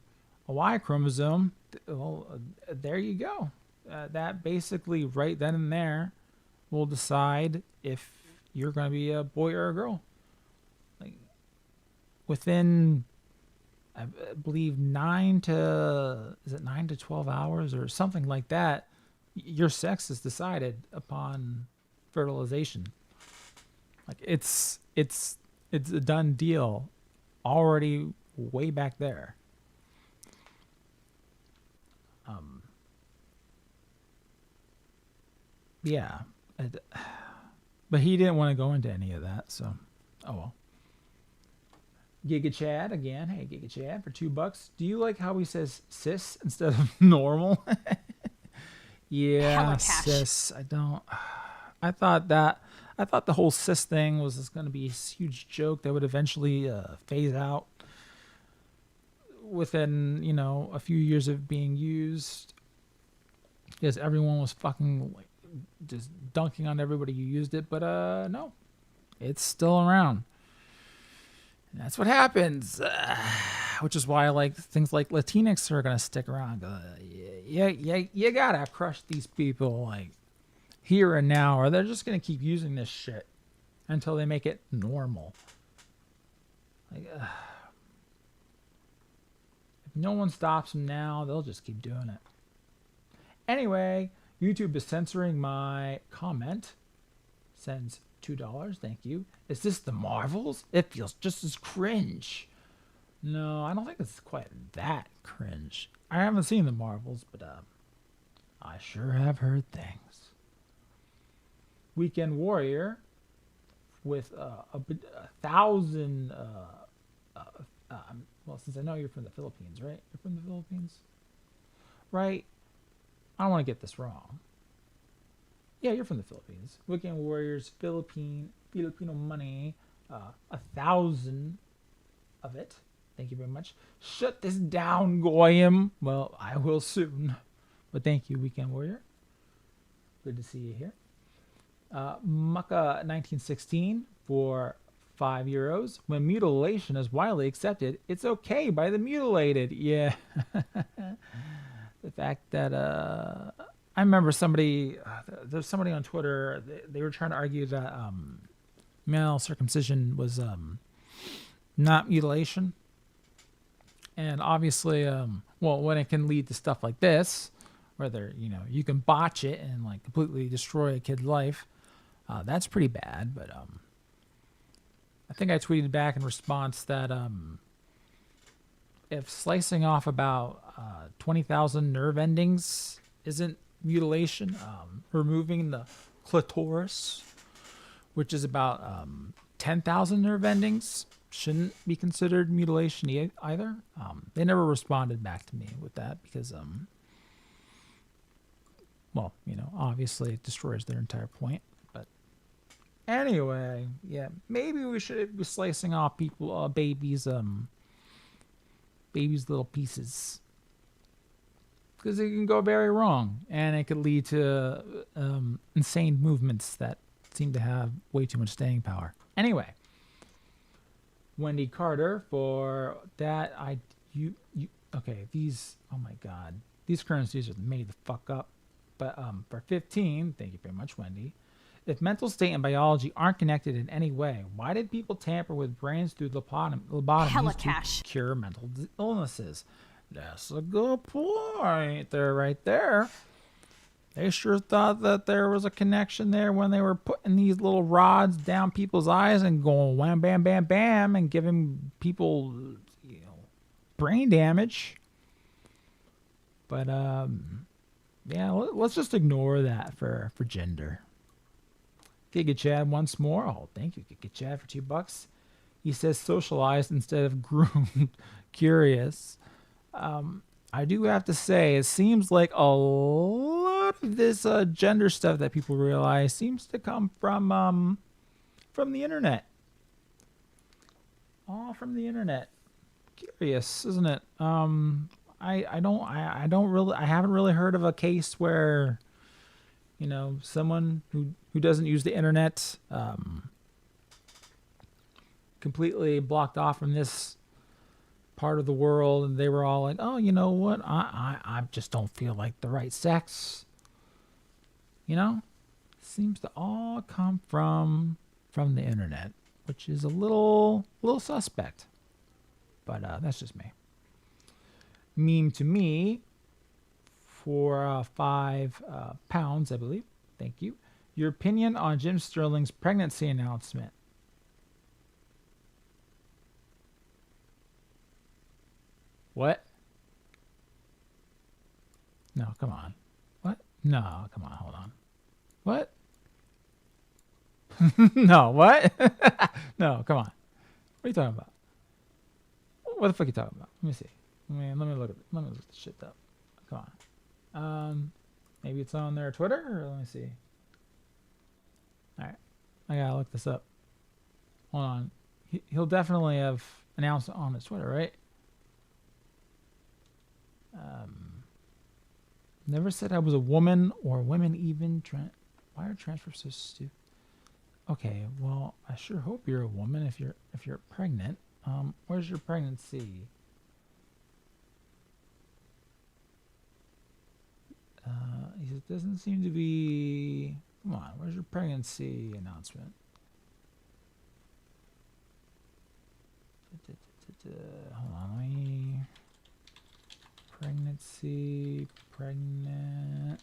a Y chromosome, well, there you go. That basically right then and there will decide if you're going to be a boy or a girl. Within, I believe, 9 to 12 hours or something like that, your sex is decided upon fertilization. It's a done deal already way back there. Yeah, but he didn't want to go into any of that, so oh well. Giga Chad again. Hey, Giga Chad for $2. Do you like how he says cis instead of normal? Yeah, cis. I thought the whole cis thing was just going to be a huge joke that would eventually phase out within, a few years of being used, because everyone was fucking just dunking on everybody who used it. But no, it's still around. And that's what happens, which is why things like Latinx are gonna stick around. You gotta crush these people here and now, or they're just gonna keep using this shit until they make it normal. If no one stops them now, they'll just keep doing it. Anyway, YouTube is censoring my comment. Sends $2. Thank you. Is this the Marvels? It feels just as cringe. No, I don't think it's quite that cringe. I haven't seen the Marvels, but I sure have heard things. Weekend Warrior with a thousand. Well, since I know you're from the Philippines, right? You're from the Philippines, right? I don't want to get this wrong. Yeah, you're from the Philippines. Weekend Warriors, Filipino money, 1,000 of it. Thank you very much. Shut this down, Goyim. Well, I will soon. But thank you, Weekend Warrior. Good to see you here. Mucka 1916 for €5. When mutilation is widely accepted, it's okay by the mutilated. Yeah. The fact that I remember somebody, there's somebody on Twitter, they were trying to argue that male circumcision was not mutilation. And obviously, well, when it can lead to stuff like this, whether, you can botch it and like completely destroy a kid's life, that's pretty bad. But I think I tweeted back in response that if slicing off about 20,000 nerve endings isn't mutilation, removing the clitoris, which is about 10,000 nerve endings, shouldn't be considered mutilation either. They never responded back to me with that because, well, obviously it destroys their entire point. But anyway, yeah, maybe we should be slicing off babies' little pieces, because it can go very wrong and it could lead to insane movements that seem to have way too much staying power. Anyway, Wendy Carter for that. Okay, these, oh my god, these currencies are made the fuck up. But for 15, thank you very much, Wendy. If mental state and biology aren't connected in any way, why did people tamper with brains through lobotomies to cure mental illnesses? That's a good point there, right there. They sure thought that there was a connection there when they were putting these little rods down people's eyes and going wham, bam, bam, bam, and giving people, brain damage. But yeah, let's just ignore that for gender. Giga Chad once more. Oh, thank you, Giga Chad, for $2. He says socialized instead of groomed. Curious. I do have to say, it seems like a lot of this gender stuff that people realize seems to come from the internet. All from the internet. Curious, isn't it? I haven't really heard of a case where, someone who doesn't use the internet completely blocked off from this part of the world, and they were all like, oh, you know what, I just don't feel like the right sex. Seems to all come from the internet, which is a little suspect. But that's just me. Meme to me for £5, I believe. Thank you. Your opinion on Jim Sterling's pregnancy announcement. What? No, come on. What? No, come on, hold on. What? No, what? No, come on. What are you talking about? What the fuck are you talking about? Let me see. Let me look this shit up. Come on. Maybe it's on their Twitter, or let me see. Alright. I gotta look this up. Hold on. He'll definitely have announced it on his Twitter, right? Never said I was a woman or women even. Why are transfers so stupid? Okay, well, I sure hope you're a woman if you're pregnant. Where's your pregnancy? It doesn't seem to be. Come on, where's your pregnancy announcement? Hold on, let me. Pregnant.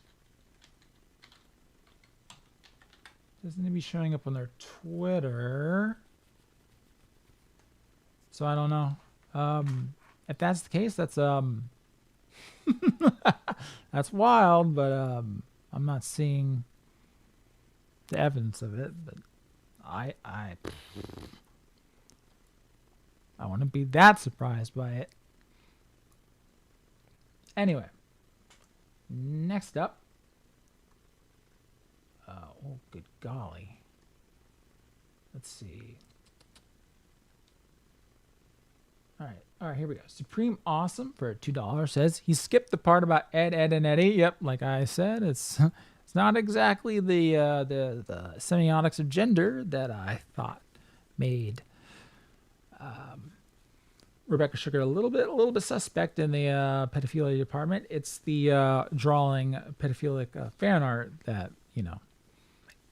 Doesn't it be showing up on their Twitter? So I don't know. If that's the case, that's that's wild, but I'm not seeing the evidence of it. But I wouldn't be that surprised by it. Anyway, next up. Oh, good golly. Let's see. All right, here we go. Supreme Awesome for $2 says he skipped the part about Ed, and Eddie. Yep, like I said, it's not exactly the semiotics of gender that I thought made Rebecca Sugar a little bit suspect in the pedophilia department. It's the drawing pedophilic fan art that, you know.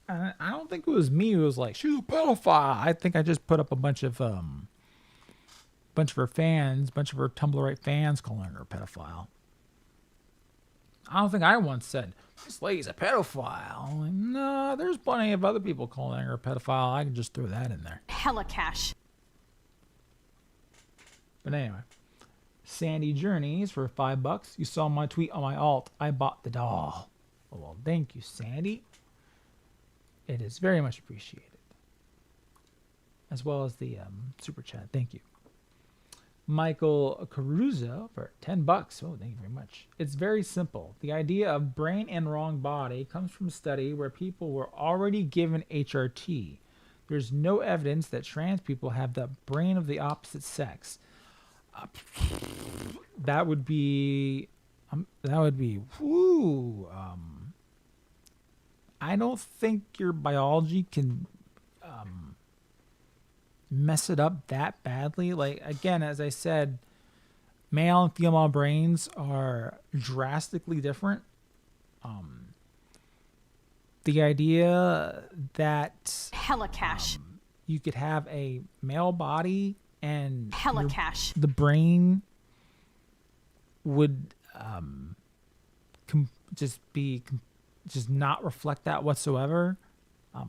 I don't think it was me who was like, she's a pedophile. I think I just put up a bunch of her Tumblrite fans calling her a pedophile. I don't think I once said, this lady's a pedophile. I'm like, no, there's plenty of other people calling her a pedophile. I can just throw that in there. Hella cash. But anyway, Sandy Journeys for $5. You saw my tweet on my alt. I bought the doll. Well, thank you, Sandy. It is very much appreciated. As well as the super chat. Thank you. Michael Caruso for $10. Oh, thank you very much. It's very simple. The idea of brain and wrong body comes from a study where people were already given HRT. There's no evidence that trans people have the brain of the opposite sex. That would be whoo. I don't think your biology can mess it up that badly. Like, again, as I said, male and female brains are drastically different. The idea that hella cash. You could have a male body and hella cash. The brain would just not reflect that whatsoever.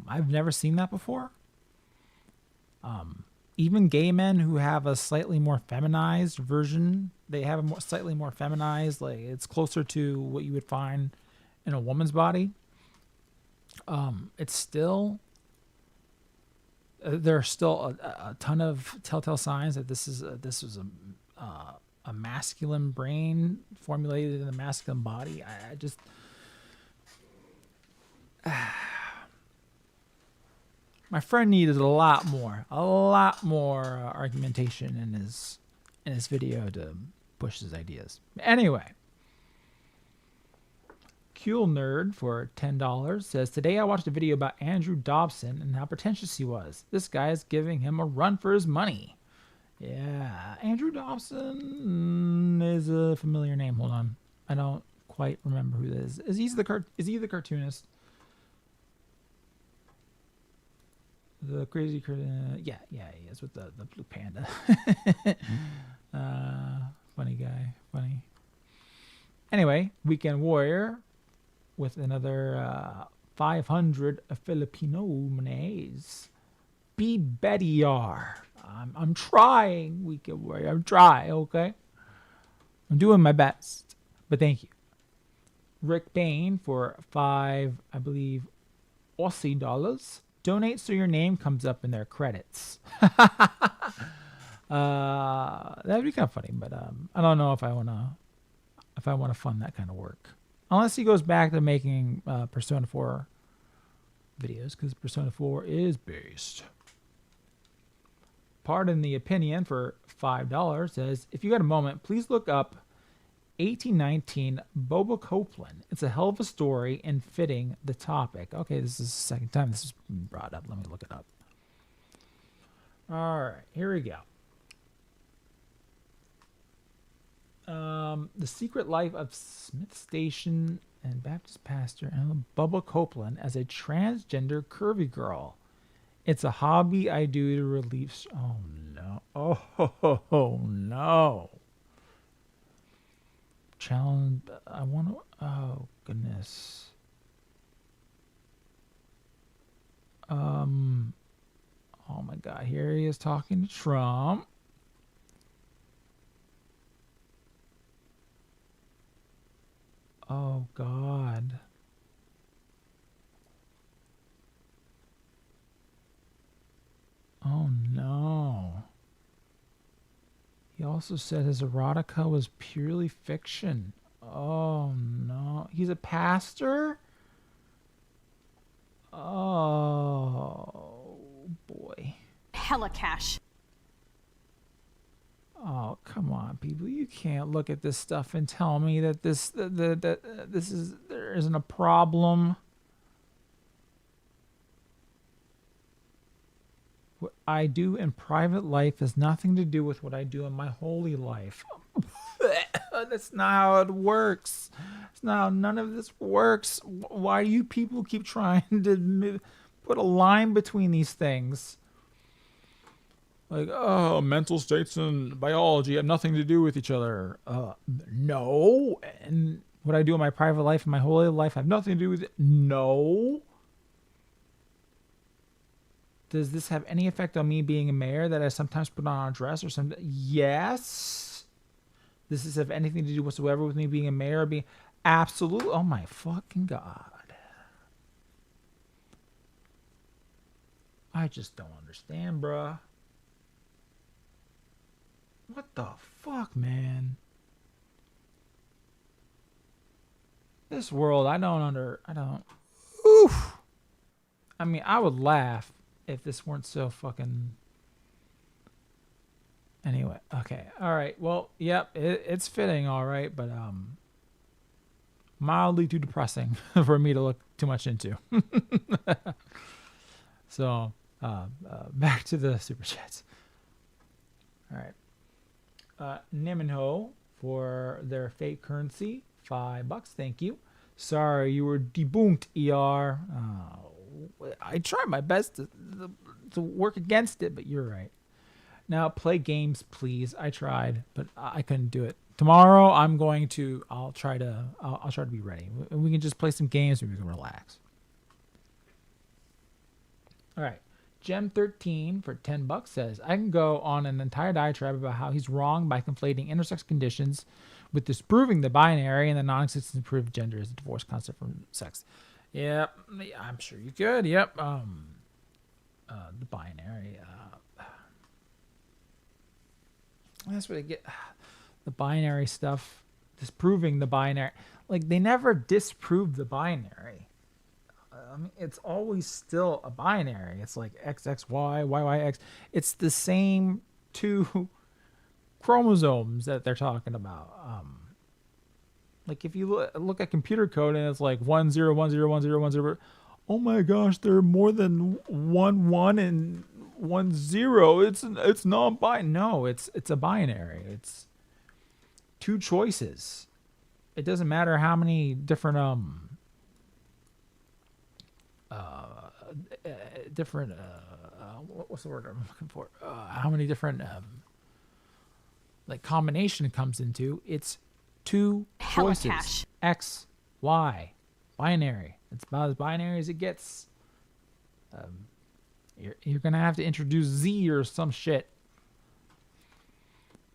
I've never seen that before. Even gay men who have a slightly more feminized version, they have a slightly more feminized, like it's closer to what you would find in a woman's body. It's still, there are still a ton of telltale signs that this was a masculine brain formulated in a masculine body. I just my friend needed a lot more argumentation in his video to push his ideas. Anyway, Cool Nerd for $10 says, today I watched a video about Andrew Dobson and how pretentious he was. This guy is giving him a run for his money. Yeah, Andrew Dobson is a familiar name. Hold on, I don't quite remember who this is. Is he the cartoonist? The crazy, yeah, he is with the blue panda. Funny guy, funny. Anyway, Weekend Warrior with another 500 Filipino mones. Be Betty R. I'm trying, Weekend Warrior. I'm trying, okay? I'm doing my best, but thank you. Rick Bain for $5, I believe, Aussie dollars. Donate so your name comes up in their credits. That'd be kind of funny, but I don't know if I wanna fund that kind of work, unless he goes back to making Persona 4 videos, because Persona 4 is based. Pardon the Opinion for $5 says, if you got a moment, please look up 1819 Boba Copeland. It's a hell of a story and fitting the topic. Okay, this is the second time this has been brought up. Let me look it up. All right, here we go. The Secret Life of Smith Station and Baptist Pastor and Bubba Copeland as a transgender curvy girl. It's a hobby I do to relieve... Oh, no. Oh, no. Challenge. I want to. Oh goodness. Oh my God. Here he is talking to Trump. also said his erotica was purely fiction. Oh no. He's a pastor? Oh boy. Hella cash. Oh, come on, people. You can't look at this stuff and tell me that there isn't a problem. What I do in private life has nothing to do with what I do in my holy life. That's not how it works. It's not how none of this works. Why do you people keep trying to put a line between these things? Like, oh, mental states and biology have nothing to do with each other. No. And what I do in my private life and my holy life have nothing to do with it. No. Does this have any effect on me being a mayor that I sometimes put on a dress or something? Yes. Does this have anything to do whatsoever with me being a mayor? Being absolute? Oh my fucking God. I just don't understand, bruh. What the fuck, man? This world, I don't. Oof. I mean, I would laugh if this weren't so fucking. Anyway, okay, all right. Well, yep, it's fitting, all right, but mildly too depressing for me to look too much into. So, back to the super chats. All right. Neminho for their fake currency, $5. Thank you. Sorry, you were debunked, ER. I tried my best to work against it, but you're right. Now play games, please. I tried, but I couldn't do it. Tomorrow, I'll try to be ready. We can just play some games and we can relax. All right. Gem13 for $10 says, I can go on an entire diatribe about how he's wrong by conflating intersex conditions with disproving the binary and the non-existence of proved gender as a divorced concept from sex. Yep, I'm sure you could. Yep. The binary. That's what they get. The binary stuff. Disproving the binary. Like, they never disproved the binary. I mean, it's always still a binary. It's like XXY, YYX. It's the same two chromosomes that they're talking about. Like if you look at computer code and it's like 10101010. Oh my gosh, there are more than 1 and 10. It's non-binary. No, it's a binary. It's two choices. It doesn't matter how many different what's the word I'm looking for? How many different like combination it comes into? It's two choices. Cash. X, Y, binary. It's about as binary as it gets. You're gonna have to introduce Z or some shit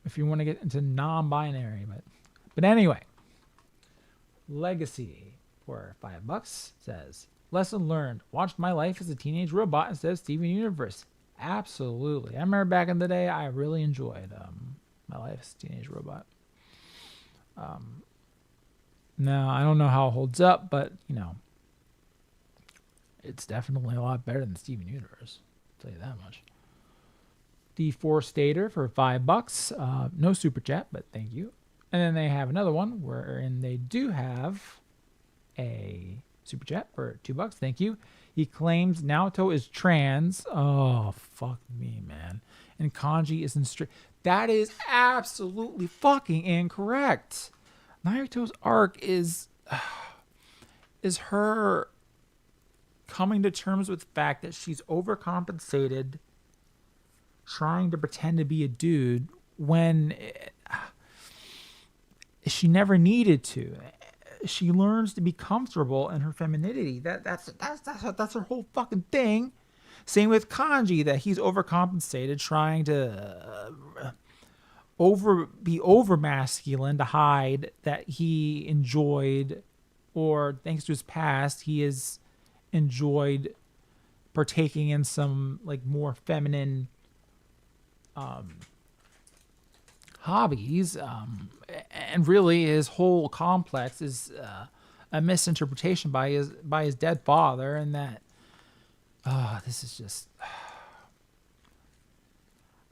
if you want to get into non-binary. But anyway, Legacy for $5 says, lesson learned. Watched my life as a teenage robot instead of Steven Universe. Absolutely. I remember back in the day, I really enjoyed my life as a teenage robot. Now, I don't know how it holds up, but, it's definitely a lot better than Steven Universe. I'll tell you that much. Deforestator for $5. No super chat, but thank you. And then they have another one wherein they do have a super chat for $2. Thank you. He claims Naoto is trans. Oh, fuck me, man. And Kanji is in straight. That is absolutely fucking incorrect. Naruto's arc is her coming to terms with the fact that she's overcompensated trying to pretend to be a dude when she never needed to. She learns to be comfortable in her femininity. That's her whole fucking thing. Same with Kanji, that he's overcompensated trying to be over masculine to hide that he enjoyed, or thanks to his past, he has enjoyed partaking in some like more feminine hobbies, and really his whole complex is a misinterpretation by his dead father, and that this is just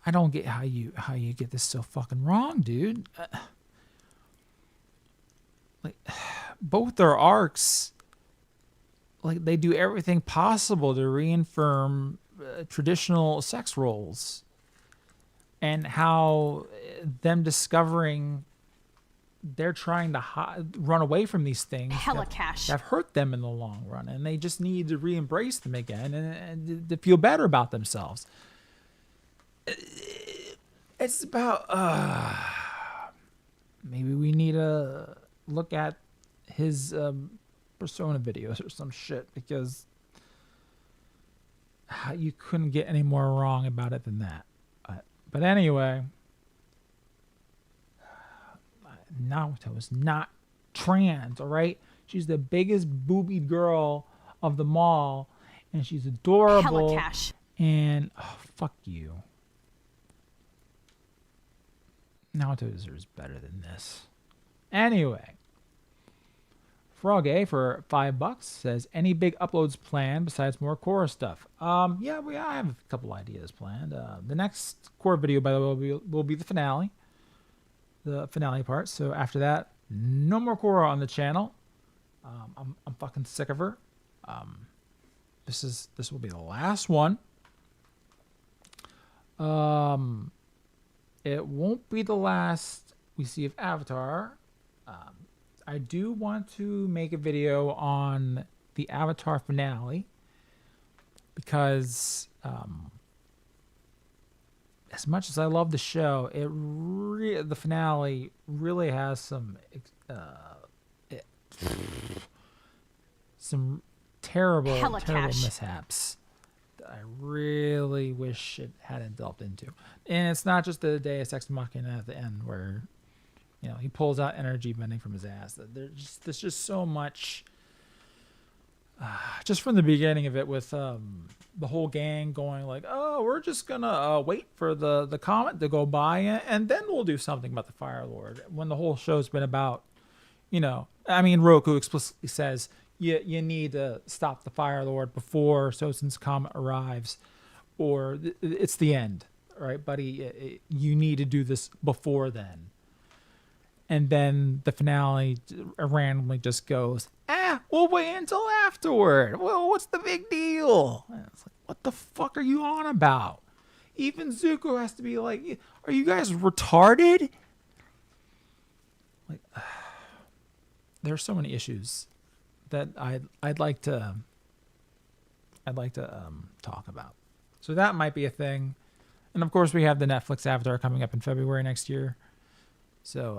I don't get how you get this so fucking wrong, dude. Like both their arcs, like they do everything possible to reaffirm traditional sex roles, and how them discovering they're trying to run away from these things have hurt them in the long run, and they just need to re-embrace them again and to feel better about themselves. It's about maybe we need to look at his persona videos or some shit, because you couldn't get any more wrong about it than that. But anyway, Naruto is not trans, all right? She's the biggest boobied girl of them all, and she's adorable. And fuck you. Naruto deserves better than this. Anyway, Frog A for $5 says, any big uploads planned besides more core stuff? Yeah, I have a couple ideas planned. The next core video, by the way, will be the finale part. So after that, no more core on the channel. I'm fucking sick of her. This will be the last one. It won't be the last we see of Avatar. I do want to make a video on the Avatar finale, because as much as I love the show, the finale really has some terrible mishaps that I really wish it hadn't delved into. And it's not just the Deus Ex Machina at the end where, you know, he pulls out energy bending from his ass. There's just so much. Just from the beginning of it, with the whole gang going like, "Oh, we're just gonna wait for the comet to go by, and then we'll do something about the Fire Lord." When the whole show's been about, you know, I mean, Roku explicitly says you need to stop the Fire Lord before Sosin's comet arrives, or it's the end, right, buddy? You need to do this before then. And then the finale randomly just goes, we'll wait until afterward. Well, what's the big deal? And it's like, what the fuck are you on about? Even Zuko has to be like, are you guys retarded? Like, there's so many issues that I'd like to talk about. So that might be a thing. And of course, we have the Netflix Avatar coming up in February next year. So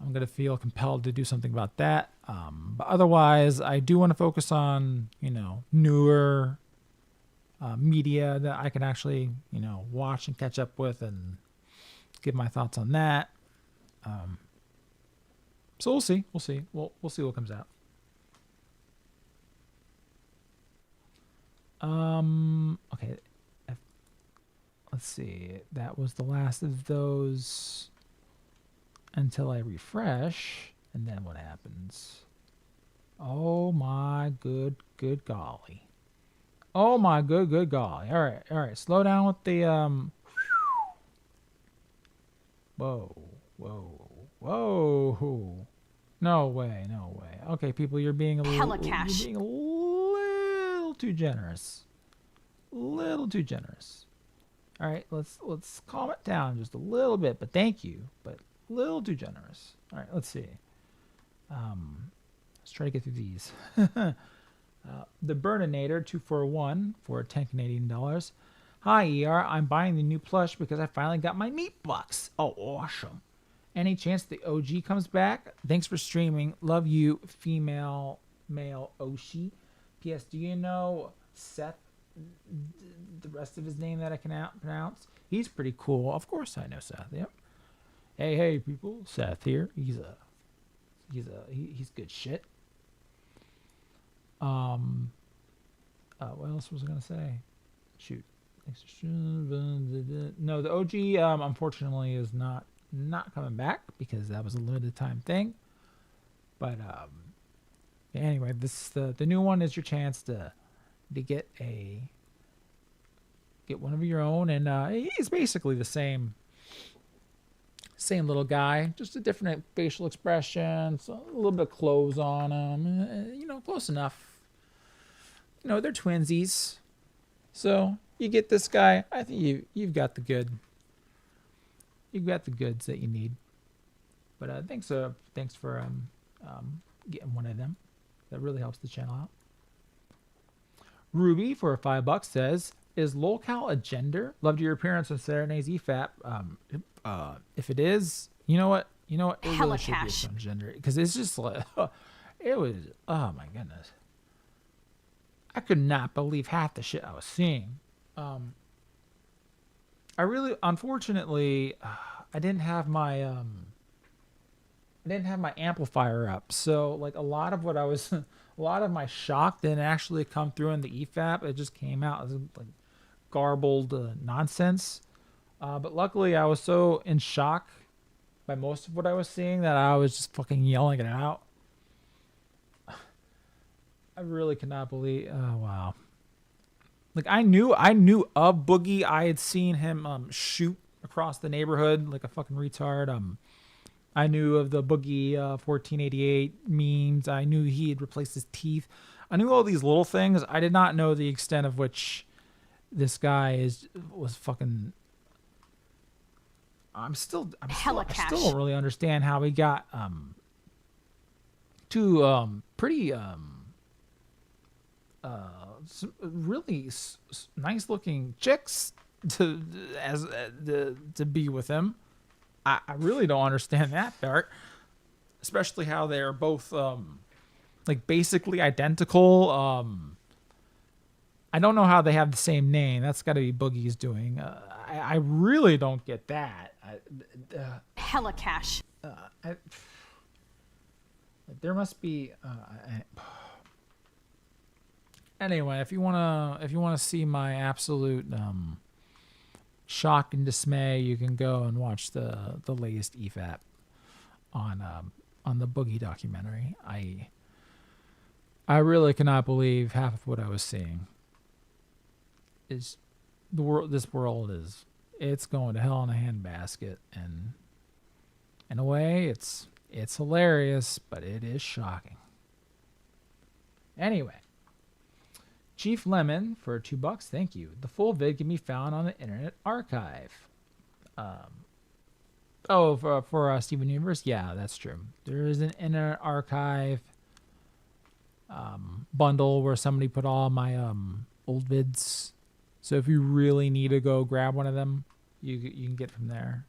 I'm going to feel compelled to do something about that. But otherwise, I do want to focus on, you know, newer media that I can actually, you know, watch and catch up with and give my thoughts on that. So we'll see. We'll see what comes out. Okay. Let's see. That was the last of those until I refresh. And then what happens? Oh my good golly. Oh my good golly. All right. Slow down with the Whoa. No way. Okay, people, you're being a little too generous. All right, let's calm it down just a little bit, but thank you, but a little too generous. All right, let's see. Let's try to get through these. The Burninator 241 for $10 Canadian. Hi, ER. I'm buying the new plush because I finally got my meat box. Oh, awesome. Any chance the OG comes back? Thanks for streaming. Love you, female male Oshi. P.S. Do you know Seth? The rest of his name that I can pronounce. He's pretty cool. Of course I know Seth. Yep. Hey people, Seth here. He's good shit. What else was I gonna say? Shoot. No, the OG unfortunately is not coming back because that was a limited time thing. But anyway, this the new one is your chance to get one of your own, and he's basically the same little guy, just a different facial expression, so a little bit of clothes on him, close enough. They're twinsies, so you get this guy. I think you've got the goods that you need. But thanks for getting one of them. That really helps the channel out. Ruby for $5 says, "Is lolcow a gender? Loved your appearance on Saturday's EFAP. If it is, you know what? It really should be some gender, because it's just like it was. Oh my goodness, I could not believe half the shit I was seeing. Unfortunately, I didn't have my amplifier up, so like a lot of my shock didn't actually come through in the EFAP. It just came out as like garbled nonsense. But luckily, I was so in shock by most of what I was seeing that I was just fucking yelling it out. I really cannot believe. Oh wow! Like I knew of Boogie. I had seen him shoot across the neighborhood like a fucking retard. I knew of the Boogie 1488 memes. I knew he had replaced his teeth. I knew all these little things. I did not know the extent of which this guy was fucking. I still don't really understand how he got two pretty really nice looking chicks to be with him. I really don't understand that part, especially how they're both like basically identical. I don't know how they have the same name. That's got to be Boogie's doing. I really don't get that. Hella cash. There must be. Anyway, if you wanna see my absolute shock and dismay, you can go and watch the latest EFAP on the Boogie documentary. I really cannot believe half of what I was seeing. Is the world? This world it's going to hell in a handbasket, and in a way, it's hilarious, but it is shocking. Anyway. Chief Lemon for $2, thank you. The full vid can be found on the Internet Archive. For Steven Universe, yeah, that's true. There is an Internet Archive bundle where somebody put all my old vids. So if you really need to go grab one of them, you can get from there.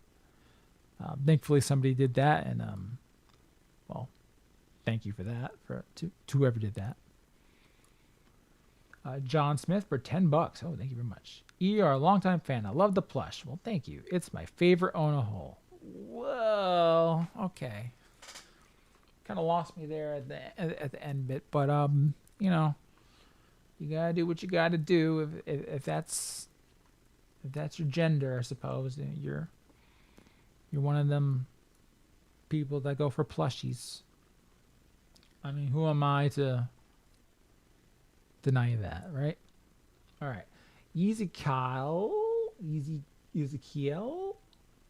Thankfully, somebody did that, and well, thank you for that to whoever did that. John Smith for $10. Oh, thank you very much. ER, longtime fan. I love the plush. Well, thank you. It's my favorite Ona hole. Well, okay. Kind of lost me there at the end bit, but you gotta do what you gotta do if that's your gender, I suppose. You're one of them people that go for plushies. I mean, who am I to deny that, right? All right. Easy Kyle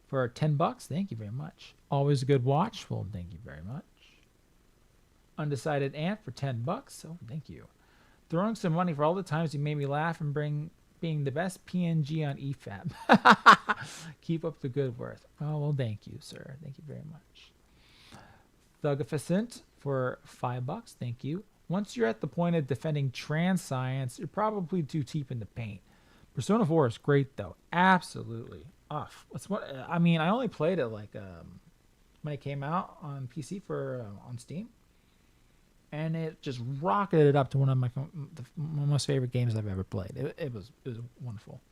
for $10. Thank you very much. Always a good watch. Well, thank you very much. Undecided Ant for $10. Oh, thank you. Throwing some money for all the times you made me laugh and being the best PNG on EFAP. Keep up the good work. Oh, well, thank you, sir. Thank you very much. Thugificent for $5. Thank you. Once you're at the point of defending trans science, you're probably too deep in the paint. Persona 4 is great, though. Absolutely. I only played it like when it came out on PC on Steam, and it just rocketed it up to one of my most favorite games I've ever played. It was wonderful.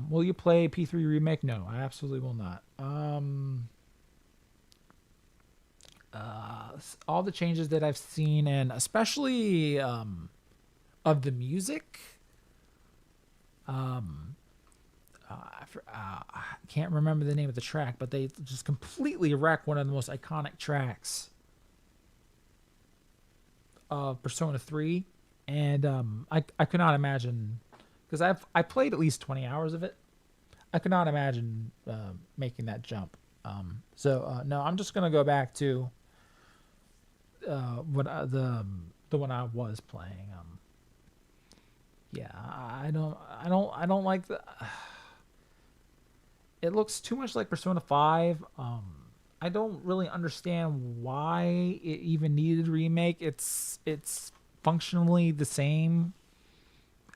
Will you play P3 Remake? No, I absolutely will not. All the changes that I've seen, and especially of the music, I can't remember the name of the track, but they just completely wreck one of the most iconic tracks of Persona 3. And I could not imagine, because I played at least 20 hours of it. I could not imagine making that jump. No, I'm just gonna go back to the one I was playing. Yeah, I don't like the. It looks too much like Persona 5. I don't really understand why it even needed a remake. It's functionally the same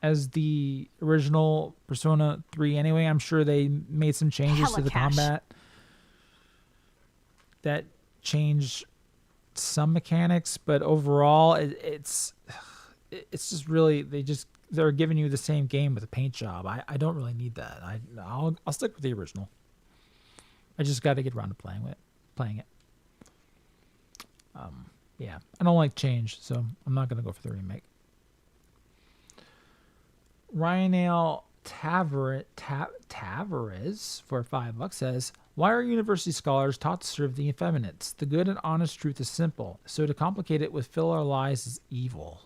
as the original Persona 3 anyway. I'm sure they made some changes to the combat that changed some mechanics, but overall it's just really they're giving you the same game with a paint job. I don't really need that. I'll stick with the original. I just got to get around to playing it. Yeah, I don't like change, so I'm not gonna go for the remake. Ryanale Tavares for $5 says, "Why are university scholars taught to serve the effeminates? The good and honest truth is simple, so to complicate it with filler lies is evil."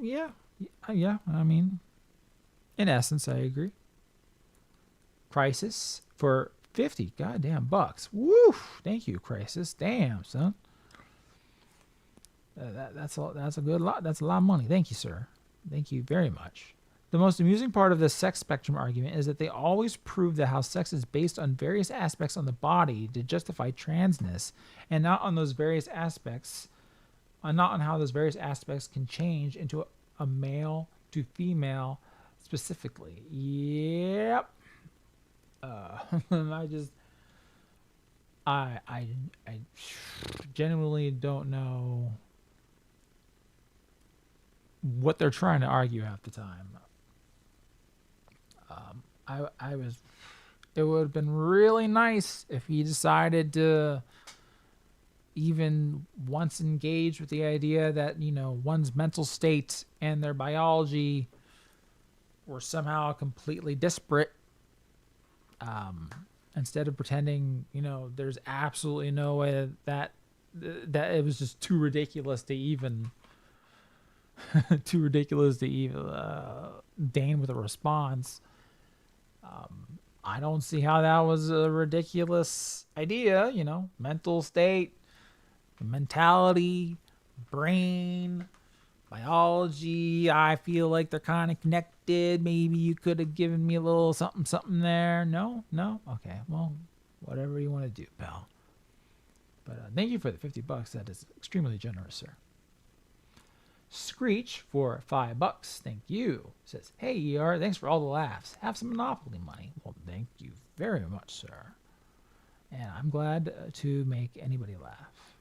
Yeah. I mean, in essence, I agree. Crisis for 50 goddamn bucks. Woo! Thank you, Crisis. Damn, son. That's a good lot. That's a lot of money. Thank you, sir. Thank you very much. The most amusing part of the sex spectrum argument is that they always prove that how sex is based on various aspects on the body to justify transness, and not on those various aspects, not on how those various aspects can change into a male to female specifically. Yep. I genuinely don't know what they're trying to argue half the time. It would have been really nice if he decided to even once engage with the idea that, one's mental state and their biology were somehow completely disparate. Instead of pretending, there's absolutely no way that it was just too ridiculous to even deign with a response. I don't see how that was a ridiculous idea. Mental state, mentality, brain, biology. I feel like they're kind of connected. Maybe you could have given me a little something there. No. Okay, well, whatever you want to do, pal. But thank you for the $50. That is extremely generous, sir. Screech for $5. Thank you. Says, "Hey ER, thanks for all the laughs. Have some Monopoly money." Well, thank you very much, sir. And I'm glad to make anybody laugh.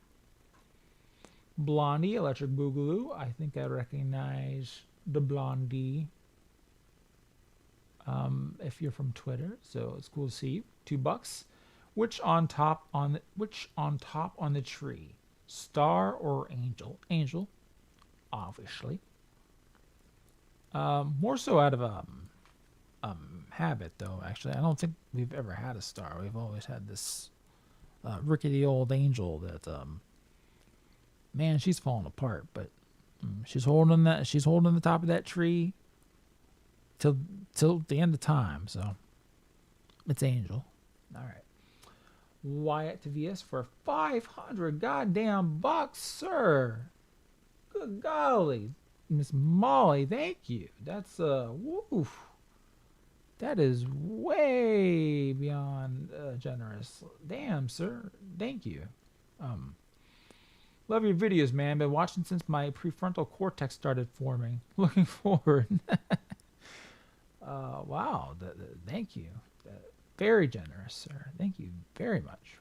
Blondie, Electric Boogaloo. I think I recognize the Blondie. If you're from Twitter, so it's cool to see you. $2. Which on top on the tree? Star or angel? Angel, obviously. More so out of habit, though. Actually, I don't think we've ever had a star. We've always had this rickety old angel that man, she's falling apart, but she's holding the top of that tree till the end of time. So it's Angel. All right. Wyatt Tavias for 500 goddamn bucks, sir. Good golly, Miss Molly, thank you. That's woof. That is way beyond generous. Damn, sir. Thank you. Love your videos, man. Been watching since my prefrontal cortex started forming. Looking forward. Wow. Thank you. Very generous, sir. Thank you very much.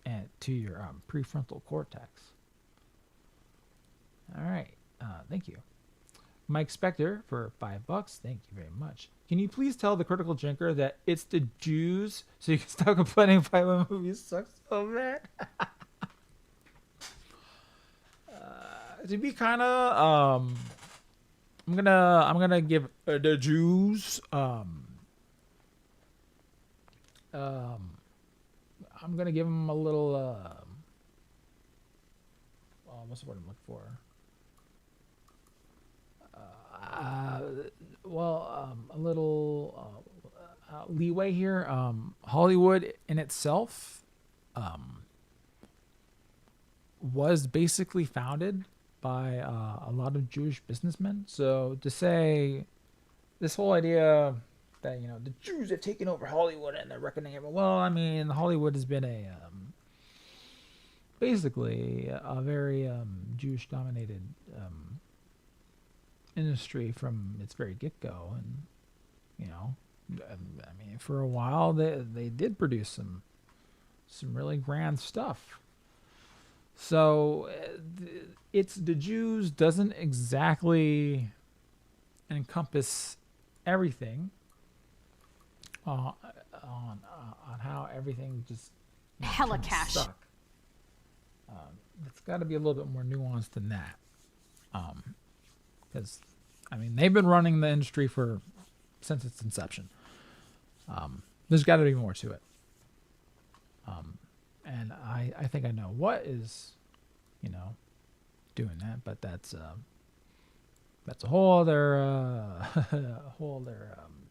And to your prefrontal cortex. All right. Thank you. Mike Spector for $5. Thank you very much. Can you please tell the critical drinker that it's the Jews so you can stop complaining about my movie sucks so bad? To be kind of I'm gonna give the Jews I'm gonna give them a little what's the word I'm looking for? A little leeway here. Hollywood in itself was basically founded by a lot of Jewish businessmen. So to say this whole idea that the Jews have taken over Hollywood and they're reckoning it, well, I mean, Hollywood has been a basically a very Jewish-dominated industry from its very get-go, and I mean, for a while they did produce some really grand stuff. So it's the Jews doesn't exactly encompass everything on how everything just hella cash. Stuck. It's got to be a little bit more nuanced than that, because I mean they've been running the industry since its inception. There's got to be more to it, and I think I know what is doing that, but that's a whole other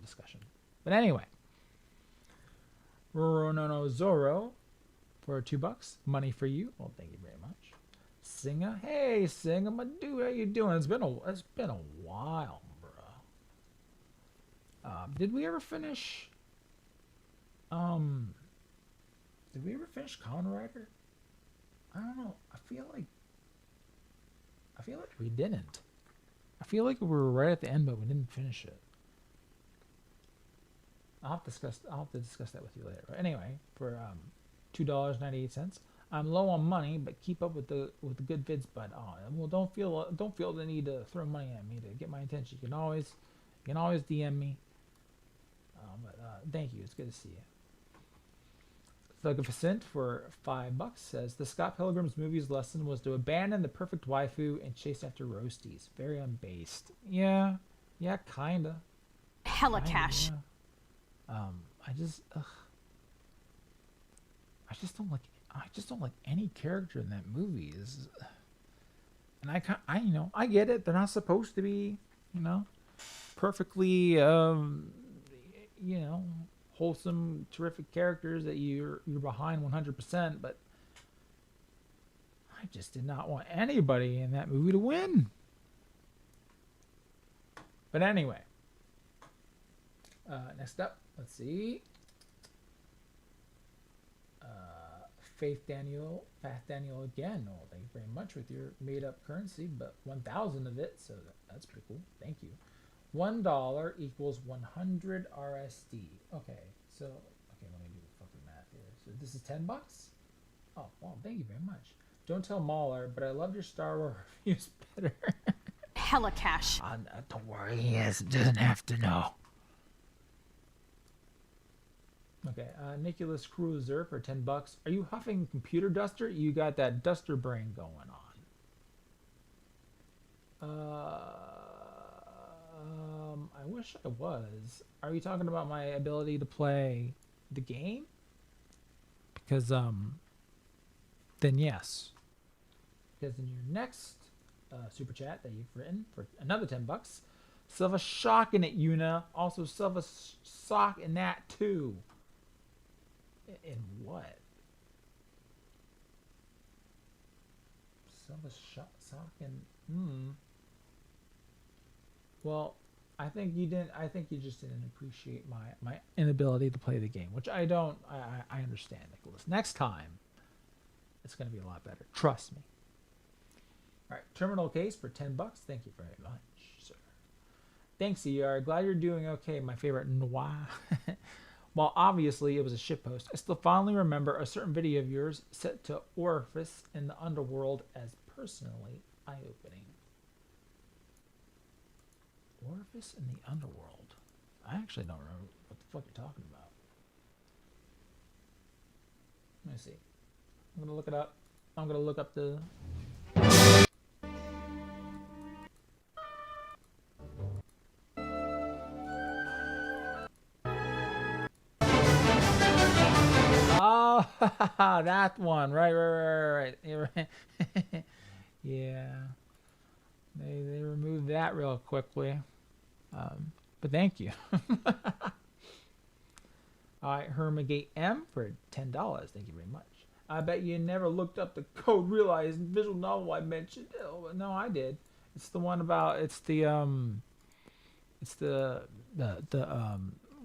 discussion. But anyway, Ronono Zoro for $2, money for you. Well, thank you very much. Singa, hey Singa, my dude, how you doing? It's been a while, bro. Did we ever finish? Did we ever finish Kamen Rider? I don't know. I feel like we didn't. I feel like we were right at the end, but we didn't finish it. I'll have to discuss that with you later. But anyway, for $2.98. I'm low on money, but keep up with the good vids. But well, don't feel the need to throw money at me to get my attention. You can always DM me. Thank you. It's good to see you. Thugafacint for $5 says the Scott Pilgrim's movie's lesson was to abandon the perfect waifu and chase after roasties. Very unbased. Yeah, kinda. Hella cash. Yeah. I just don't like any character in that movie. And I get it. They're not supposed to be, perfectly, wholesome, terrific characters that you're behind 100%. But I just did not want anybody in that movie to win. But anyway, next up, let's see. Faith Daniel again. Oh, thank you very much with your made-up currency, but 1,000 of it, so that's pretty cool. Thank you. $1 equals 100 RSD. Okay, let me do the fucking math here. So this is $10. Oh, well, thank you very much. Don't tell Mahler, but I loved your Star Wars reviews better. Hella cash. Don't worry, he doesn't have to know. Okay, Nicholas Cruiser for $10. Are you huffing computer duster? You got that duster brain going on. I wish I was. Are you talking about my ability to play the game? Because then yes. Because in your next super chat that you've written for another $10, still have a shock in it, Yuna. Also, still have a sock in that too. In what? Still have a sock in. Well, I think you just didn't appreciate my inability to play the game, which I don't. I understand, Nicholas. Next time, it's going to be a lot better. Trust me. All right, terminal case for $10. Thank you very much, sir. Thanks, ER. Glad you're doing okay. My favorite noir. While obviously it was a shitpost, I still fondly remember a certain video of yours set to Orifice in the underworld as personally eye-opening. Orifice in the underworld? I actually don't remember what the fuck you're talking about. Let me see. I'm gonna look it up. I'm gonna look up the... that one. Right. You're right. Yeah. They removed that real quickly. But thank you. All right, Hermigate M for $10. Thank you very much. I bet you never looked up the code realized visual novel I mentioned. Oh, no, I did. It's the one about it's the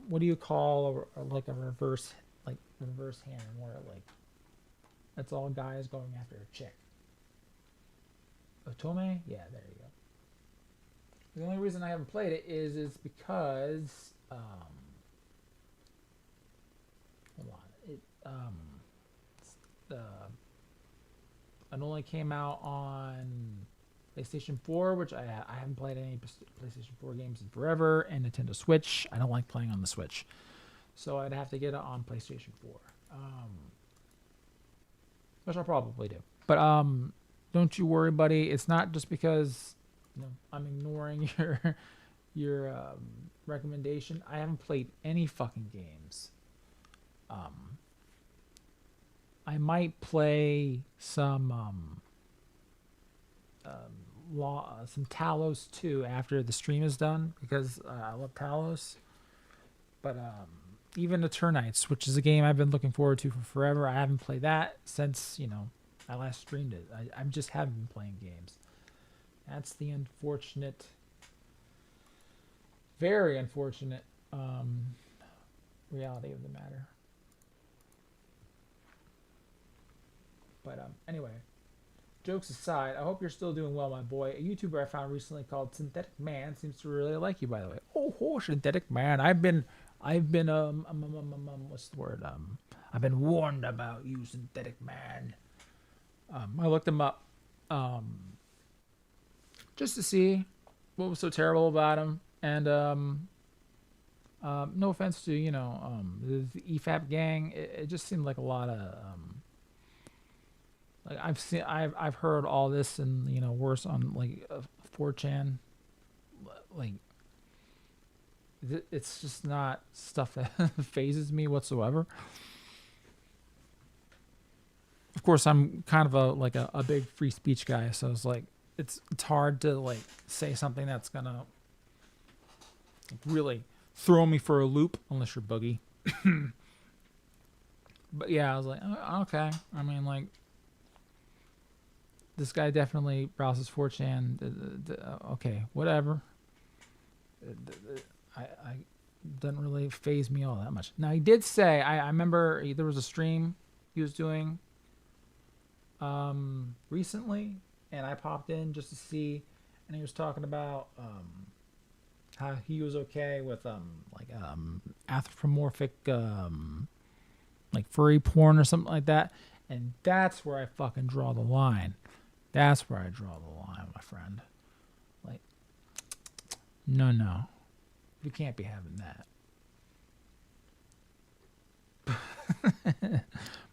what do you call like a reverse hand where like that's all guys going after a chick. Otome? Yeah, there you go. The only reason I haven't played it is because hold on. It only came out on PlayStation 4, which I haven't played any PlayStation 4 games in forever, and Nintendo Switch. I don't like playing on the Switch, so I'd have to get it on PlayStation 4, which I'll probably do. But don't you worry, buddy. It's not just because I'm ignoring your recommendation. I haven't played any fucking games. I might play some Talos 2 after the stream is done because I love Talos. But even Eternights, which is a game I've been looking forward to for forever, I haven't played that since I last streamed it. I just haven't been playing games. That's the unfortunate, very unfortunate reality of the matter. But anyway, jokes aside, I hope you're still doing well, my boy. A YouTuber I found recently called Synthetic Man seems to really like you, by the way. Oh, Synthetic Man. I've been what's the word? I've been warned about you, Synthetic Man. I looked him up just to see what was so terrible about him, and no offense to the EFAP gang, it just seemed like a lot of like I've heard all this and worse on like 4chan. Like it's just not stuff that phases me whatsoever. Of course, I'm kind of a big free speech guy, so it's like it's hard to like say something that's gonna really throw me for a loop unless you're Boogie. But yeah, I was like, oh, okay. I mean, like, this guy definitely browses 4chan. Okay, whatever. I doesn't really phase me all that much. Now, he did say, I remember there was a stream he was doing recently, and I popped in just to see, and he was talking about how he was okay with anthropomorphic like furry porn or something like that, and that's where I fucking draw the line. That's where I draw the line, my friend. Like, no, we can't be having that.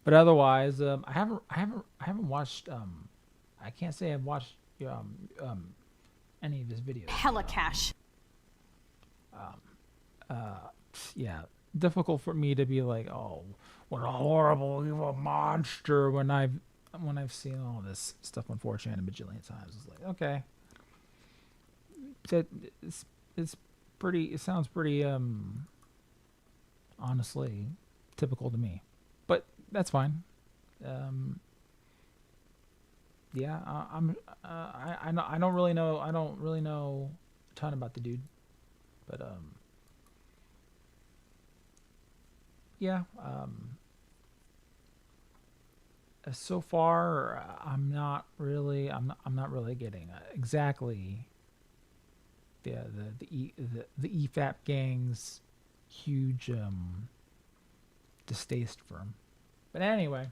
But otherwise, I haven't watched. I can't say I've watched any of his videos. Hella cash. Yeah, difficult for me to be like, oh, what a horrible evil monster when I've seen all this stuff on 4chan a bajillion times. It's like, okay, it's pretty. It sounds pretty honestly typical to me, but that's fine. Yeah, I don't really know. I don't really know a ton about the dude, but yeah. So far, I'm not really getting exactly the EFAP gang's huge distaste for him. But anyway,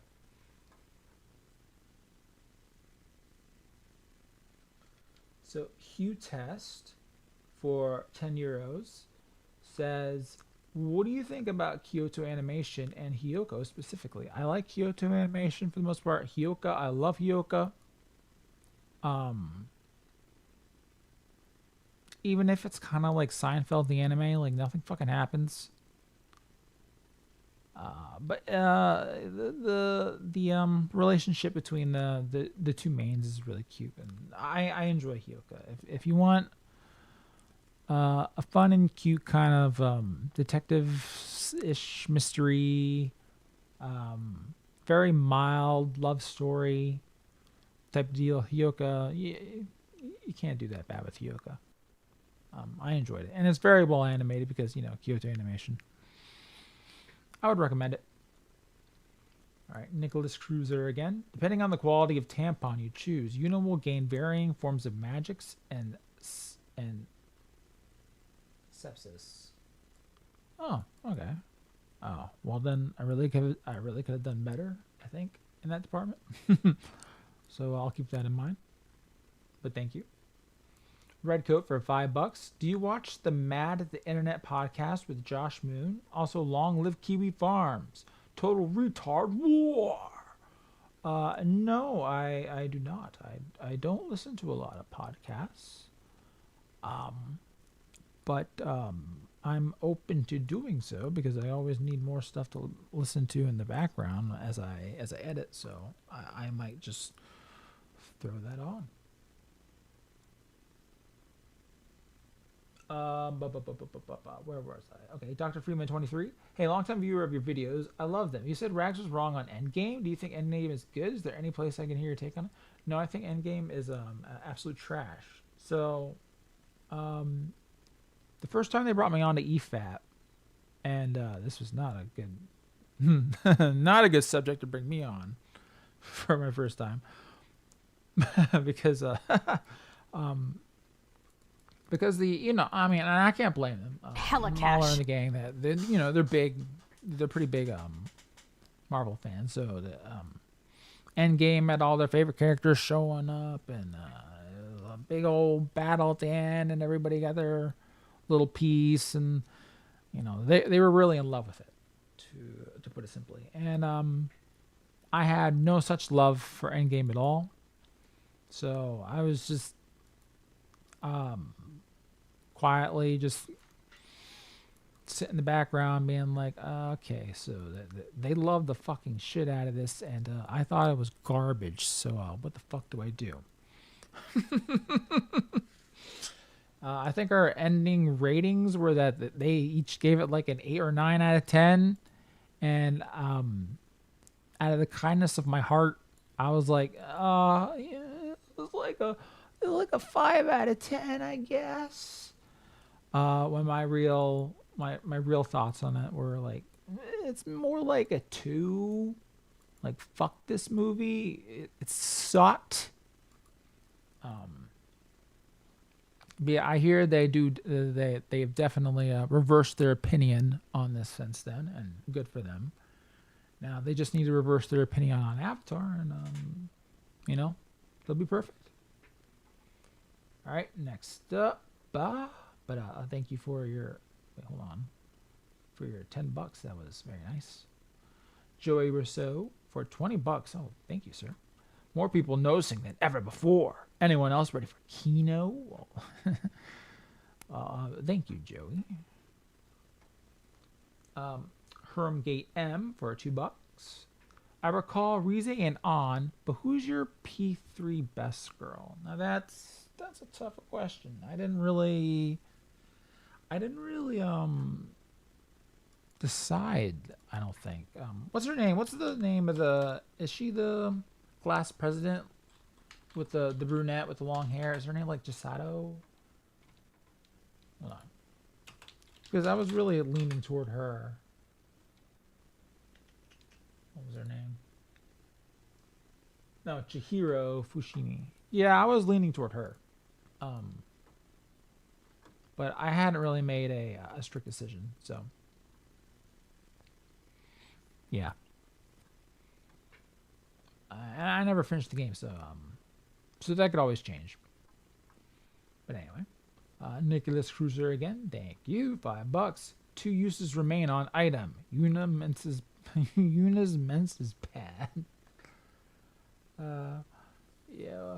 so Hugh Test for €10 says, what do you think about Kyoto Animation and Hyoko specifically? I like Kyoto Animation for the most part. Hyoko, I love Hyoko. Even if it's kind of like Seinfeld the anime, like nothing fucking happens. But the relationship between the two mains is really cute, and I enjoy Hyoka. If you want a fun and cute kind of detective-ish mystery, very mild love story type of deal, Hyoka, you can't do that bad with Hyoka. I enjoyed it, and it's very well animated because Kyoto Animation. I would recommend it. All right, Nicholas Cruiser again. Depending on the quality of tampon you choose, Yuna will gain varying forms of magics and sepsis. Oh, okay. Oh, well then I really could have done better, I think, in that department. So I'll keep that in mind. But thank you. Red Coat for $5. Do you watch the Mad at the Internet podcast with Josh Moon? Also, Long Live Kiwi Farms. Total Retard War. No, I do not. I don't listen to a lot of podcasts. But I'm open to doing so because I always need more stuff to listen to in the background as I edit. So I might just throw that on. Where was I? Okay, Dr. Freeman 23. Hey, longtime viewer of your videos. I love them. You said Rags was wrong on Endgame. Do you think Endgame is good? Is there any place I can hear your take on it? No, I think Endgame is absolute trash. So, the first time they brought me on to EFAP, and this was not a good, not a good subject to bring me on for my first time, because because and I can't blame them. Hella Mahler cash. and the gang, that they're pretty big Marvel fans. So the Endgame had all their favorite characters showing up, and a big old battle at the end, and everybody got their little piece, and they were really in love with it, to put it simply. And I had no such love for Endgame at all, so I was just quietly just sit in the background being like, okay, so they love the fucking shit out of this, and I thought it was garbage, so what the fuck do I do? I think our ending ratings were that they each gave it like an 8 or 9 out of 10, and out of the kindness of my heart, I was like, yeah, it was like a 5 out of 10, I guess. When my real thoughts on it were like, it's more like a 2. Like, fuck this movie. It sucked. But yeah, I hear they've definitely reversed their opinion on this since then, and good for them. Now they just need to reverse their opinion on Avatar, and they'll be perfect. All right, next up, thank you for your for your $10. That was very nice. Joey Rousseau for $20. Oh, thank you, sir. More people noticing than ever before. Anyone else ready for Kino? Thank you, Joey. Hermgate M for $2. I recall Rize and On, but who's your P3 best girl? Now that's a tough question. I didn't really decide. I don't think. What's her name? What's the name of is she the class president with the brunette with the long hair? Is her name like Gisato? Hold on. Because I was really leaning toward her. What was her name? No, Chihiro Fushimi. Yeah, I was leaning toward her. But I hadn't really made a strict decision, so yeah. And I never finished the game, so that could always change. But anyway, Nicholas Cruiser again. Thank you. $5. 2 uses remain on item. Yuna's menses pad. Yeah.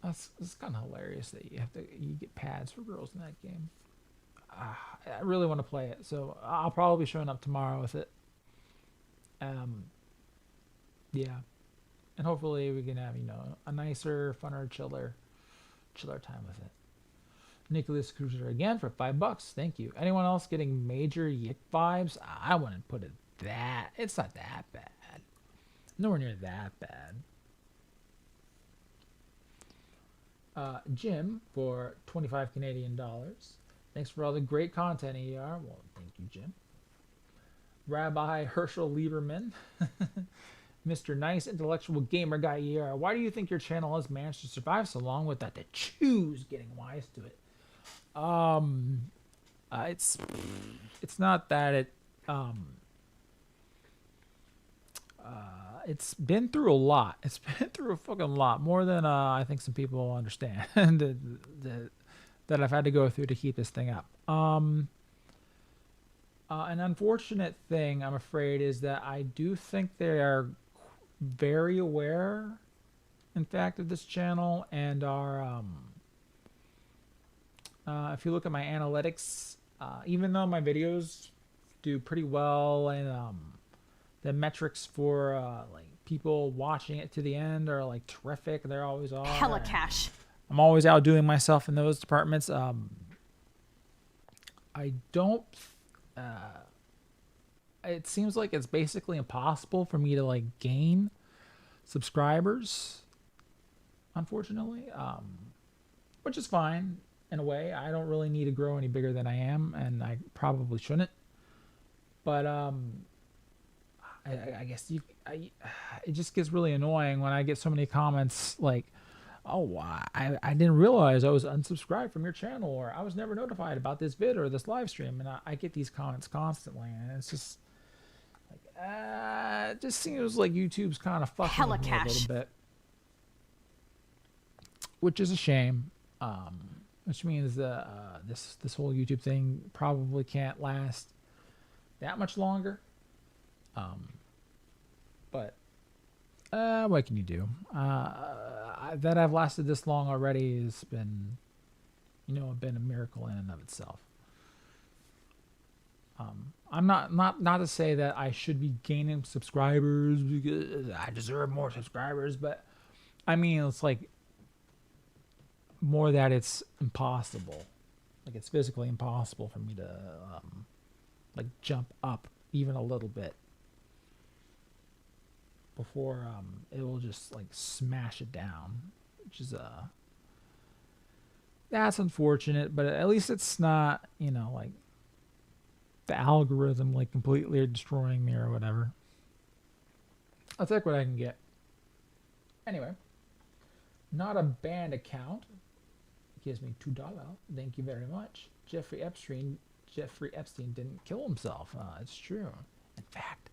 It's kind of hilarious that you get pads for girls in that game. I really want to play it, so I'll probably be showing up tomorrow with it. Yeah, and hopefully we can have, you know, a nicer, funner, chiller time with it. Nicholas Cruiser again for $5. Thank you. Anyone else getting major yick vibes? I wouldn't put it that. It's not that bad. Nowhere near that bad. Jim for 25 Canadian dollars. Thanks for all the great content, ER. Well, thank you, Jim. Rabbi Herschel Lieberman. Mr. Nice Intellectual Gamer Guy ER. Why do you think your channel has managed to survive so long without the chews getting wise to it? It's not that it it's been through a lot. It's been through a fucking lot, more than I think some people understand that I've had to go through to keep this thing up. An unfortunate thing, I'm afraid, is that I do think they are very aware, in fact, of this channel, and are if you look at my analytics, even though my videos do pretty well, and the metrics for like people watching it to the end are like terrific. They're always are. Hella cash. I'm always outdoing myself in those departments. I don't. It seems like it's basically impossible for me to like gain subscribers, unfortunately, which is fine in a way. I don't really need to grow any bigger than I am, and I probably shouldn't. But I guess it just gets really annoying when I get so many comments like, oh, I didn't realize I was unsubscribed from your channel, or I was never notified about this vid or this live stream. And I get these comments constantly, and it's just like, it just seems like YouTube's kind of fucking with me a little bit, which is a shame. Which means that this whole YouTube thing probably can't last that much longer. But what can you do? That I've lasted this long already has been, you know, been a miracle in and of itself. I'm not to say that I should be gaining subscribers because I deserve more subscribers, but I mean, it's like more that it's impossible. Like, it's physically impossible for me to like jump up even a little bit before it will just like smash it down, which is that's unfortunate. But at least it's not, you know, like the algorithm like completely destroying me or whatever. I'll take what I can get. Anyway, not a banned account gives me $2. Thank you very much. Jeffrey Epstein didn't kill himself. It's true. In fact,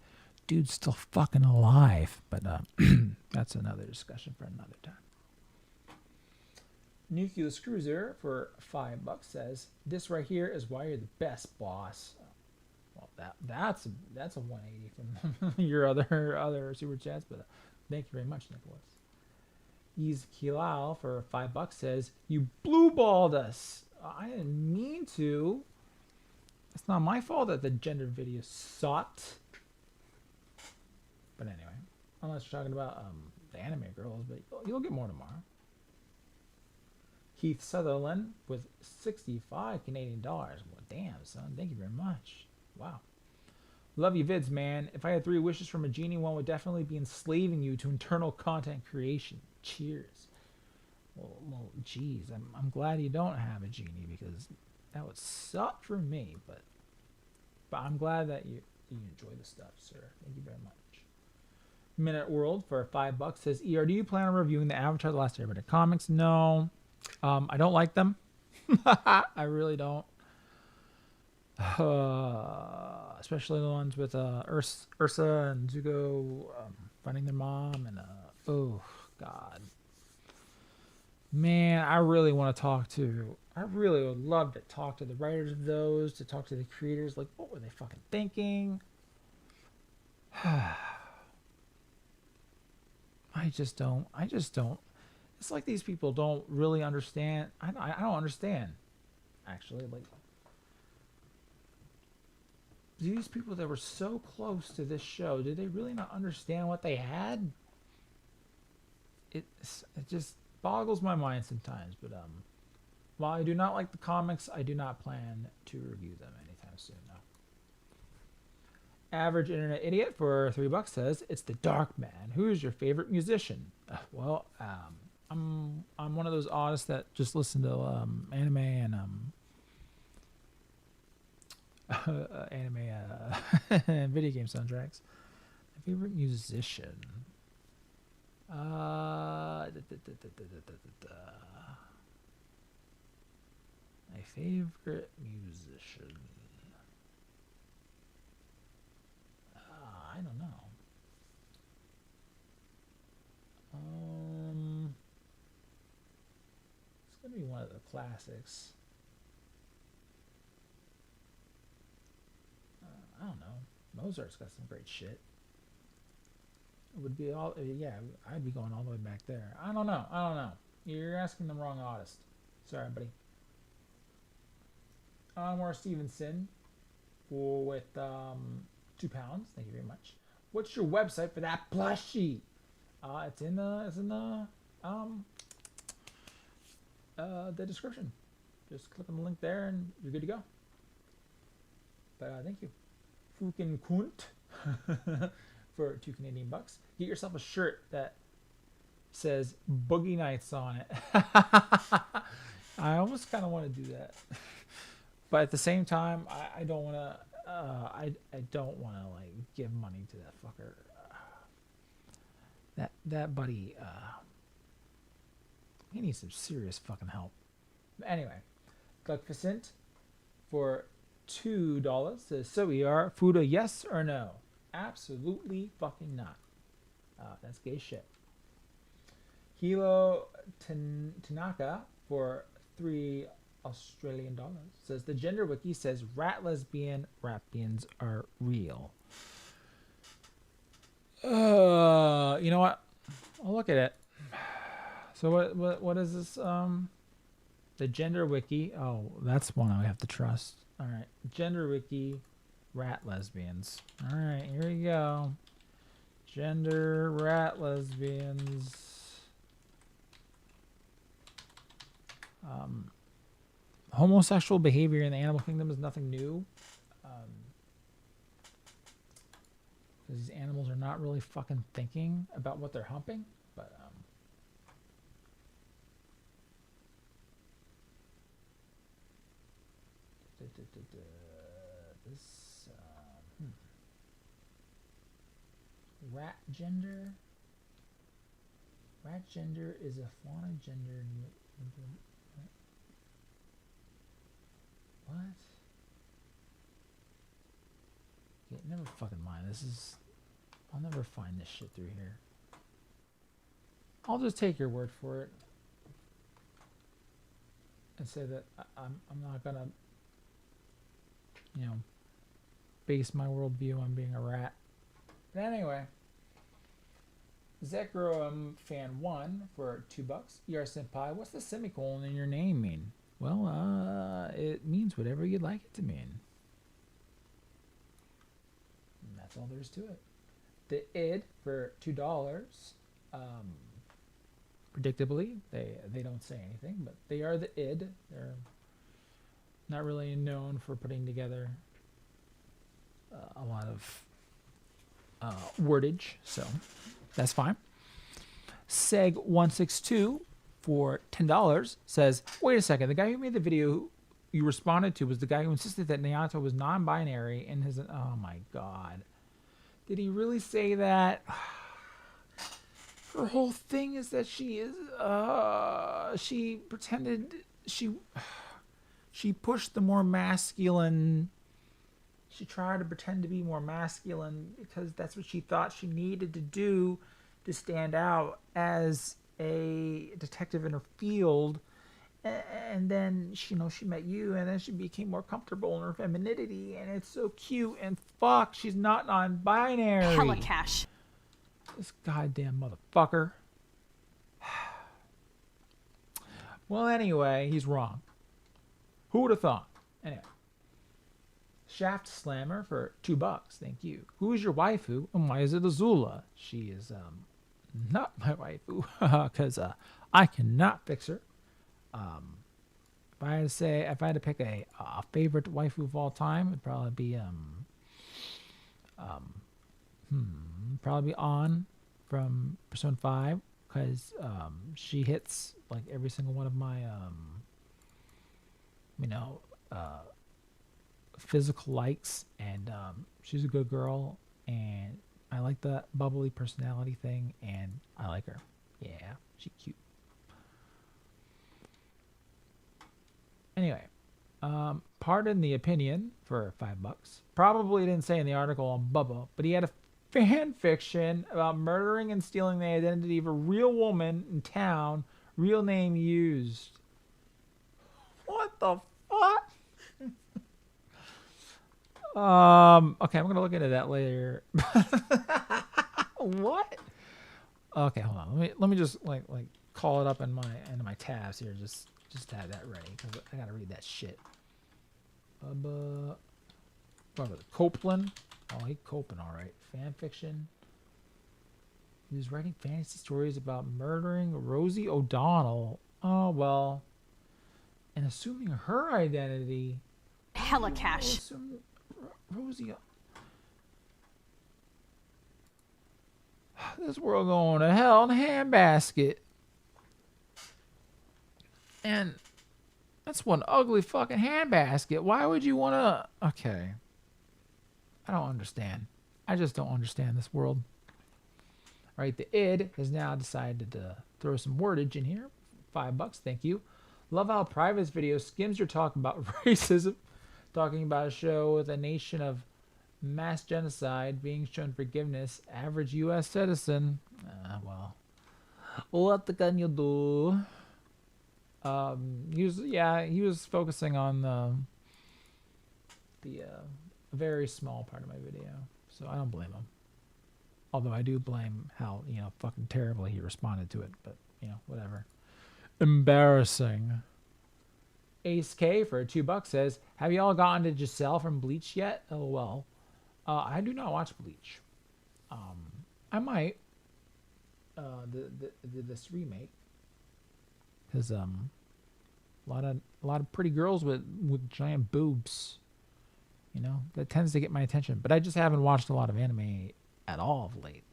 dude's still fucking alive. But that's another discussion for another time. Nucleus Cruiser for $5 says, "This right here is why you're the best, boss." Well, that's a 180 from your other super chats. But thank you very much, Nicholas. He's Kilal for $5 says, "You blue balled us." I didn't mean to. It's not my fault that the gender video sucked. But anyway, unless you're talking about the anime girls, but you'll get more tomorrow. Keith Sutherland with 65 Canadian dollars. Well, damn, son. Thank you very much. Wow. Love you vids, man. If I had 3 wishes from a genie, one would definitely be enslaving you to internal content creation. Cheers. Well, geez, I'm glad you don't have a genie, because that would suck for me. But I'm glad that you enjoy the stuff, sir. Thank you very much. Minute World for $5 says, "ER, do you plan on reviewing the Avatar: The Last Airbender comics?" No, I don't like them. I really don't. Especially the ones with Ursa and Zuko finding their mom, and oh god, man, I really want to talk to. I really would love to talk to the writers of those, to talk to the creators. Like, what were they fucking thinking? I just don't. It's like these people don't really understand. I don't understand, actually. Like, these people that were so close to this show, did they really not understand what they had? It just boggles my mind sometimes. But while I do not like the comics, I do not plan to review them anytime soon. No. Average internet idiot for $3 says it's the Dark Man. Who is your favorite musician? Well, I'm one of those artists that just listen to anime and video game soundtracks. My favorite musician. My favorite musician. I don't know. It's gonna be one of the classics. I don't know. Mozart's got some great shit. It would be all, yeah, I'd be going all the way back there. I don't know. You're asking the wrong artist. Sorry, buddy. Anwar Stevenson with £2. Thank you very much. What's your website for that plushie? It's in the description. Just click on the link there and you're good to go. But thank you. Fukin Kunt for $2 Canadian bucks. Get yourself a shirt that says Boogie Nights on it. I almost kind of want to do that. But at the same time, I don't want to I don't want to like give money to that fucker. That buddy he needs some serious fucking help. But anyway, Gluckficent for $2 says, so we are Fuda, yes or no? Absolutely fucking not. That's gay shit. Hilo Tanaka for $3 Australian says the gender wiki says rat lesbians are real. You know what? I'll look at it. So what is this? The gender wiki. Oh, that's one I have to trust. All right, gender wiki, rat lesbians. All right, here we go. Gender rat lesbians. Homosexual behavior in the animal kingdom is nothing new. Because these animals are not really fucking thinking about what they're humping. But this rat gender. Rat gender is a fauna gender. What? Okay, never fucking mind. I'll never find this shit through here. I'll just take your word for it and say that I'm not gonna, base my worldview on being a rat. But anyway, Zekro fan 1 for $2. ER Senpai, what's the semicolon in your name mean? Well, it means whatever you'd like it to mean. And that's all there is to it. The id for $2. Predictably, they don't say anything, but they are the id. They're not really known for putting together a lot of wordage, so that's fine. Seg162 for $10 says, wait a second, the guy who made the video you responded to was the guy who insisted that Naoto was non-binary in his... Oh my god. Did he really say that? Her whole thing is that she is... she pretended... She pushed the more masculine... She tried to pretend to be more masculine because that's what she thought she needed to do to stand out as a detective in her field. And then she met you, and then she became more comfortable in her femininity, and it's so cute. And fuck, she's not non-binary. Hella cash. This goddamn motherfucker. Well, anyway, he's wrong. Who would have thought? Anyway. Shaft Slammer for $2. Thank you. Who is your waifu and why is it Azula? She is not my waifu because I cannot fix her. If I had to pick a favorite waifu of all time, it'd probably be On from Persona 5 because she hits like every single one of my physical likes, and she's a good girl, and I like the bubbly personality thing, and I like her. Yeah, she's cute. Anyway, pardon the opinion for $5. Probably didn't say in the article on Bubba, but he had a fan fiction about murdering and stealing the identity of a real woman in town, real name used. What the fuck? Okay, I'm gonna look into that later. What? Okay, hold on. Let me just like call it up in my tabs here. Just to have that ready because I gotta read that shit. Copeland. Oh, he coping all right. Fan fiction. He was writing fantasy stories about murdering Rosie O'Donnell. Oh well. And assuming her identity. Hella cash. Rosie. This world going to hell in a handbasket. And that's one ugly fucking handbasket. Why would you want to... Okay. I don't understand. I just don't understand this world. All right, the id has now decided to throw some wordage in here. $5, thank you. Love how Private's video skims your talk about racism. Talking about a show with a nation of mass genocide being shown forgiveness. Average U.S. citizen. Well, what can you do? He was focusing on the very small part of my video, so I don't blame him. Although I do blame how fucking terribly he responded to it, but whatever. Embarrassing. Ace K for $2 says, "Have you all gotten to Giselle from Bleach yet?" Oh well, I do not watch Bleach. I might. This remake. Because a lot of pretty girls with giant boobs, that tends to get my attention. But I just haven't watched a lot of anime at all of late.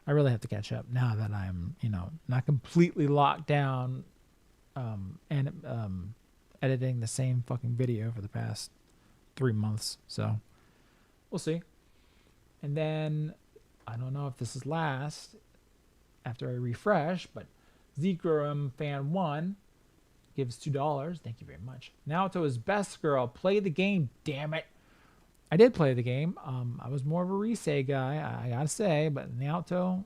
I really have to catch up now that I'm not completely locked down, and editing the same fucking video for the past 3 months. So we'll see. And then I don't know if this is last after I refresh, but Zekrom Fan 1 gives $2. Thank you very much. Naoto is best girl. Play the game, damn it. I did play the game. I was more of a Risei guy, I gotta say, but Naoto,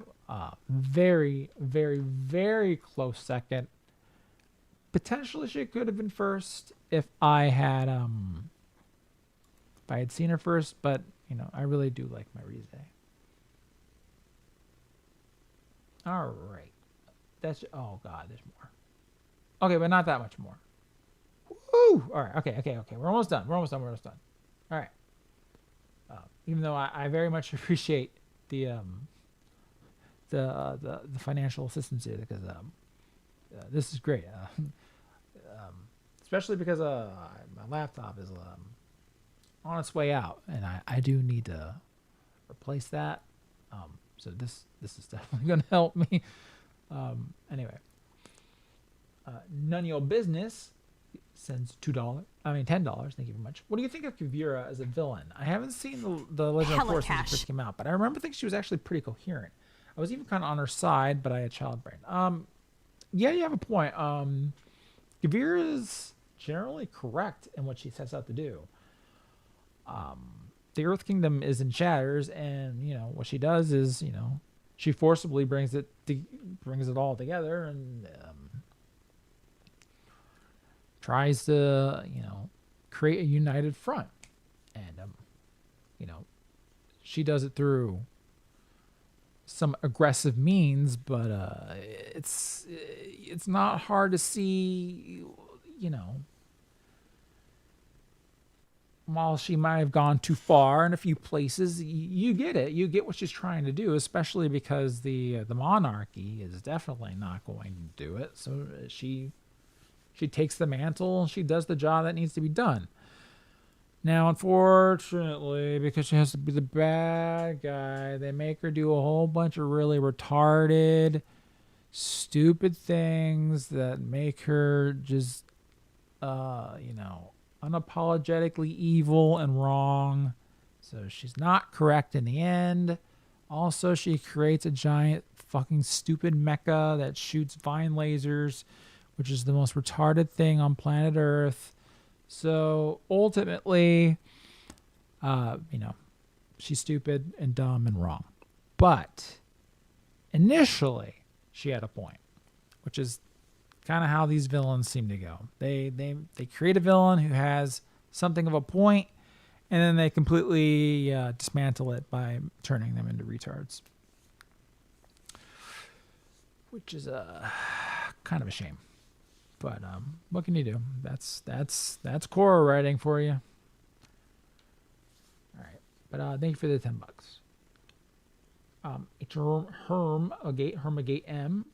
very, very, very close second. Potentially she could have been first if I had seen her first, but I really do like my Risei. All right. Oh god, there's more. Okay, but not that much more. Woo! All right, okay. We're almost done. All right. Even though I very much appreciate the financial assistance here, because this is great. Especially because my laptop is on its way out, and I do need to replace that. So this is definitely going to help me. Anyway, None Your Business sends $10. Thank you very much. What do you think of Kavira as a villain? I haven't seen the Legend of Korra since it first came out, but I remember thinking she was actually pretty coherent. I was even kind of on her side, but I had child brain. Yeah, you have a point. Kavira is generally correct in what she sets out to do. The Earth Kingdom is in shatters, and what she does is she forcibly brings it all together and tries to create a united front, and she does it through some aggressive means, but it's not hard to see while she might have gone too far in a few places, you get it. You get what she's trying to do, especially because the monarchy is definitely not going to do it. So she takes the mantle and she does the job that needs to be done. Now, unfortunately, because she has to be the bad guy, they make her do a whole bunch of really retarded, stupid things that make her just, unapologetically evil and wrong. So she's not correct in the end. Also, she creates a giant fucking stupid mecha that shoots vine lasers, which is the most retarded thing on planet Earth. So ultimately, she's stupid and dumb and wrong. But initially, she had a point, which is kind of how these villains seem to go. They create a villain who has something of a point, and then they completely dismantle it by turning them into retards, which is kind of a shame. But what can you do? That's Korra writing for you. All right, but thank you for the $10. Hermagate M.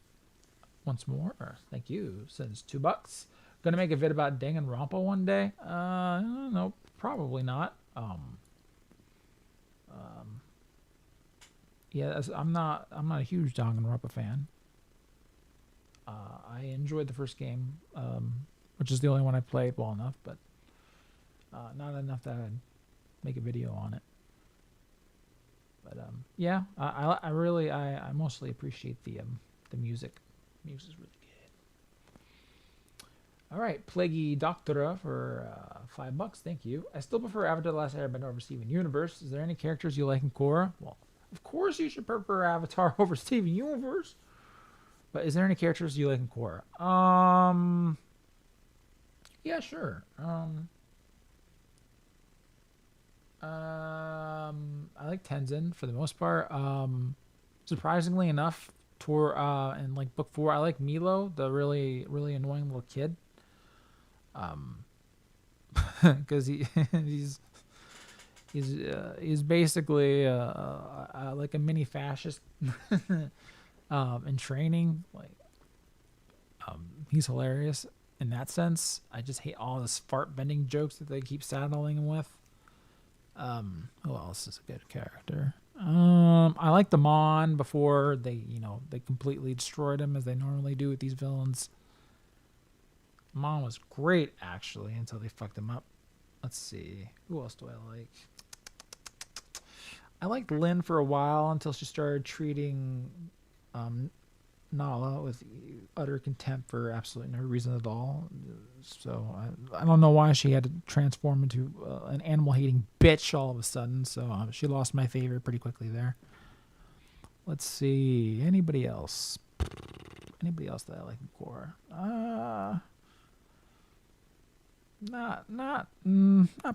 Once more, thank you. Sends $2. Gonna make a vid about Danganronpa one day. No, probably not. Yeah, I'm not a huge Danganronpa fan. I enjoyed the first game, which is the only one I played well enough, but not enough that I'd make a video on it. But yeah, I mostly appreciate the music. The music's really good. All right, Plaguey Doctora for $5. Thank you. I still prefer Avatar: The Last Airbender over Steven Universe. Is there any characters you like in Korra? Well, of course you should prefer Avatar over Steven Universe. But is there any characters you like in Korra? Yeah, sure. I like Tenzin for the most part. Surprisingly enough, in like book 4, I like Milo, the really really annoying little kid. Because he's basically like a mini fascist. In training, like he's hilarious in that sense. I just hate all this fart bending jokes that they keep saddling him with. Who else is a good character? I like the Mon before they completely destroyed him as they normally do with these villains. Mon was great actually until they fucked him up. Let's see, who else do I like? I liked Lynn for a while until she started treating Nala with utter contempt for absolutely no reason at all. So I don't know why she had to transform into an animal-hating bitch all of a sudden. So she lost my favorite pretty quickly there. Let's see, anybody else? Anybody else that I like in Korra? Not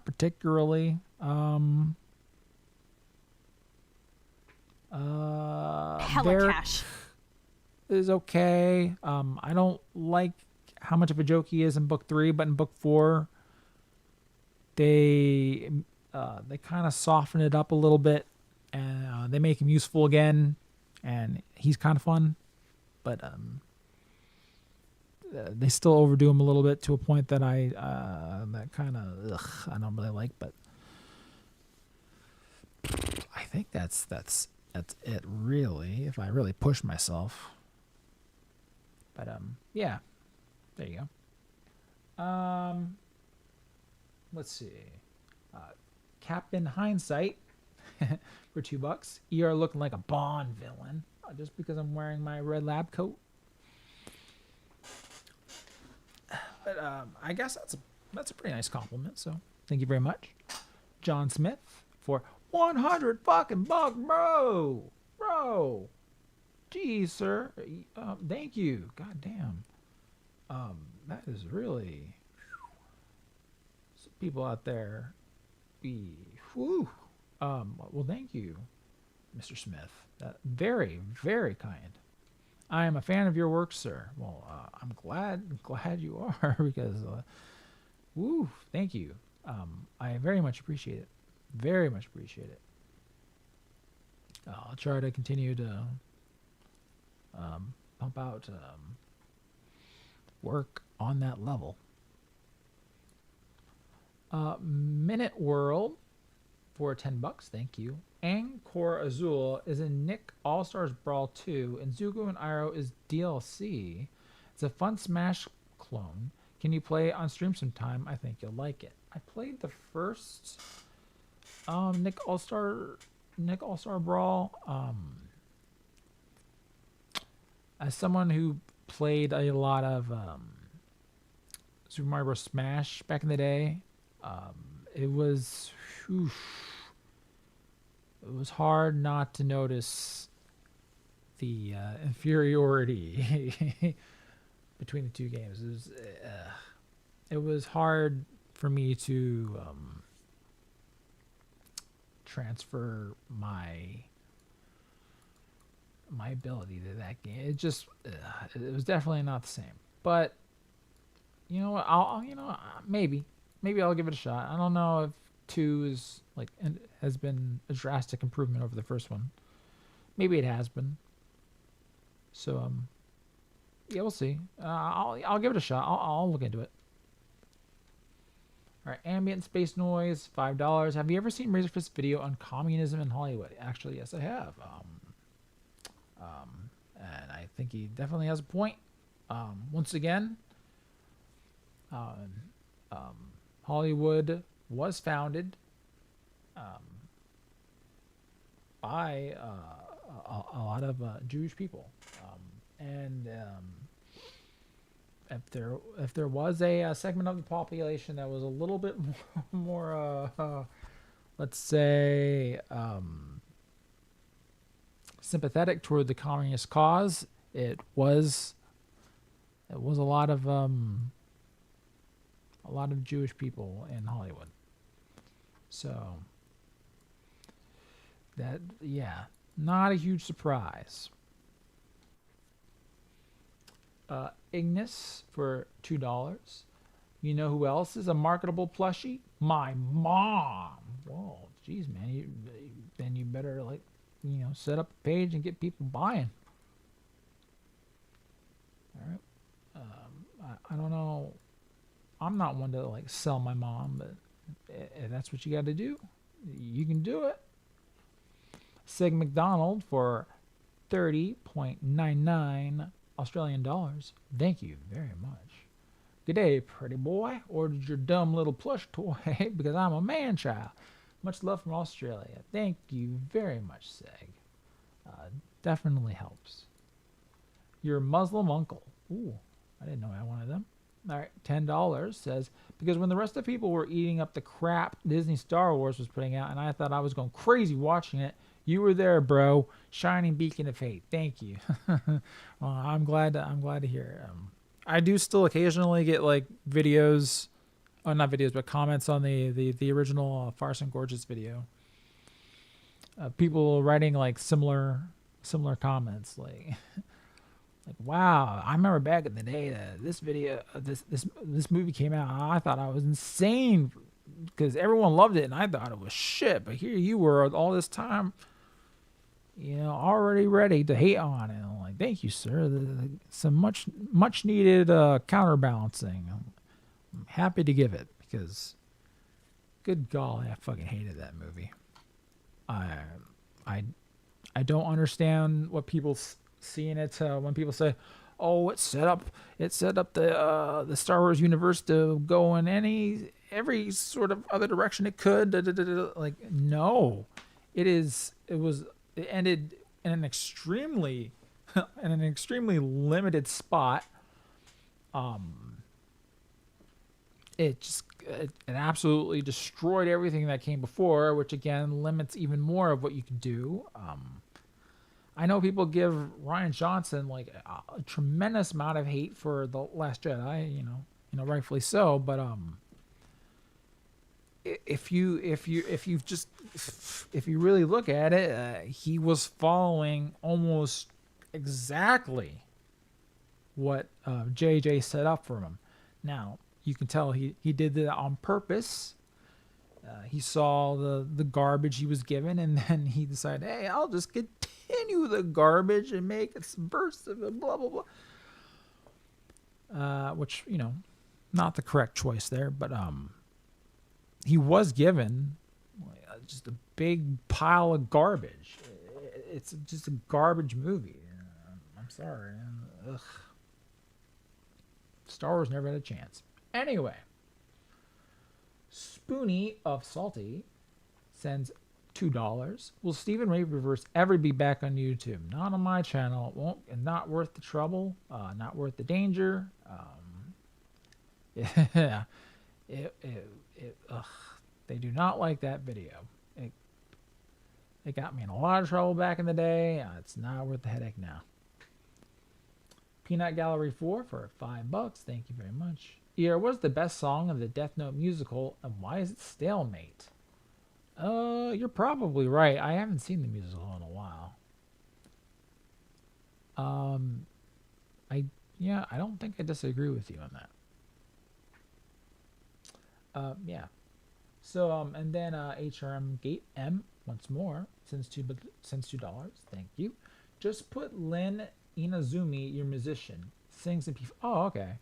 particularly. Helicash is okay. I don't like how much of a joke he is in book 3, but in book 4, they kind of soften it up a little bit, and they make him useful again, and he's kind of fun, but they still overdo him a little bit to a point that I don't really like, but I think that's it really, if I really push myself. But yeah, there you go. Let's see, Captain Hindsight for $2. ER looking like a Bond villain just because I'm wearing my red lab coat. But I guess that's a pretty nice compliment, so thank you very much. John Smith for 100 fucking bucks, bro. Geez, sir. Thank you. God damn. That is really some people out there. Well, thank you, Mr. Smith. Very, very kind. I am a fan of your work, sir. Well, I'm glad you are because, thank you. I very much appreciate it. Very much appreciate it. I'll try to continue to pump out work on that level. Minute World for $10, thank you. Angkor Azul is in Nick All-Stars Brawl 2, and Zuko and Iroh is DLC. It's a fun Smash clone. Can you play it on stream sometime? I think you'll like it. I played the first Nick All-Star Brawl. As someone who played a lot of Super Mario Bros. Smash back in the day, it was hard not to notice the inferiority between the two games. It was hard for me to transfer my ability to that game. It just it was definitely not the same. But you know what? Maybe I'll give it a shot. I don't know if 2 is has been a drastic improvement over the first one. Maybe it has been. So yeah, we'll see. I'll give it a shot. I'll look into it. All right, ambient space noise, $5. Have you ever seen Razorfist's video on communism in Hollywood? Actually, yes, I have. And I think he definitely has a point. Once again, Hollywood was founded by a lot of Jewish people, and if there was a segment of the population that was a little bit more let's say sympathetic toward the communist cause, it was a lot of Jewish people in Hollywood. So that, yeah, not a huge surprise. Ignis for $2. You know who else is a marketable plushie? My mom. Whoa, geez, man. Then you better set up a page and get people buying. All right. I don't know. I'm not one to sell my mom, but if that's what you got to do, you can do it. Sig McDonald for 30.99 Australian dollars. Thank you very much. Good day, pretty boy. Ordered your dumb little plush toy because I'm a man child. Much love from Australia. Thank you very much, Sig. Definitely helps. Your Muslim uncle. Ooh, I didn't know I wanted them. All right, $10 says, because when the rest of the people were eating up the crap Disney Star Wars was putting out, and I thought I was going crazy watching it, you were there, bro. Shining beacon of hate. Thank you. Well, I'm glad to hear it. I do still occasionally get videos, not videos, but comments on the original Farce and Gorgeous video. People writing similar comments wow, I remember back in the day that this movie came out. I thought I was insane because everyone loved it and I thought it was shit. But here you were all this time, already ready to hate on it. I'm like, thank you, sir. Some much needed counterbalancing. I'm happy to give it because, good golly, I fucking hated that movie. I don't understand what people see in it when people say, "Oh, it set up the Star Wars universe to go in every sort of other direction it could." No, it ended in an extremely limited spot. It absolutely destroyed everything that came before, which again limits even more of what you can do. I know people give Rian Johnson a tremendous amount of hate for The Last Jedi, rightfully so, but if you really look at it, he was following almost exactly what JJ set up for him. Now, you can tell he did that on purpose He saw the garbage he was given, and then he decided, hey, I'll just continue the garbage and make it subversive and blah, blah, blah. Which, you know, not the correct choice there, but he was given just a big pile of garbage. It's just a garbage movie. I'm sorry. Ugh. Star Wars never had a chance. Anyway, Spoonie of Salty sends $2. Will Stephen Ray Reverse ever be back on YouTube? Not on my channel. It won't. And not worth the trouble. Not worth the danger. Yeah. Ugh. They do not like that video. It got me in a lot of trouble back in the day. It's not worth the headache now. Peanut Gallery 4 for $5. Thank you very much. Ear, what's the best song of the Death Note musical, and why is it Stalemate? You're probably right. I haven't seen the musical in a while. I don't think I disagree with you on that. Yeah. So and then HRM Gate M once more sends $2. Thank you. Just put Lin Inazumi, your musician, sings in P. Oh, okay.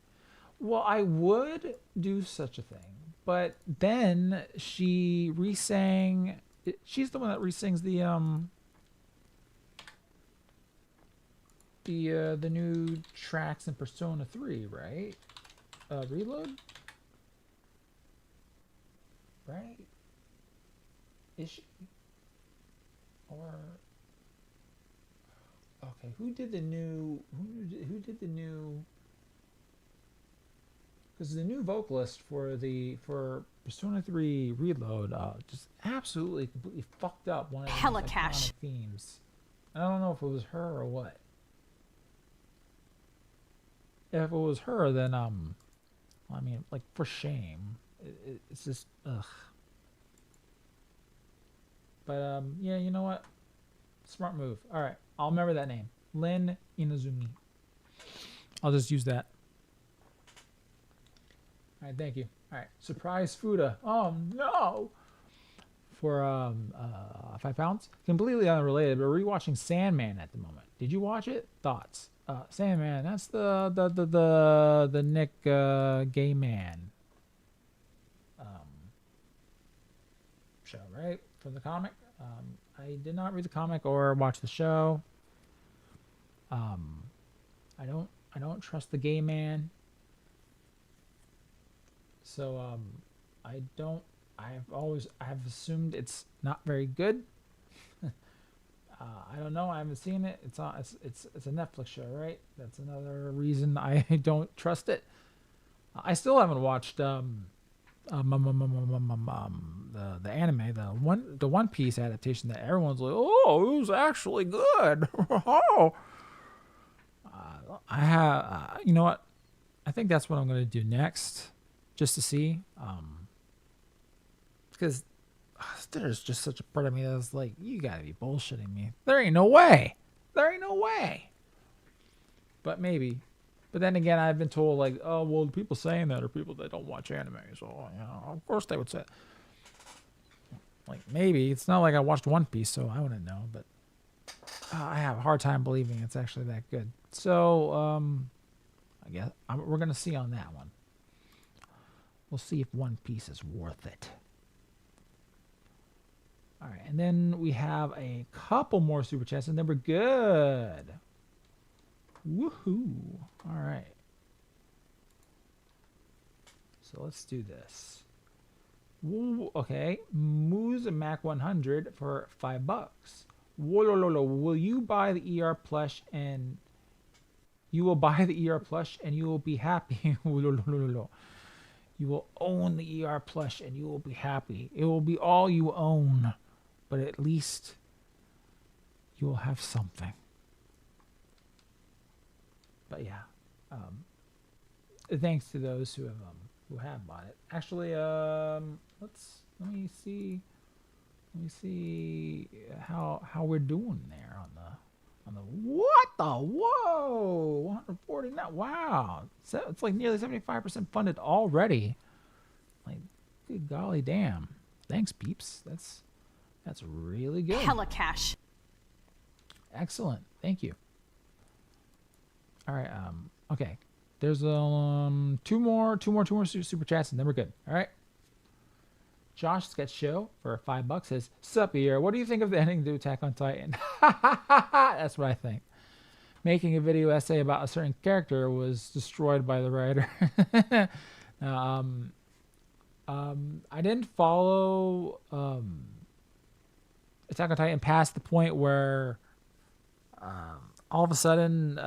Well, I would do such a thing, but then she re-sang. She's the one that re-sings the new tracks in Persona 3, right? Reload, right? Is she? Or okay, who did the new? Who did the new? Because the new vocalist for Persona 3 Reload just absolutely completely fucked up one of the iconic themes. I don't know if it was her or what. If it was her, then I mean, like, for shame. It's just ugh. But yeah, you know what? Smart move. All right, I'll remember that name, Lin Inazumi. I'll just use that. All right, thank you. All right, surprise Fuda. Oh no! For £5, completely unrelated, but rewatching Sandman at the moment. Did you watch it? Thoughts? Sandman. That's the Nick gay man show, right? From the comic. I did not read the comic or watch the show. I don't trust the gay man. So I've assumed it's not very good. I don't know. I haven't seen it. It's a Netflix show, right? That's another reason I don't trust it. I still haven't watched the anime, the One Piece adaptation that everyone's like, oh, it was actually good. Oh, I have. You know what? I think that's what I'm gonna do next, just to see. Because there's just such a part of me that's like, you gotta be bullshitting me. There ain't no way. But maybe. But then again, I've been told, like, oh, well, the people saying that are people that don't watch anime. So, you know, of course they would say it. Like, maybe. It's not like I watched One Piece, so I wouldn't know. But I have a hard time believing it's actually that good. So, I guess we're going to see on that one. We'll see if One Piece is worth it. All right, and then we have a couple more super chats, and then we're good. Woohoo! All right. So let's do this. Woo, okay, Moose Mac 100 for $5. Wolololo, will you buy the ER plush and you will buy the ER plush and you will be happy? Wolololo. You will own the ER plush and you will be happy. It will be all you own, but at least you will have something. But yeah, thanks to those who have bought it. Actually, let me see how we're doing there on the what the whoa 149. Wow, so it's like nearly 75% funded already. Like, good golly damn. Thanks, peeps. That's really good. Hella cash. Excellent. Thank you. All right. Okay. There's two more super chats, and then we're good. All right. Josh Sketch Show for $5 says, "Sup here. What do you think of the ending to Attack on Titan?" That's what I think. Making a video essay about a certain character was destroyed by the writer. I didn't follow Attack on Titan past the point where all of a sudden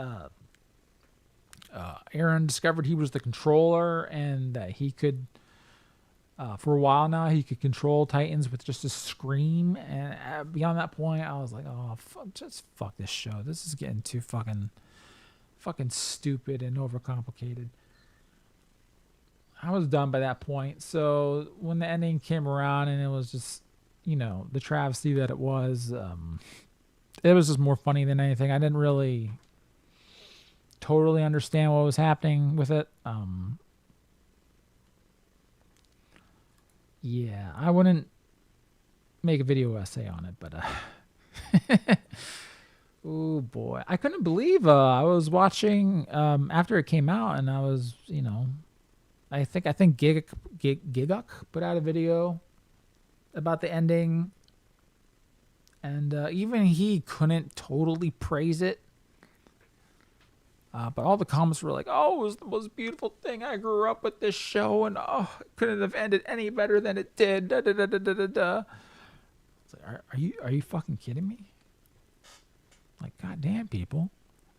Aaron discovered he was the controller and that he could, for a while now, he could control Titans with just a scream. And beyond that point, I was like, oh, fuck this show. This is getting too fucking stupid and overcomplicated. I was done by that point. So when the ending came around and it was just, the travesty that it was just more funny than anything. I didn't really totally understand what was happening with it. Yeah, I wouldn't make a video essay on it, but oh boy, I couldn't believe I was watching after it came out, and I was, I think Giguk put out a video about the ending, and even he couldn't totally praise it. But all the comments were like, "Oh, it was the most beautiful thing. I grew up with this show, and it couldn't have ended any better than it did." Da, da, da, da, da, da, da. It's like, are you fucking kidding me? Like, goddamn, people.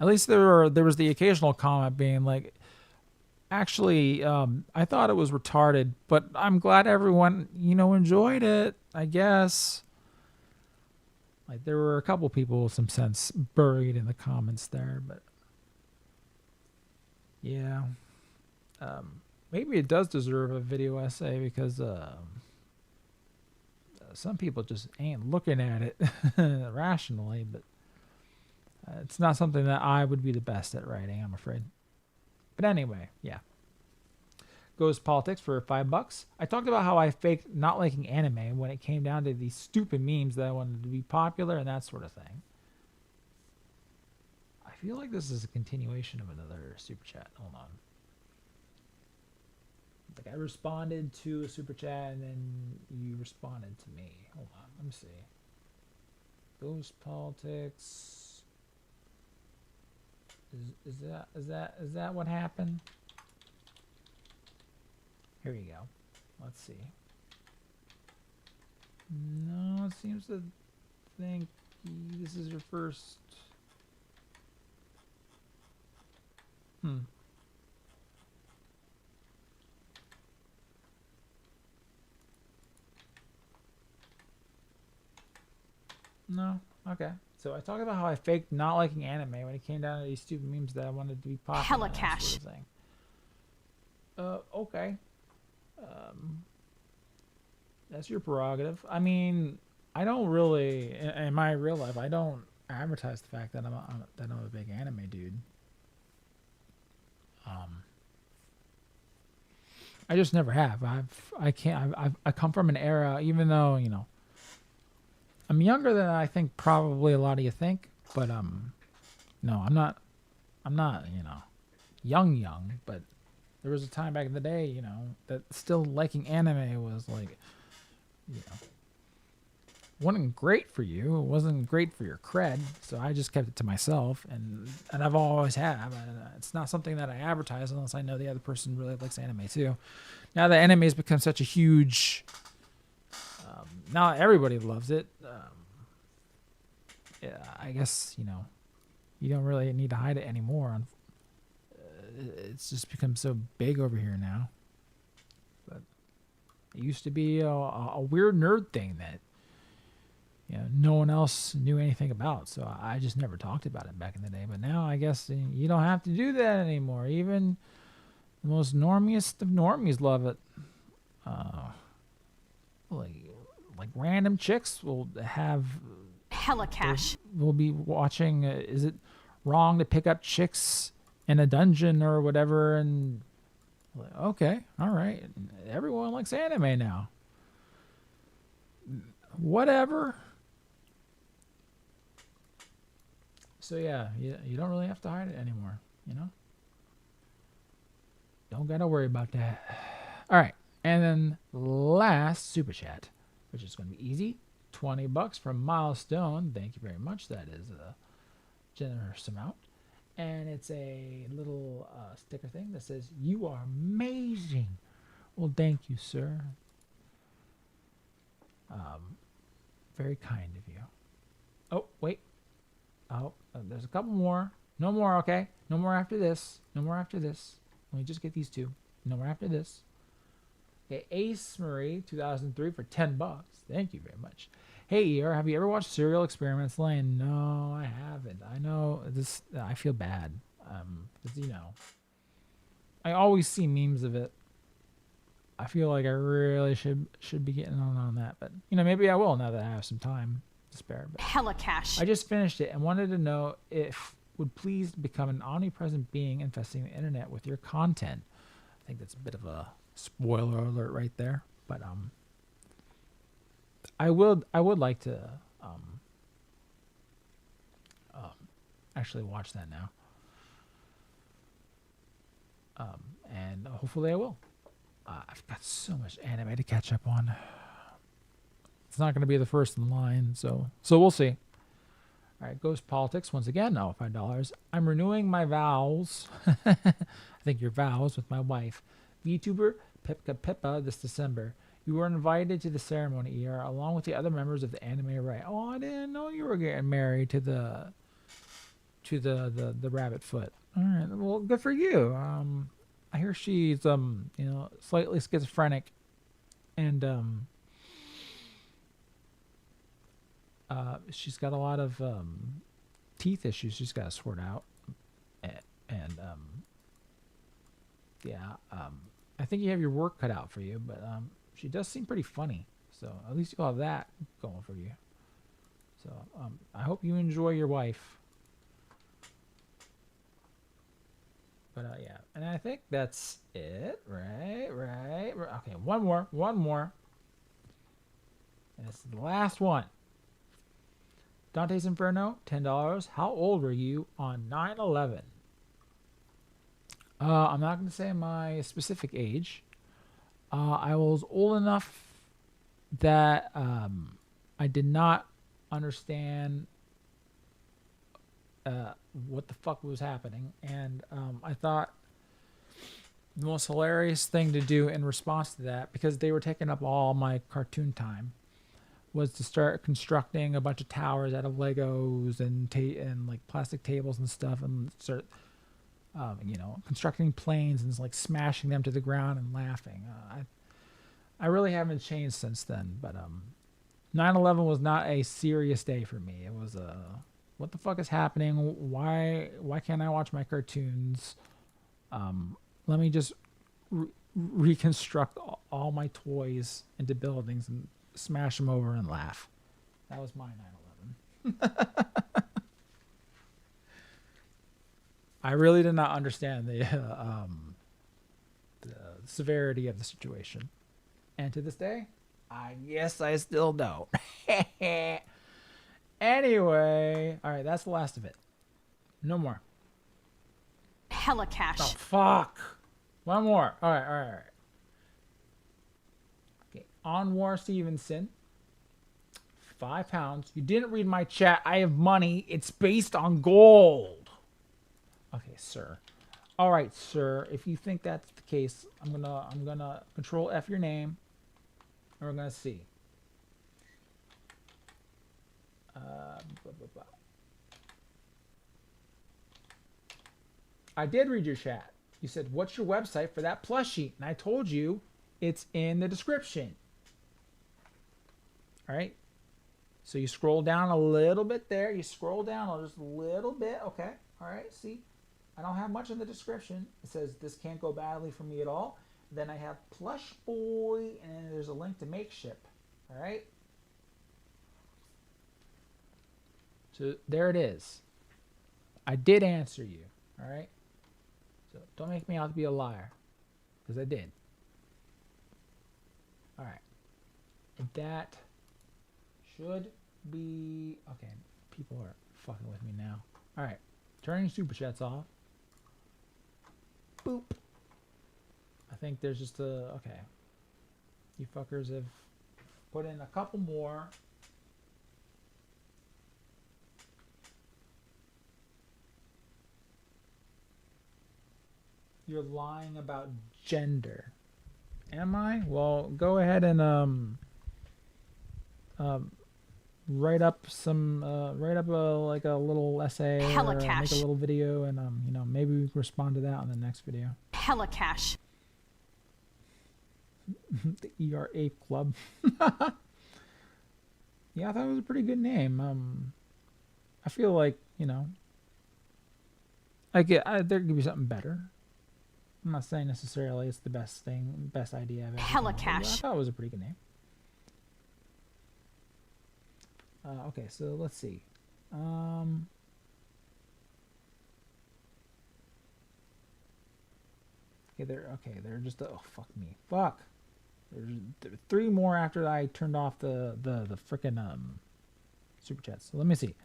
At least there was the occasional comment being like, "Actually, I thought it was retarded, but I'm glad everyone enjoyed it. I guess." Like, there were a couple people with some sense buried in the comments there, but. Yeah, maybe it does deserve a video essay because some people just ain't looking at it rationally, but it's not something that I would be the best at writing, I'm afraid. But anyway, yeah. Goes Politics for $5. I talked about how I faked not liking anime when it came down to these stupid memes that I wanted to be popular and that sort of thing. I feel like this is a continuation of another super chat. Hold on. Like, I responded to a super chat and then you responded to me. Hold on, let me see. Ghost Politics. Is that what happened? Here you go. Let's see. No, it seems to think this is your first. No. Okay. So I talked about how I faked not liking anime when it came down to these stupid memes that I wanted to be popular. Hella cash. Sort of thing. Okay. That's your prerogative. I mean, I don't really, in my real life, I don't advertise the fact that I'm a big anime dude. I just never have. I come from an era, even though, I'm younger than I think probably a lot of you think, but no, I'm not, young, but there was a time back in the day, that still liking anime was like, wasn't great for you. It wasn't great for your cred, so I just kept it to myself, and I've always have. It's not something that I advertise unless I know the other person really likes anime too. Now that anime has become such a huge, now everybody loves it. Yeah, I guess you don't really need to hide it anymore. It's just become so big over here now. But it used to be a weird nerd thing that no one else knew anything about, so I just never talked about it back in the day. But now I guess you don't have to do that anymore. Even the most normiest of normies love it. Like random chicks will have hella cash. We'll be watching. Is it wrong to pick up chicks in a dungeon or whatever? And okay, all right. Everyone likes anime now. whatever. So yeah, you don't really have to hide it anymore, you know? Don't gotta worry about that. All right, and then last super chat, which is going to be easy. $20 from Milestone. Thank you very much. That is a generous amount. And it's a little sticker thing that says, "You are amazing." Well, thank you, sir. Very kind of you. Oh, wait. Oh, there's a couple more. No more, okay? No more after this. No more after this. Let me just get these two. No more after this. Okay, Ace Marie, 2003 for $10. Thank you very much. Hey, ER, have you ever watched Serial Experiments Lane? No, I haven't. I know this. I feel bad. Because, you know, I always see memes of it. I feel like I really should be getting on that, but you know, maybe I will now that I have some time to spare. But Hella cash. I just finished it and wanted to know if would please become an omnipresent being infesting the internet with your content. I think that's a bit of a spoiler alert right there, but I would like to actually watch that now, and hopefully I will. I've got so much anime to catch up on. It's not going to be the first in line, so we'll see. All right, Ghost Politics once again. Oh, $5. I'm renewing my vows. I think your vows with my wife, VTuber Pipka Pippa, this December. You were invited to the ceremony, ER, along with the other members of the anime right. Oh, I didn't know you were getting married to the rabbit foot. All right, well, good for you. I hear she's you know, slightly schizophrenic, and she's got a lot of teeth issues she's got to sort out, and yeah, I think you have your work cut out for you, but she does seem pretty funny, so at least you'll have that going for you. So I hope you enjoy your wife. But yeah, and I think that's it, right? Okay, one more. And this is the last one. Dante's Inferno, $10. How old were you on 9/11? I'm not going to say my specific age. I was old enough that I did not understand what the fuck was happening, and I thought the most hilarious thing to do in response to that, because they were taking up all my cartoon time, was to start constructing a bunch of towers out of Legos and like plastic tables and stuff, and start you know, constructing planes and like smashing them to the ground and laughing. I really haven't changed since then, but 9/11 was not a serious day for me. It was what the fuck is happening? Why can't I watch my cartoons? Let me just reconstruct all my toys into buildings and smash them over and laugh. That was my 9/11. I really did not understand the severity of the situation, and to this day, I guess I still don't. Anyway, all right, that's the last of it. No more. Hella cash. Oh, fuck. One more. All right. Okay, On War Stevenson, £5. You didn't read my chat. I have money. It's based on gold. Okay, sir. All right, sir. If you think that's the case, I'm gonna Control F your name, and we're gonna see. I did read your chat. You said, "What's your website for that plushie?" And I told you it's in the description. All right. So you scroll down a little bit there. You scroll down just a little bit. Okay. All right. See, I don't have much in the description. It says this can't go badly for me at all. Then I have Plush Boy, and there's a link to Makeship. All right. So there it is. I did answer you. All right. So don't make me out to be a liar, because I did. All right. And that should be okay. People are fucking with me now. All right, turning super chats off. Boop. I think there's just a okay. You fuckers have put in a couple more. You're lying about gender. Am I? Well, go ahead and write up some write up like a little essay or make a little video and you know, maybe we can respond to that on the next video. Helicash. The ER Ape Club. Yeah, I thought it was a pretty good name. I feel like, you know, there could be something better. I'm not saying necessarily it's the best idea I've ever come up with, but I thought it was a pretty good name. Okay, so let's see. Okay, they're just oh fuck me. Fuck. There were 3 more after I turned off the frickin' super chats. So let me see.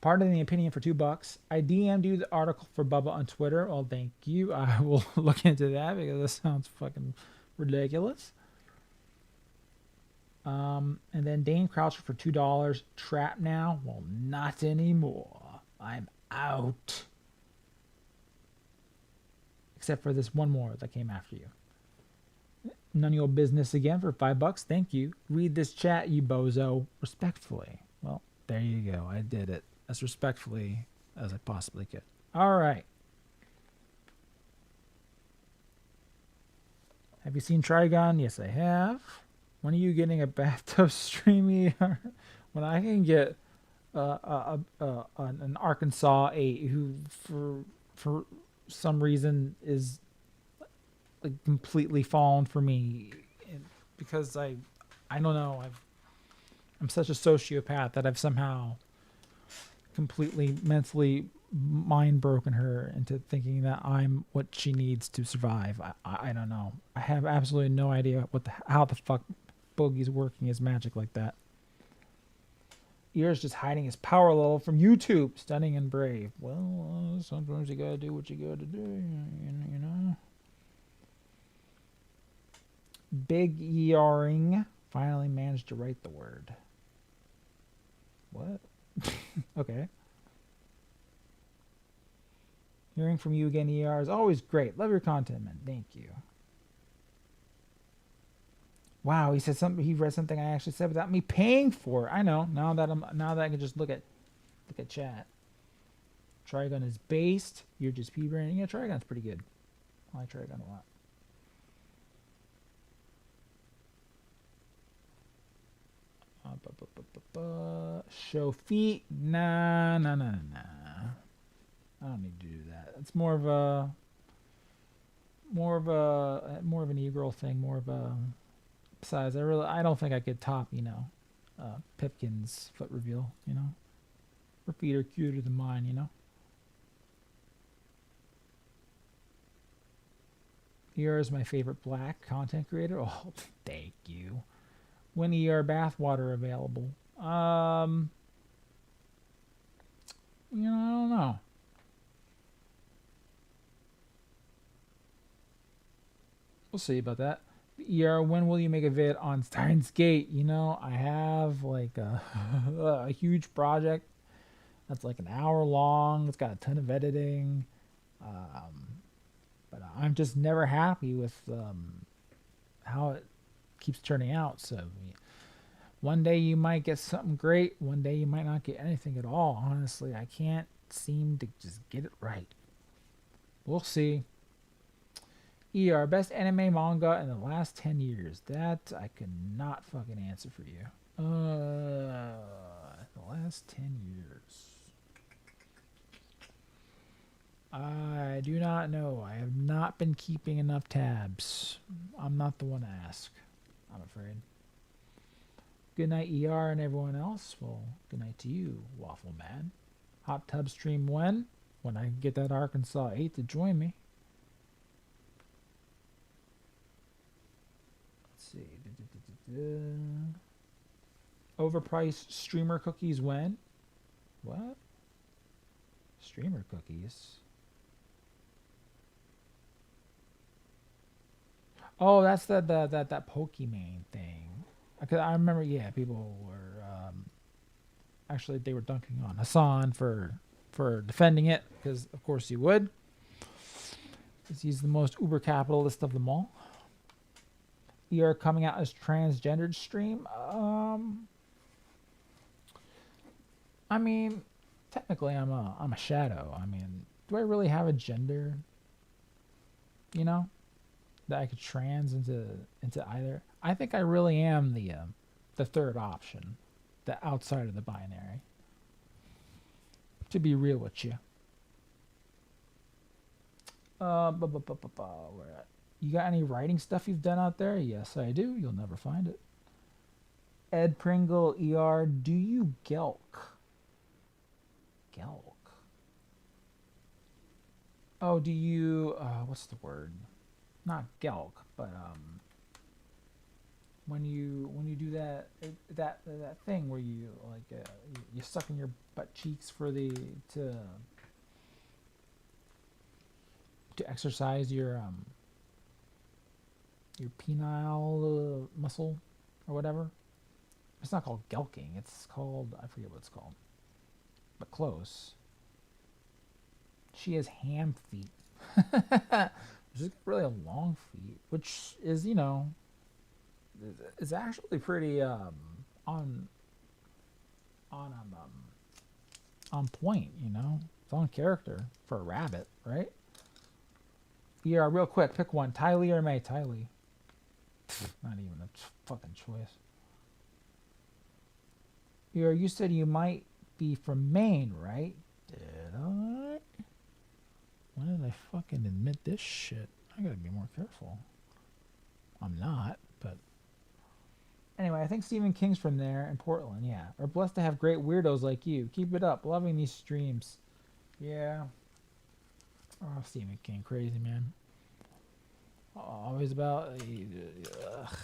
Pardon the opinion for $2. I DM'd you the article for Bubba on Twitter. Well, thank you. I will look into that because this sounds fucking ridiculous. And then Dane Croucher for $2. Trap now? Well, not anymore. I'm out. Except for this one more that came after you. None of your business again for $5. Thank you. Read this chat, you bozo. Respectfully. Well, there you go. I did it as respectfully as I possibly could. All right. Have you seen Trigon? Yes, I have. When are you getting a bathtub stream ER? When I can get an Arkansas 8 who for some reason is like completely fallen for me because I don't know, I'm such a sociopath that I've somehow completely mentally mind broken her into thinking that I'm what she needs to survive. I don't know. I have absolutely no idea how the fuck Boogie's working his magic like that. Ear's just hiding his power level from YouTube. Stunning and brave. Well, sometimes you gotta do what you gotta do, you know. Big Yaring finally managed to write the word. What? Okay. Hearing from you again, ER, is always great. Love your content, man. Thank you. Wow, he said something. He read something I actually said without me paying for it. I know. Now that I can just look at chat. Trigon is based. You're just P-branding. Yeah, Trigon's pretty good. I like Trigon a lot. Show feet? Nah. I don't need to do that. It's more of an e-girl thing. More of a. Besides, I don't think I could top, you know, Pipkin's foot reveal. You know, her feet are cuter than mine. You know. ER is my favorite black content creator. Oh, thank you. When ER bathwater available? You know, I don't know. We'll see about that. ER, when will you make a vid on Steins Gate? You know, I have like a huge project that's like an hour long. It's got a ton of editing. But I'm just never happy with how it keeps turning out. So one day you might get something great. One day you might not get anything at all. Honestly, I can't seem to just get it right. We'll see. ER, best anime manga in the last 10 years. That I could not fucking answer for you. The last 10 years. I do not know. I have not been keeping enough tabs. I'm not the one to ask, I'm afraid. Good night, ER, and everyone else. Well, good night to you, Waffle Man. Hot tub stream when? When I can get that Arkansas 8 to join me. Let's see. Overpriced streamer cookies when? What? Streamer cookies? Oh, that's that Pokemon thing. I remember, yeah, people were actually they were dunking on Hassan for defending it because of course he would. Because he's the most uber capitalist of them all. ER coming out as transgendered stream. I mean, technically I'm a shadow. I mean, do I really have a gender? You know, that I could trans into either. I think I really am the third option, the outside of the binary. To be real with you. Where at? You got any writing stuff you've done out there? Yes, I do. You'll never find it. Ed Pringle, ER, do you gelk? Gelk. Oh, do you, what's the word? Not gelk, but, when you do that thing where you, like, you suck in your butt cheeks for to exercise your penile muscle or whatever. It's not called gelking. It's called, I forget what it's called, but close. She has ham feet. She's really a long feet, which is, you know, is actually pretty on point. You know, it's on character for a rabbit, right? Yeah, real quick, pick one. Tylee or May? Tylee. Not even a fucking choice. Yeah, you said you might be from Maine, right? Did I? When did I fucking admit this shit? I gotta be more careful. I'm not, but anyway, I think Stephen King's from there in Portland. Yeah, we're blessed to have great weirdos like you. Keep it up. Loving these streams. Yeah. Oh, Stephen King, crazy man. Always about. Ugh.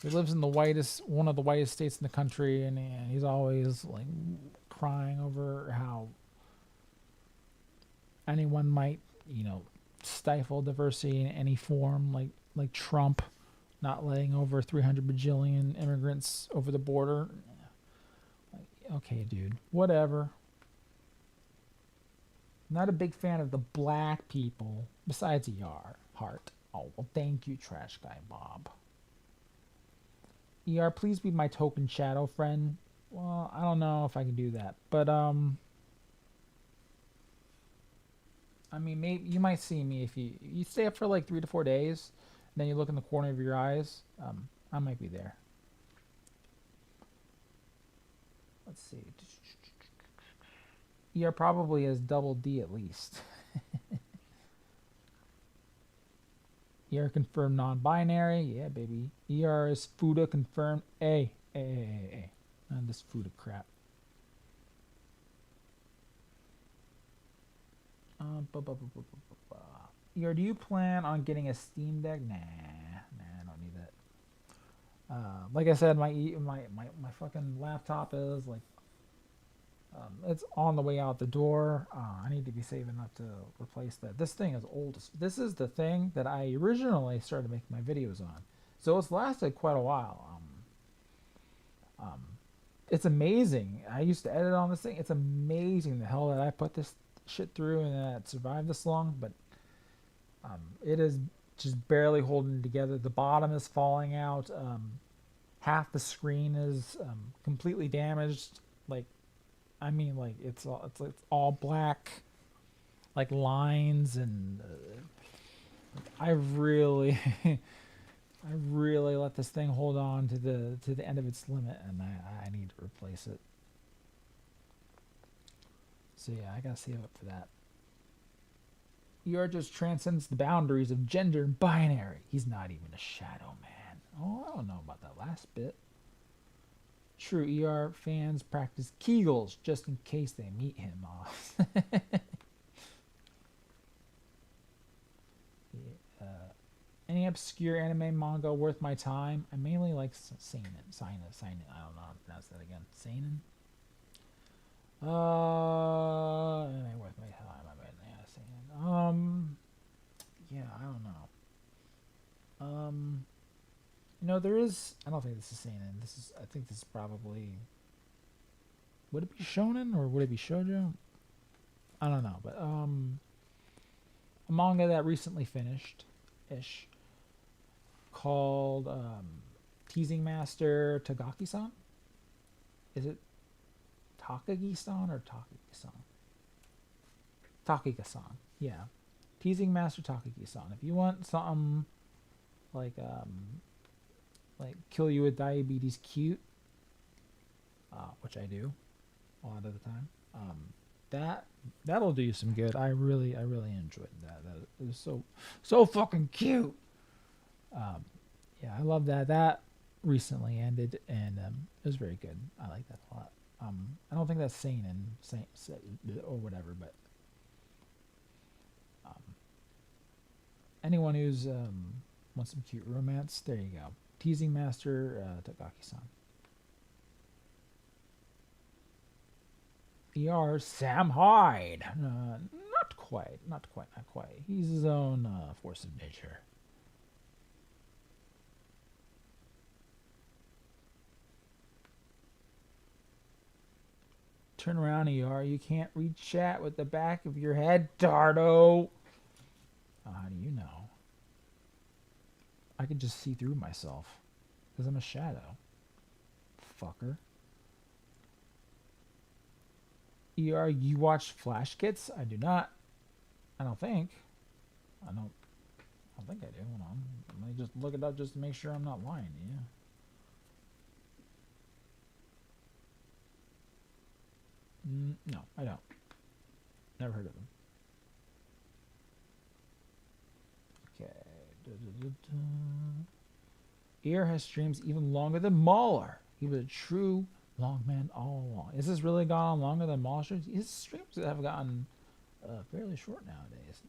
He lives in one of the whitest states in the country, and he's always like crying over how anyone might, you know, stifle diversity in any form, like Trump not letting over 300 bajillion immigrants over the border. Like, okay, dude, whatever. Not a big fan of the black people, besides ER. Heart. Oh, well, thank you, Trash Guy Bob. ER, please be my token shadow friend. Well, I don't know if I can do that, but, I mean, maybe you might see me if you stay up for like 3 to 4 days, and then you look in the corner of your eyes. I might be there. Let's see. ER probably has double D at least. ER confirmed non-binary. Yeah, baby. ER is Fuda confirmed. A. None this Fuda crap. ER, do you plan on getting a Steam Deck? Nah, I don't need that. Like I said, my fucking laptop is like, it's on the way out the door. I need to be saving up to replace that. This thing is old. This is the thing that I originally started making my videos on, so it's lasted quite a while. It's amazing. I used to edit on this thing. It's amazing the hell that I put this shit through and that it survived this long, but it is just barely holding together. The bottom is falling out. Half the screen is completely damaged. Like, I mean, like it's all black, like lines, and I really let this thing hold on to the end of its limit, and I need to replace it. So yeah, I gotta save up for that. ER just transcends the boundaries of gender and binary. He's not even a shadow man. Oh, I don't know about that last bit. True, ER fans practice Kegels just in case they meet him off. Any any obscure anime manga worth my time? I mainly like seinen. I don't know how to pronounce that again. Seinen. Anime worth my time. I mean, yeah, seinen. Yeah, I don't know. You know, there is. I don't think this is seinen. I think this is probably. Would it be shonen or would it be shoujo? I don't know, but a manga that recently finished, ish, called Teasing Master Tagaki-san. Is it Takagi-san or Takagi-san? Takagi-san. Yeah, Teasing Master Takagi-san. If you want something like kill you with diabetes cute, which I do a lot of the time, that'll do you some good. I really enjoyed that. It was so fucking cute. Yeah, I love that. That recently ended, and it was very good. I like that a lot. I don't think that's seinen or whatever, but anyone who's wants some cute romance, there you go. Teasing Master Tagaki-san. ER Sam Hyde. Not quite. He's his own force of nature. Turn around, ER. You can't read chat with the back of your head, Dardo. How do you know? I could just see through myself. Because I'm a shadow. Fucker. ER, you watch Flash Kits? I do not. I don't think. I don't think I do. Hold on. Let me just look it up just to make sure I'm not lying to you. No, I don't. Never heard of them. Okay. Ear has streams even longer than Mauler. He was a true long man all along. Is this really gone on longer than Mauler streams? His streams have gotten fairly short nowadays.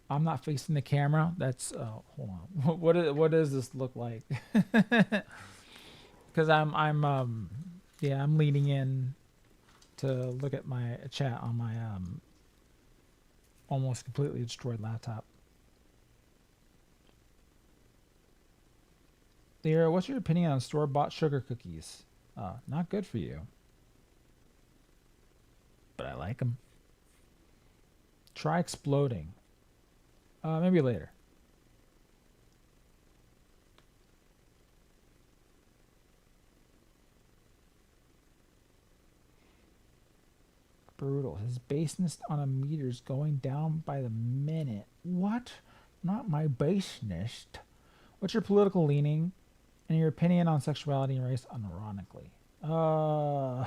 I'm not facing the camera. That's hold on. What does this look like? Because I'm leaning in to look at my chat on my almost completely destroyed laptop. Lyra, what's your opinion on store-bought sugar cookies? Not good for you. But I like them. Try exploding. Maybe later. Brutal. His baseness on a meter is going down by the minute. What? Not my baseness. What's your political leaning and your opinion on sexuality and race unironically? Oh,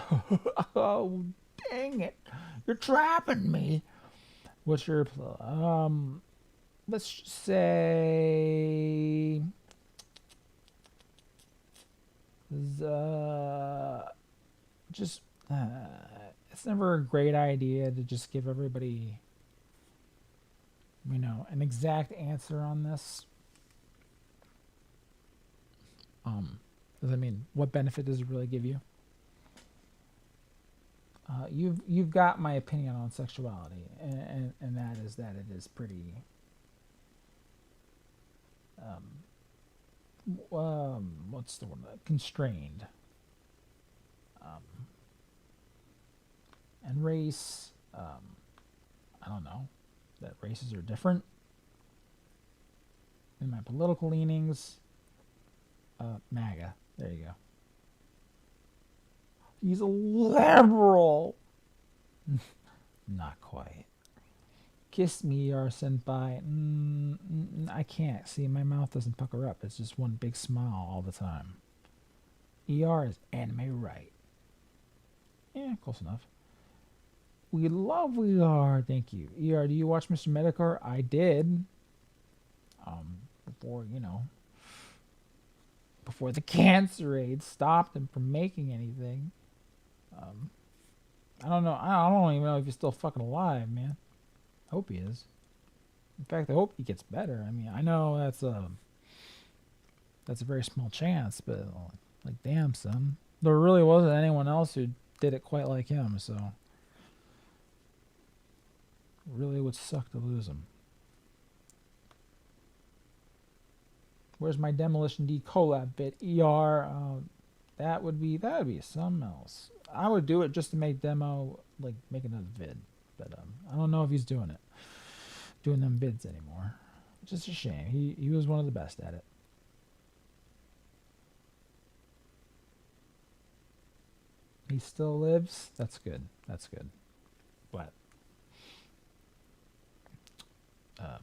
dang it. You're trapping me. What's your let's say it's never a great idea to just give everybody, an exact answer on this. Does that mean what benefit does it really give you? You've got my opinion on sexuality, and that is that it is pretty what's the word? Constrained. And race, I don't know, that races are different. And my political leanings, MAGA, there you go. He's a liberal. Not quite. Kiss me, our senpai. I can't. See, my mouth doesn't pucker up. It's just one big smile all the time. ER is anime right. Yeah, close enough. We love ER. Thank you. ER, do you watch Mr. Medicare? I did. Before the cancer aid stopped him from making anything. I don't know. I don't even know if he's still fucking alive, man. I hope he is. In fact, I hope he gets better. I mean, I know that's a very small chance, but like, damn, son, there really wasn't anyone else who did it quite like him. So, it really would suck to lose him. Where's my Demolition D collab bit? That would be something else. I would do it just to make Demo make another vid, but I don't know if he's doing them bids anymore. Just a shame. He was one of the best at it. He still lives. That's good. That's good. But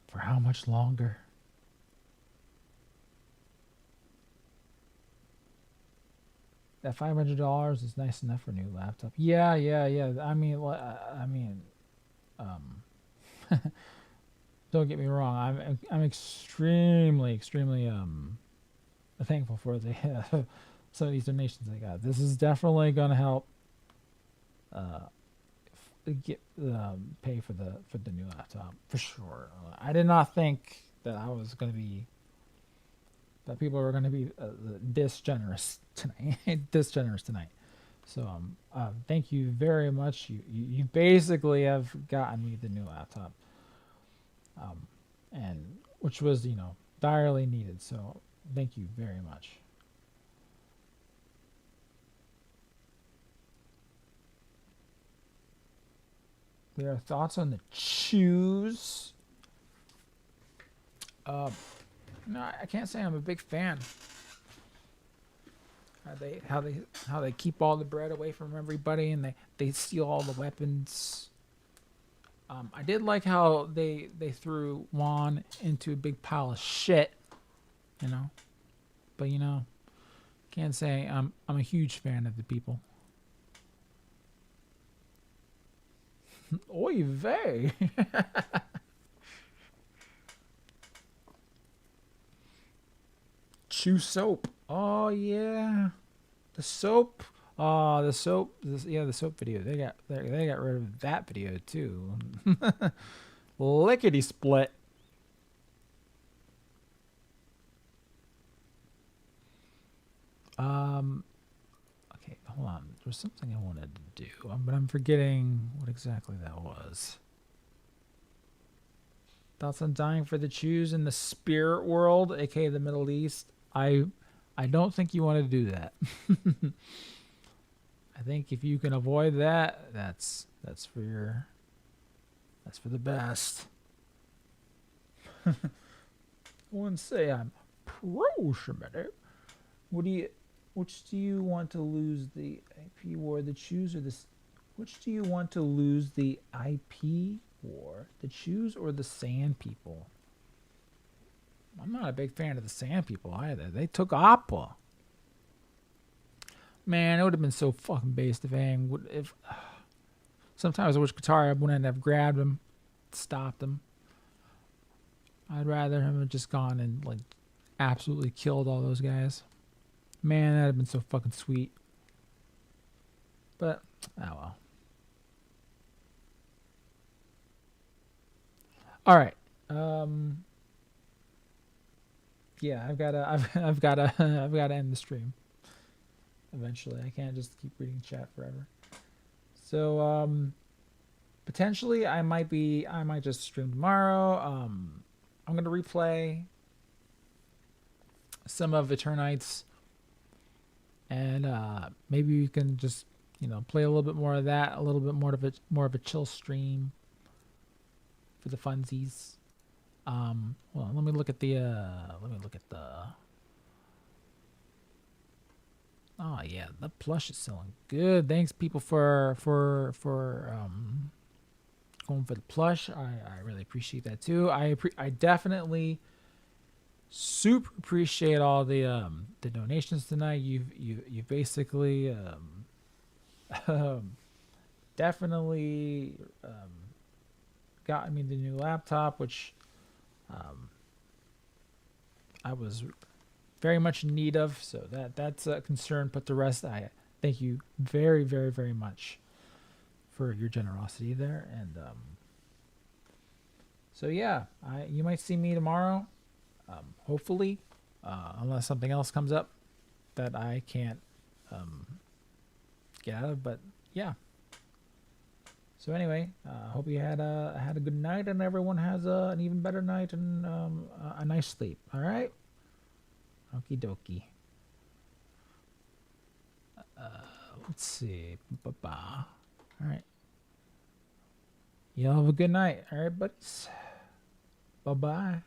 for how much longer? That $500 is nice enough for a new laptop. Yeah. I mean, don't get me wrong. I'm extremely thankful for the some of these donations I got. This is definitely going to help pay for the new laptop for sure. I did not think that people were going to be this generous tonight. So thank you very much. You basically have gotten me the new laptop, and which was direly needed. So thank you very much. Their thoughts on the choose. No, I can't say I'm a big fan. How they keep all the bread away from everybody, and they steal all the weapons. I did like how they threw Juan into a big pile of shit, but can't say I'm a huge fan of the people. Oy vey. Chew soap. Oh yeah, the soap. Oh, the soap. The soap video. They got rid of that video too. Lickety split. Okay, hold on. There's something I wanted to do, but I'm forgetting what exactly that was. Thoughts on dying for the Jews in the spirit world, aka the Middle East? I don't think you want to do that. I think if you can avoid that, that's for the best. I wouldn't say I'm pro-Shemitic. Which do you want to lose, the IP war, the Jews, or this? Which do you want to lose, the IP war, the Jews, or the Sand People? I'm not a big fan of the Sand People either. They took Appa. Man, it would have been so fucking based if sometimes I wish Katara wouldn't have grabbed him, stopped him. I'd rather him have just gone and absolutely killed all those guys. Man, that'd have been so fucking sweet. But oh well. All right. Yeah, I've gotta end the stream. Eventually, I can't just keep reading chat forever. So potentially I might just stream tomorrow. I'm gonna replay some of Eternites, and maybe we can just play a little bit more of that, a little bit more of a chill stream for the funsies. Well, let me look at the oh yeah, the plush is selling good. Thanks people for going for the plush. I really appreciate that too. I definitely super appreciate all the donations tonight. You've basically definitely gotten me the new laptop, which I was very much in need of, so that's a concern. But the rest, I thank you very, very, very much for your generosity there. And So yeah, you might see me tomorrow, hopefully, unless something else comes up that I can't get out of. But yeah. So anyway, hope you had a good night, and everyone has an even better night and a nice sleep. All right. Okie dokie. Let's see. Ba-ba. All right. Y'all have a good night. All right, buddies. Bye-bye.